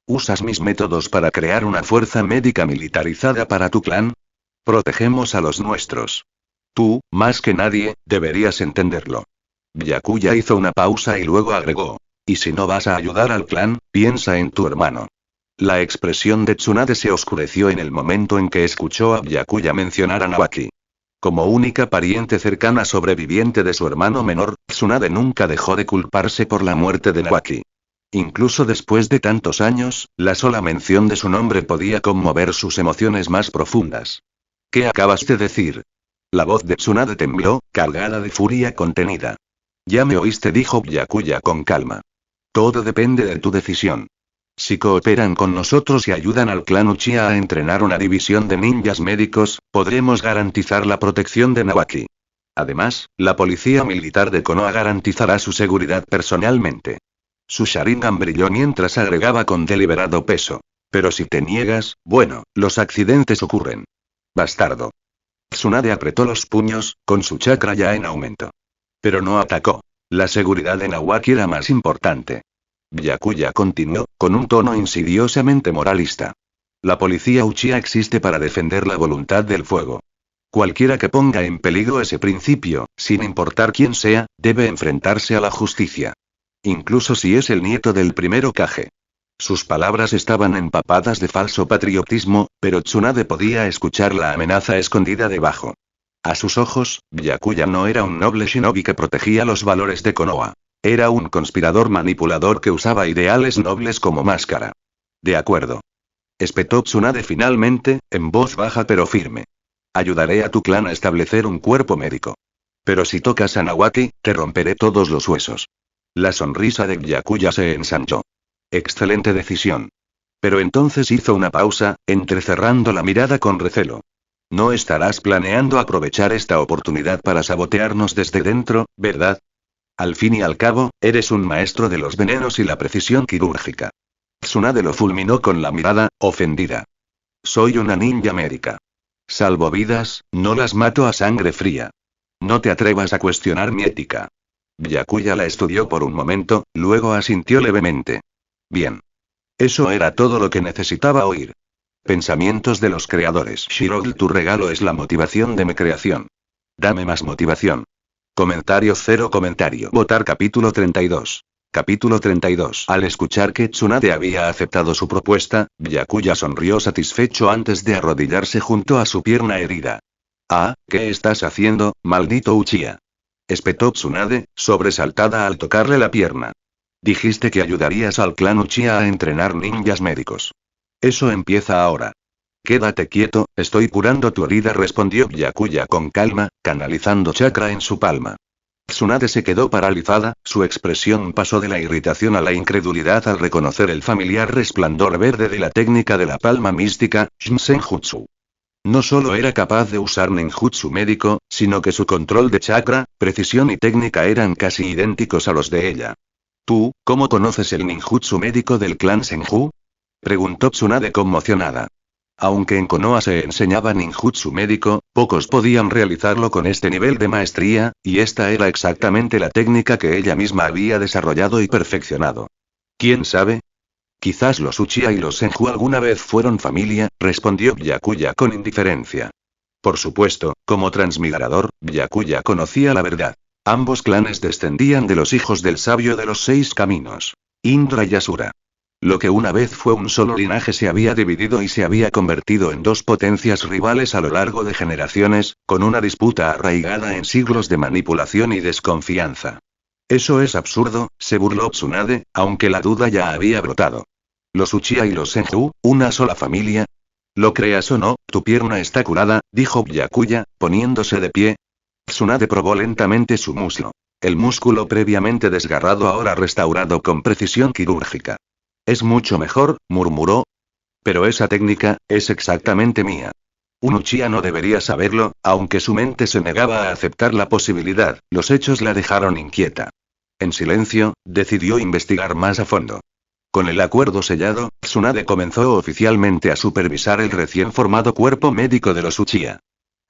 ¿Usas mis métodos para crear una fuerza médica militarizada para tu clan? Protegemos a los nuestros. Tú, más que nadie, deberías entenderlo. Byakuya hizo una pausa y luego agregó. Y si no vas a ayudar al clan, piensa en tu hermano. La expresión de Tsunade se oscureció en el momento en que escuchó a Byakuya mencionar a Nawaki. Como única pariente cercana sobreviviente de su hermano menor, Tsunade nunca dejó de culparse por la muerte de Nawaki. Incluso después de tantos años, la sola mención de su nombre podía conmover sus emociones más profundas. ¿Qué acabas de decir? La voz de Tsunade tembló, cargada de furia contenida. Ya me oíste, dijo Byakuya con calma. Todo depende de tu decisión. Si cooperan con nosotros y ayudan al clan Uchiha a entrenar una división de ninjas médicos, podremos garantizar la protección de Nawaki. Además, la policía militar de Konoha garantizará su seguridad personalmente. Su Sharingan brilló mientras agregaba con deliberado peso. Pero si te niegas, bueno, los accidentes ocurren. Bastardo. Tsunade apretó los puños, con su chakra ya en aumento. Pero no atacó. La seguridad de Nawaki era más importante. Byakuya continuó, con un tono insidiosamente moralista. La policía Uchiha existe para defender la voluntad del fuego. Cualquiera que ponga en peligro ese principio, sin importar quién sea, debe enfrentarse a la justicia. Incluso si es el nieto del primer Hokage. Sus palabras estaban empapadas de falso patriotismo, pero Tsunade podía escuchar la amenaza escondida debajo. A sus ojos, Byakuya no era un noble shinobi que protegía los valores de Konoha. Era un conspirador manipulador que usaba ideales nobles como máscara. De acuerdo. Espetó Tsunade finalmente, en voz baja pero firme. Ayudaré a tu clan a establecer un cuerpo médico. Pero si tocas a Nawaki, te romperé todos los huesos. La sonrisa de Byakuya se ensanchó. Excelente decisión. Pero entonces hizo una pausa, entrecerrando la mirada con recelo. No estarás planeando aprovechar esta oportunidad para sabotearnos desde dentro, ¿verdad? Al fin y al cabo, eres un maestro de los venenos y la precisión quirúrgica. Tsunade lo fulminó con la mirada, ofendida. Soy una ninja médica. Salvo vidas, no las mato a sangre fría. No te atrevas a cuestionar mi ética. Byakuya la estudió por un momento, luego asintió levemente. Bien. Eso era todo lo que necesitaba oír. Pensamientos de los creadores. Shirogl, tu regalo es la motivación de mi creación. Dame más motivación. Comentario cero comentario. Votar capítulo 32. Capítulo 32. Al escuchar que Tsunade había aceptado su propuesta, Byakuya sonrió satisfecho antes de arrodillarse junto a su pierna herida. Ah, ¿qué estás haciendo, maldito Uchiha? Espetó Tsunade, sobresaltada al tocarle la pierna. Dijiste que ayudarías al clan Uchiha a entrenar ninjas médicos. Eso empieza ahora. Quédate quieto, estoy curando tu herida, respondió Byakuya con calma, canalizando chakra en su palma. Tsunade se quedó paralizada, su expresión pasó de la irritación a la incredulidad al reconocer el familiar resplandor verde de la técnica de la palma mística, Shinsenjutsu. No solo era capaz de usar ninjutsu médico, sino que su control de chakra, precisión y técnica eran casi idénticos a los de ella. ¿Tú, cómo conoces el ninjutsu médico del clan Senju? Preguntó Tsunade conmocionada. Aunque en Konoha se enseñaba ninjutsu médico, pocos podían realizarlo con este nivel de maestría, y esta era exactamente la técnica que ella misma había desarrollado y perfeccionado. ¿Quién sabe? Quizás los Uchiha y los Senju alguna vez fueron familia, respondió Byakuya con indiferencia. Por supuesto, como transmigrador, Byakuya conocía la verdad. Ambos clanes descendían de los hijos del sabio de los 6 caminos. Indra y Asura. Lo que una vez fue un solo linaje se había dividido y se había convertido en dos potencias rivales a lo largo de generaciones, con una disputa arraigada en siglos de manipulación y desconfianza. Eso es absurdo, se burló Tsunade, aunque la duda ya había brotado. Los Uchiha y los Senju, una sola familia. Lo creas o no, tu pierna está curada, dijo Byakuya, poniéndose de pie. Tsunade probó lentamente su muslo. El músculo previamente desgarrado ahora restaurado con precisión quirúrgica. Es mucho mejor, murmuró. Pero esa técnica, es exactamente mía. Un Uchiha no debería saberlo, aunque su mente se negaba a aceptar la posibilidad, los hechos la dejaron inquieta. En silencio, decidió investigar más a fondo. Con el acuerdo sellado, Tsunade comenzó oficialmente a supervisar el recién formado cuerpo médico de los Uchiha.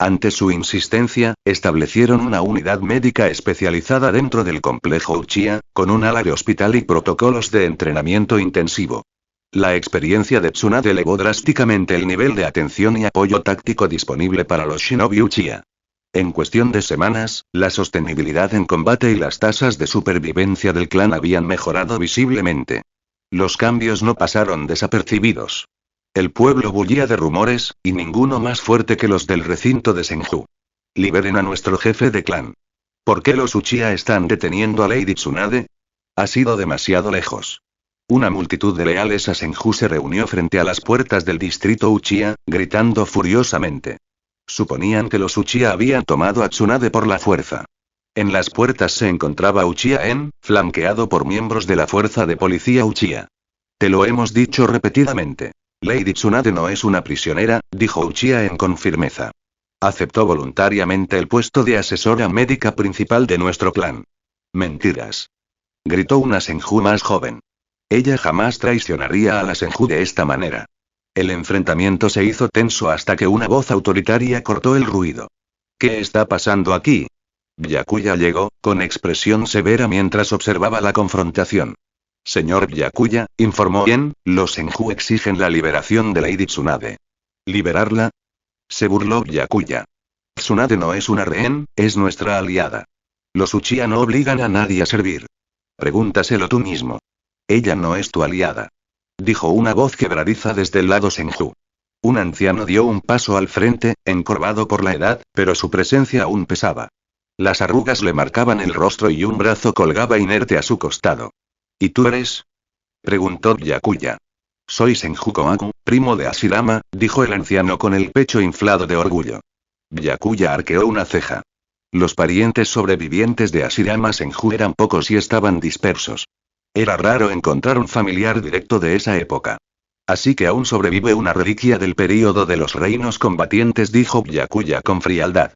Ante su insistencia, establecieron una unidad médica especializada dentro del complejo Uchiha, con un ala de hospital y protocolos de entrenamiento intensivo. La experiencia de Tsunade elevó drásticamente el nivel de atención y apoyo táctico disponible para los shinobi Uchiha. En cuestión de semanas, la sostenibilidad en combate y las tasas de supervivencia del clan habían mejorado visiblemente. Los cambios no pasaron desapercibidos. El pueblo bullía de rumores, y ninguno más fuerte que los del recinto de Senju. Liberen a nuestro jefe de clan. ¿Por qué los Uchiha están deteniendo a Lady Tsunade? Ha sido demasiado lejos. Una multitud de leales a Senju se reunió frente a las puertas del distrito Uchiha, gritando furiosamente. Suponían que los Uchiha habían tomado a Tsunade por la fuerza. En las puertas se encontraba Uchiha En, flanqueado por miembros de la fuerza de policía Uchiha. Te lo hemos dicho repetidamente. Lady Tsunade no es una prisionera, dijo Uchiha En con firmeza. Aceptó voluntariamente el puesto de asesora médica principal de nuestro clan. Mentiras. Gritó una Senju más joven. Ella jamás traicionaría a la Senju de esta manera. El enfrentamiento se hizo tenso hasta que una voz autoritaria cortó el ruido. ¿Qué está pasando aquí? Byakuya llegó, con expresión severa mientras observaba la confrontación. Señor Byakuya, informó Yen, los Senju exigen la liberación de Lady Tsunade. ¿Liberarla? Se burló Byakuya. Tsunade no es una rehén, es nuestra aliada. Los Uchiha no obligan a nadie a servir. Pregúntaselo tú mismo. Ella no es tu aliada. Dijo una voz quebradiza desde el lado Senju. Un anciano dio un paso al frente, encorvado por la edad, pero su presencia aún pesaba. Las arrugas le marcaban el rostro y un brazo colgaba inerte a su costado. ¿Y tú eres? Preguntó Byakuya. Soy Senju Kohaku, primo de Hashirama, dijo el anciano con el pecho inflado de orgullo. Byakuya arqueó una ceja. Los parientes sobrevivientes de Hashirama Senju eran pocos y estaban dispersos. Era raro encontrar un familiar directo de esa época. Así que aún sobrevive una reliquia del período de los reinos combatientes, dijo Byakuya con frialdad.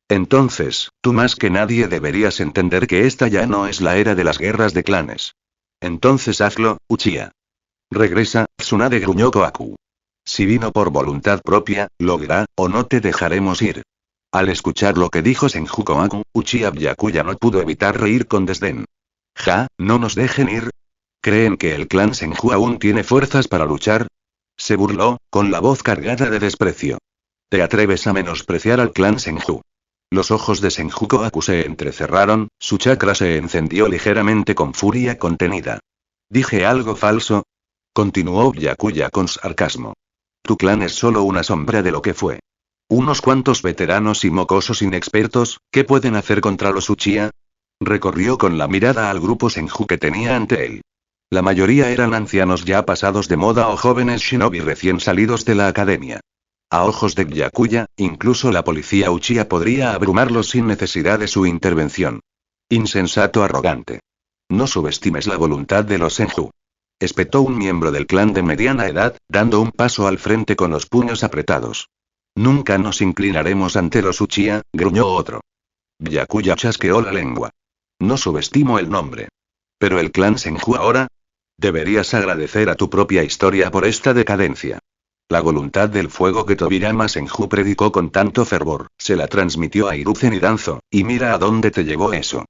Entonces, tú más que nadie deberías entender que esta ya no es la era de las guerras de clanes. Entonces hazlo, Uchiha. Regresa, Tsunade, gruñó Kohaku. Si vino por voluntad propia, lo hará, o no te dejaremos ir. Al escuchar lo que dijo Senju Kohaku, Uchiha Byakuya no pudo evitar reír con desdén. ¿Ja, no nos dejen ir? ¿Creen que el clan Senju aún tiene fuerzas para luchar? Se burló, con la voz cargada de desprecio. ¿Te atreves a menospreciar al clan Senju? Los ojos de Senju Kohaku se entrecerraron, su chakra se encendió ligeramente con furia contenida. ¿Dije algo falso? Continuó Byakuya con sarcasmo. Tu clan es solo una sombra de lo que fue. Unos cuantos veteranos y mocosos inexpertos, ¿qué pueden hacer contra los Uchiha? Recorrió con la mirada al grupo Senju que tenía ante él. La mayoría eran ancianos ya pasados de moda o jóvenes shinobi recién salidos de la academia. A ojos de Byakuya, incluso la policía Uchiha podría abrumarlos sin necesidad de su intervención. Insensato arrogante. No subestimes la voluntad de los Senju. Espetó un miembro del clan de mediana edad, dando un paso al frente con los puños apretados. Nunca nos inclinaremos ante los Uchiha, gruñó otro. Byakuya chasqueó la lengua. No subestimo el nombre. ¿Pero el clan Senju ahora? Deberías agradecer a tu propia historia por esta decadencia. La voluntad del fuego que Tobirama Senju predicó con tanto fervor, se la transmitió a Hiruzen y Danzo, y mira a dónde te llevó eso.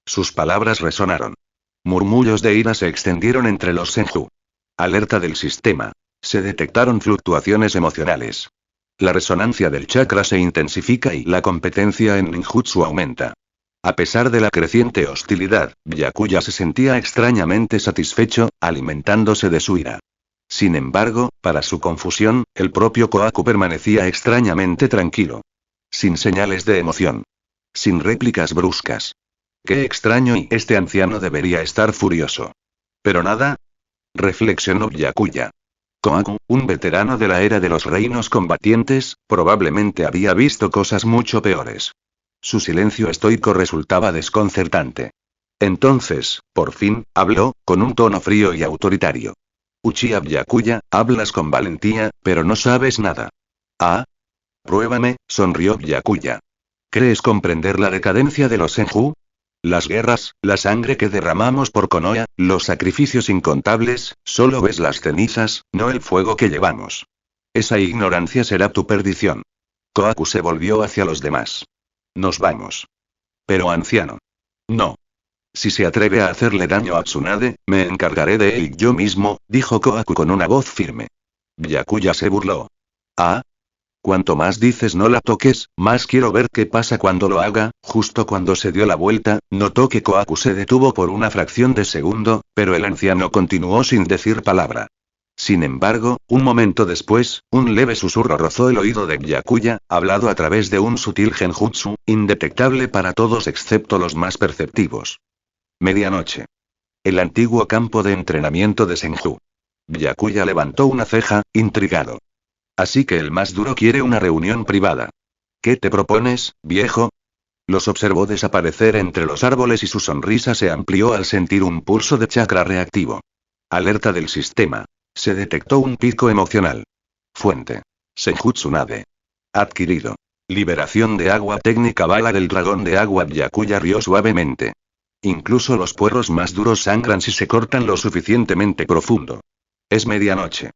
Sus palabras resonaron. Murmullos de ira se extendieron entre los Senju. Alerta del sistema. Se detectaron fluctuaciones emocionales. La resonancia del chakra se intensifica y la competencia en ninjutsu aumenta. A pesar de la creciente hostilidad, Byakuya se sentía extrañamente satisfecho, alimentándose de su ira. Sin embargo, para su confusión, el propio Kohaku permanecía extrañamente tranquilo. Sin señales de emoción. Sin réplicas bruscas. Qué extraño, y este anciano debería estar furioso. Pero nada. Reflexionó Byakuya. Kohaku, un veterano de la era de los reinos combatientes, probablemente había visto cosas mucho peores. Su silencio estoico resultaba desconcertante. Entonces, por fin, habló, con un tono frío y autoritario. Uchiha Byakuya, hablas con valentía, pero no sabes nada. ¿Ah? Pruébame, sonrió Byakuya. ¿Crees comprender la decadencia de los Senju? Las guerras, la sangre que derramamos por Konoha, los sacrificios incontables, solo ves las cenizas, no el fuego que llevamos. Esa ignorancia será tu perdición. Kohaku se volvió hacia los demás. Nos vamos. Pero anciano. No. Si se atreve a hacerle daño a Tsunade, me encargaré de él yo mismo, dijo Kohaku con una voz firme. Byakuya se burló. ¿Ah? Cuanto más dices no la toques, más quiero ver qué pasa cuando lo haga. Justo cuando se dio la vuelta, notó que Kohaku se detuvo por una fracción de segundo, pero el anciano continuó sin decir palabra. Sin embargo, un momento después, un leve susurro rozó el oído de Byakuya, hablado a través de un sutil genjutsu, indetectable para todos excepto los más perceptivos. Medianoche. El antiguo campo de entrenamiento de Senju. Byakuya levantó una ceja, intrigado. Así que el más duro quiere una reunión privada. ¿Qué te propones, viejo? Los observó desaparecer entre los árboles y su sonrisa se amplió al sentir un pulso de chakra reactivo. Alerta del sistema. Se detectó un pico emocional. Fuente. Senju Tsunade. Adquirido. Liberación de agua técnica bala del dragón de agua. Byakuya rió suavemente. Incluso los puerros más duros sangran si se cortan lo suficientemente profundo. Es medianoche.